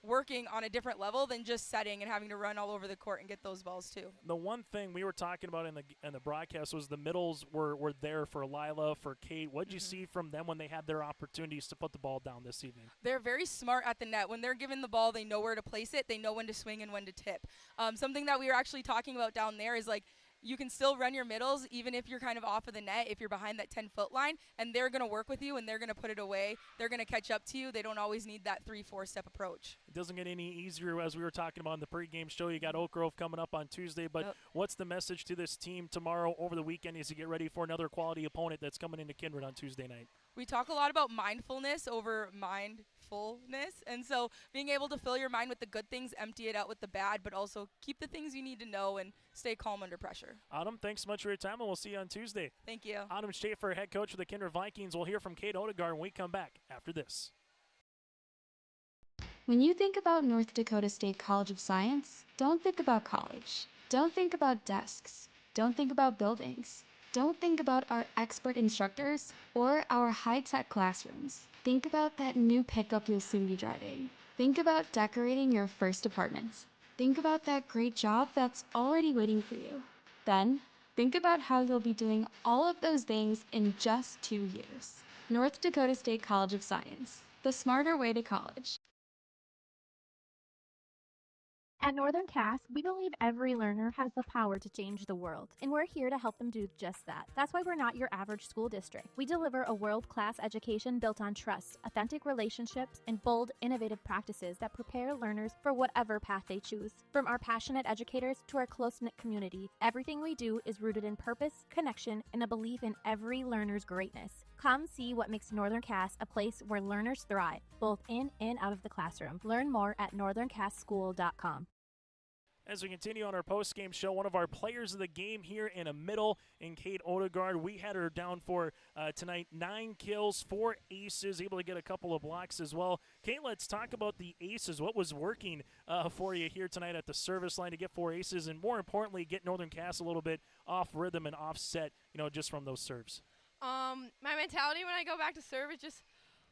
working on a different level than just setting and having to run all over the court and get those balls too. The one thing we were talking about in the broadcast was the middles were there for Lila, for Kate. What did you see from them when they had their opportunities to put the ball down this evening? They're very smart at the net. When they're given the ball, they know where to place it. They know when to swing and when to tip. Something that we were actually talking about down there is like, you can still run your middles even if you're kind of off of the net, if you're behind that 10-foot line, and they're going to work with you and they're going to put it away. They're going to catch up to you. They don't always need that 3-4 step approach. It doesn't get any easier, as we were talking about in the pregame show. You got Oak Grove coming up on Tuesday, but what's the message to this team tomorrow over the weekend as you get ready for another quality opponent that's coming into Kindred on Tuesday night? We talk a lot about mindfulness over mindfulness, and so being able to fill your mind with the good things, empty it out with the bad, but also keep the things you need to know and stay calm under pressure. Autumn, thanks so much for your time, and we'll see you on Tuesday. Thank you. Autumn Schaefer, head coach of the Kindred Vikings. We'll hear from Kate Odegaard when we come back after this. When you think about North Dakota State College of Science, don't think about college. Don't think about desks. Don't think about buildings. Don't think about our expert instructors or our high-tech classrooms. Think about that new pickup you'll soon be driving. Think about decorating your first apartments. Think about that great job that's already waiting for you. Then, think about how you'll be doing all of those things in just 2 years. North Dakota State College of Science, the smarter way to college. At Northern Cass, we believe every learner has the power to change the world, and we're here to help them do just that. That's why we're not your average school district. We deliver a world-class education built on trust, authentic relationships, and bold, innovative practices that prepare learners for whatever path they choose. From our passionate educators to our close-knit community, everything we do is rooted in purpose, connection, and a belief in every learner's greatness. Come see what makes Northern Cass a place where learners thrive, both in and out of the classroom. Learn more at northerncasschool.com. As we continue on our post-game show, one of our players of the game here in a middle, in Kate Odegaard. We had her down for tonight, 9 kills, 4 aces, able to get a couple of blocks as well. Kate, let's talk about the aces. What was working for you here tonight at the service line to get 4 aces, and more importantly, get Northern Cass a little bit off rhythm and offset, just from those serves? My mentality when I go back to serve is just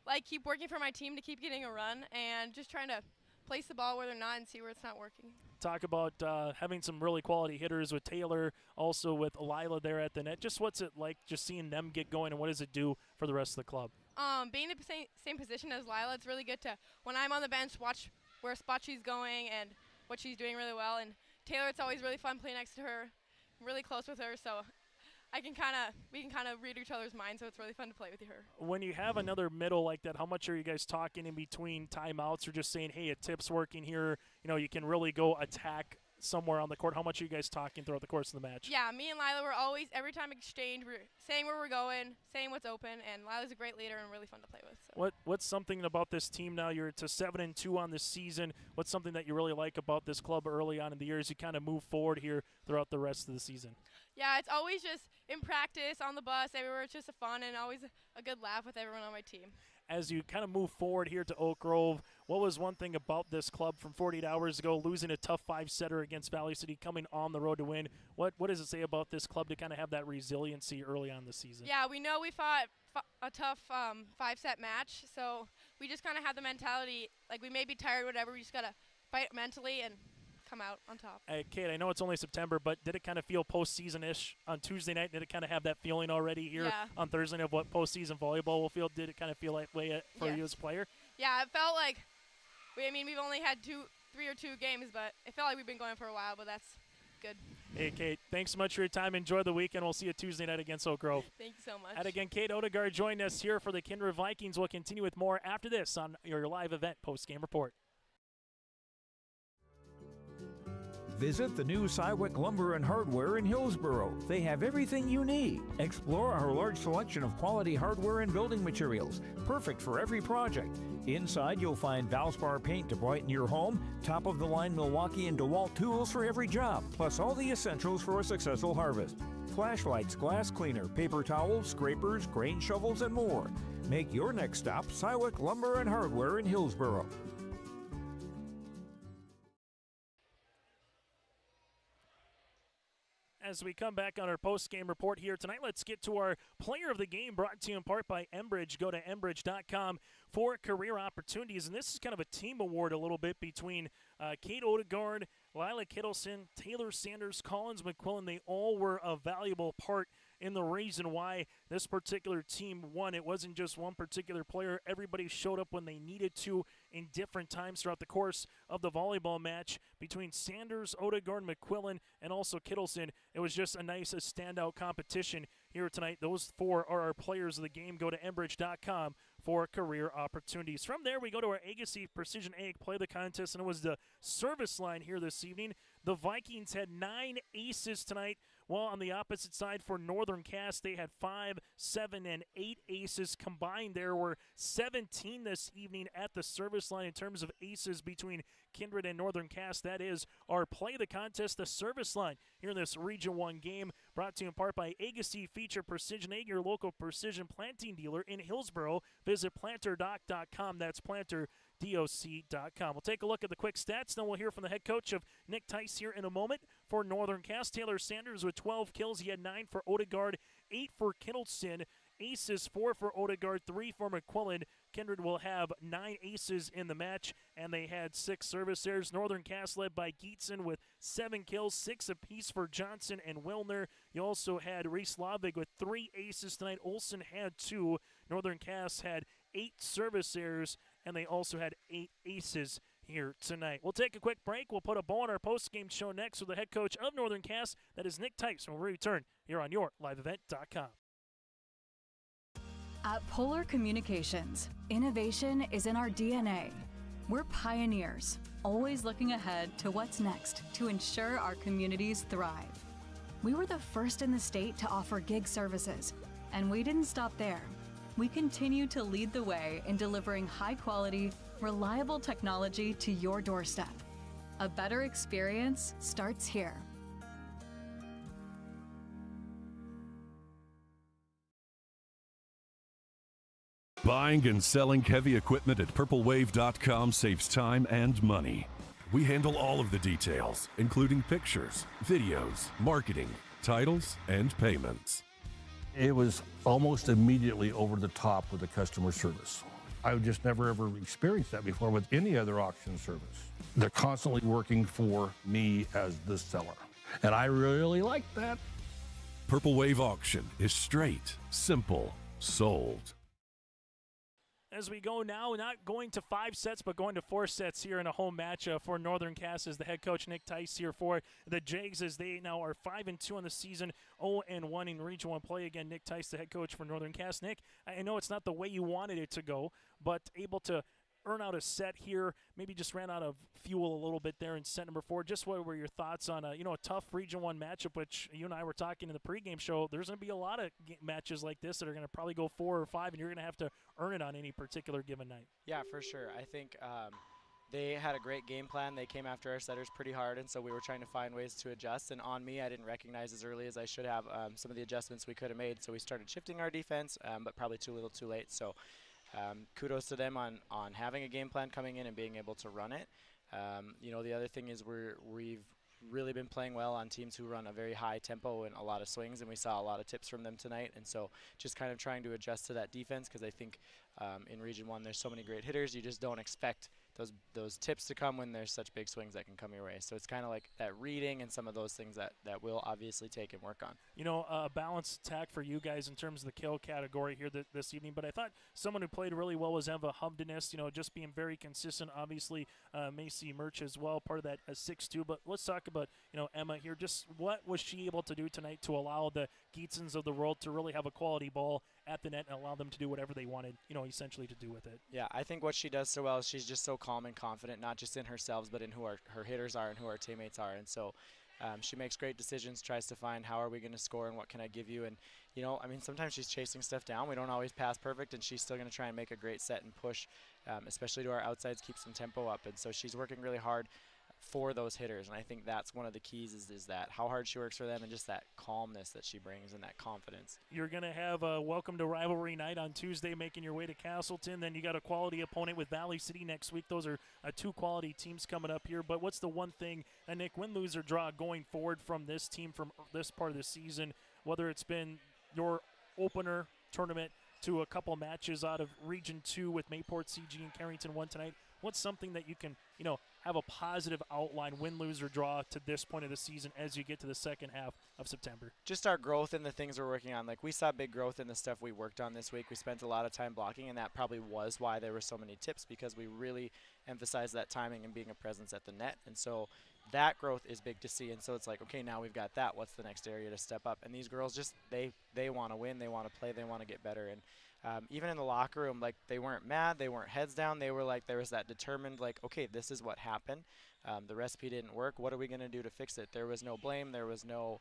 like keep working for my team to keep getting a run and just trying to place the ball where they're not and see where it's not working. Talk about having some really quality hitters with Taylor, also with Lila there at the net. Just what's it like just seeing them get going, and what does it do for the rest of the club? Being in the same position as Lila, it's really good to, when I'm on the bench, watch where spot she's going and what she's doing really well. And Taylor, it's always really fun playing next to her, really close with her, so we can kind of read each other's minds, so it's really fun to play with her. When you have another middle like that, how much are you guys talking in between timeouts, or just saying, hey, a tip's working here, you can really go attack somewhere on the court? How much are you guys talking throughout the course of the match? Yeah, me and Lila, we're always, every time exchange, we're saying where we're going, saying what's open, and Lila's a great leader and really fun to play with. So. What's something about this team now? You're to 7-2 on this season. What's something that you really like about this club early on in the year as you kind of move forward here throughout the rest of the season? Yeah, it's always just in practice, on the bus, everywhere. It's just a fun and always a good laugh with everyone on my team. As you kind of move forward here to Oak Grove, what was one thing about this club from 48 hours ago, losing a tough 5-setter against Valley City, coming on the road to win? What does it say about this club to kind of have that resiliency early on the season? Yeah, we know we fought a tough 5-set match, so we just kind of had the mentality, like we may be tired, whatever, we just got to fight mentally and come out on top. Hey, Kate, I know it's only September, but did it kind of feel postseason-ish on Tuesday night? Did it kind of have that feeling already here on Thursday night of what postseason volleyball will feel? Did it kind of feel that way for you as a player? Yeah, it felt like, we've only had 3 or 2 games, but it felt like we've been going for a while, but that's good. Hey, Kate, thanks so much for your time. Enjoy the weekend. We'll see you Tuesday night against Oak Grove. Thank you so much. And again, Kate Odegaard joined us here for the Kindred Vikings. We'll continue with more after this on your live event post-game report. Visit the new Cywick Lumber and Hardware in Hillsboro. They have everything you need. Explore our large selection of quality hardware and building materials, perfect for every project. Inside, you'll find Valspar paint to brighten your home, top-of-the-line Milwaukee and DeWalt tools for every job, plus all the essentials for a successful harvest. Flashlights, glass cleaner, paper towels, scrapers, grain shovels, and more. Make your next stop Siwick Lumber and Hardware in Hillsboro. As we come back on our post-game report here tonight, let's get to our player of the game, brought to you in part by Enbridge. Go to Enbridge.com for career opportunities. And this is kind of a team award a little bit between Kate Odegaard, Lila Kittleson, Taylor Sanders, Collins McQuillan. They all were a valuable part in the reason why this particular team won. It wasn't just one particular player. Everybody showed up when they needed to in different times throughout the course of the volleyball match between Sanders, Odegaard, McQuillan, and also Kittleson. It was just a nice standout competition here tonight. Those four are our players of the game. Go to Enbridge.com for career opportunities. From there, we go to our Agassi Precision Egg Play the Contest, and it was the service line here this evening. The Vikings had 9 aces tonight, while on the opposite side for Northern Cass, they had 5, 7, and 8 aces combined. There were 17 this evening at the service line in terms of aces between Kindred and Northern Cass. That is our Play the Contest, the service line here in this Region 1 game, brought to you in part by Agassi Feature Precision Egg, your local precision planting dealer in Hillsboro. Visit planterdoc.com. That's planterdoc.com. We'll take a look at the quick stats, then we'll hear from the head coach of Nick Tice here in a moment. For Northern Cass, Taylor Sanders with 12 kills. He had 9 for Odegaard, 8 for Kittleson. Aces, 4 for Odegaard, 3 for McQuillan. Kindred will have 9 aces in the match, and they had 6 service errors. Northern Cass led by Geetson with 7 kills, 6 apiece for Johnson and Wilner. You also had Reese Lavig with 3 aces tonight. Olsen had 2. Northern Cass had 8 service errors, and they also had 8 aces here tonight. We'll take a quick break. We'll put a bow on our post-game show next with the head coach of Northern Cass. That is Nick Tice. When we return here on your liveevent.com. At Polar Communications, innovation is in our DNA. We're pioneers, always looking ahead to what's next to ensure our communities thrive. We were the first in the state to offer gig services, and we didn't stop there. We continue to lead the way in delivering high-quality, reliable technology to your doorstep. A better experience starts here. Buying and selling heavy equipment at purplewave.com saves time and money. We handle all of the details, including pictures, videos, marketing, titles, and payments. It was almost immediately over the top with the customer service. I've just never ever experienced that before with any other auction service. They're constantly working for me as the seller, and I really like that. Purple Wave Auction is straight, simple, sold. As we go now, not going to 5 sets, but going to 4 sets here in a home match for Northern Cass as the head coach Nick Tice here for the Jags, as they now are 5-2 on the season, 0-1 in Region 1 play. Again, Nick Tice, the head coach for Northern Cass. Nick, I know it's not the way you wanted it to go, but able to earn out a set here, maybe just ran out of fuel a little bit there in set number 4. Just what were your thoughts on a tough Region 1 matchup, which you and I were talking in the pregame show? There's going to be a lot of matches like this that are going to probably go 4 or 5, and you're going to have to earn it on any particular given night. Yeah, for sure. I think they had a great game plan. They came after our setters pretty hard, and so we were trying to find ways to adjust. And on me, I didn't recognize as early as I should have some of the adjustments we could have made. So we started shifting our defense, but probably too little too late. So kudos to them on having a game plan coming in and being able to run it. The other thing is we've really been playing well on teams who run a very high tempo and a lot of swings, and we saw a lot of tips from them tonight. And so just kind of trying to adjust to that defense, because I think in Region 1 there's so many great hitters, you just don't expect those tips to come when there's such big swings that can come your way. So it's kind of like that reading and some of those things that we'll obviously take and work on. A balanced attack for you guys in terms of the kill category here this evening, but I thought someone who played really well was Eva Humdenist, just being very consistent. Obviously, Macy Murch as well, part of that 6-2. But let's talk about, Emma here. Just what was she able to do tonight to allow the Geetsons of the world to really have a quality ball at the net and allow them to do whatever they wanted, essentially to do with it? Yeah, I think what she does so well is she's just so calm and confident, not just in herself, but in who her hitters are and who our teammates are. And so she makes great decisions, tries to find how are we going to score and what can I give you. And, sometimes she's chasing stuff down. We don't always pass perfect, and she's still going to try and make a great set and push especially to our outsides, keep some tempo up. And so she's working really hard for those hitters, and I think that's one of the keys is that how hard she works for them and just that calmness that she brings and that confidence. You're going to have a welcome to rivalry night on Tuesday, making your way to Castleton. Then you got a quality opponent with Valley City next week. Those are two quality teams coming up here. But what's the one thing, Nick, win, lose, or draw going forward from this team from this part of the season, whether it's been your opener tournament to a couple matches out of Region 2 with Mayport, CG, and Carrington 1 tonight? What's something that you can, have a positive outline, win, lose, or draw to this point of the season as you get to the second half of September? Just our growth in the things we're working on. Like, we saw big growth in the stuff we worked on this week. We spent a lot of time blocking, and that probably was why there were so many tips, because we really emphasized that timing and being a presence at the net. And so that growth is big to see. And so it's like, okay, now we've got that. What's the next area to step up? And these girls just, they want to win. They want to play. They want to get better. And even in the locker room, like, they weren't mad. They weren't heads down. They were like, there was that determined, like, okay, this is what happened. The recipe didn't work. What are we going to do to fix it? There was no blame. There was no,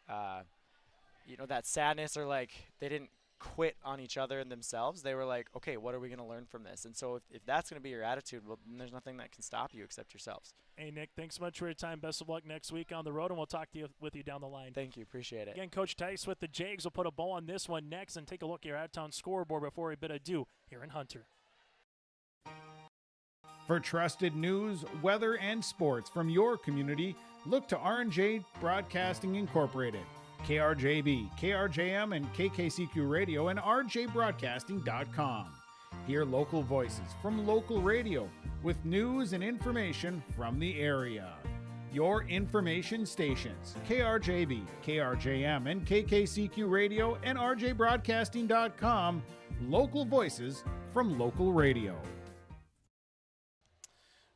that sadness, or like they didn't quit on each other and themselves. They were like, okay, what are we going to learn from this? And so if that's going to be your attitude, well, then there's nothing that can stop you except yourselves. Hey, Nick, thanks so much for your time. Best of luck next week on the road, and we'll talk to you with you down the line. Thank you. Appreciate it. Again, Coach Tice with the Jags will put a bow on this one next and take a look at your out-of-town scoreboard before we bid adieu here in Hunter. For trusted news, weather, and sports from your community, look to R&J Broadcasting Incorporated, KRJB, KRJM, and KKCQ Radio, and rjbroadcasting.com. Hear local voices from local radio with news and information from the area. Your information stations, KRJB, KRJM, and KKCQ Radio, and rjbroadcasting.com. Local voices from local radio.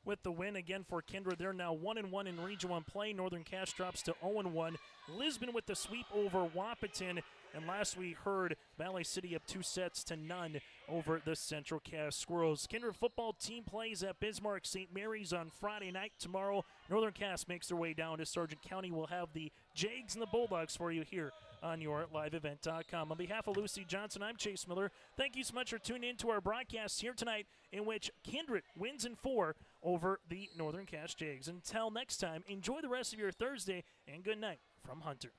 With the win again for Kindred, they're now 1-1 in Region 1 play. Northern Cass drops to 0-1. Lisbon with the sweep over Wahpeton. And last we heard, Valley City up 2-0 over the Central Cass Squirrels. Kindred football team plays at Bismarck St. Mary's on Friday night. Tomorrow, Northern Cass makes their way down to Sargent County. We'll have the Jags and the Bulldogs for you here on your liveevent.com. On behalf of Lucy Johnson, I'm Chase Miller. Thank you so much for tuning in to our broadcast here tonight, in which Kindred wins in 4 over the Northern Cass Jags. Until next time, enjoy the rest of your Thursday, and good night from Hunter.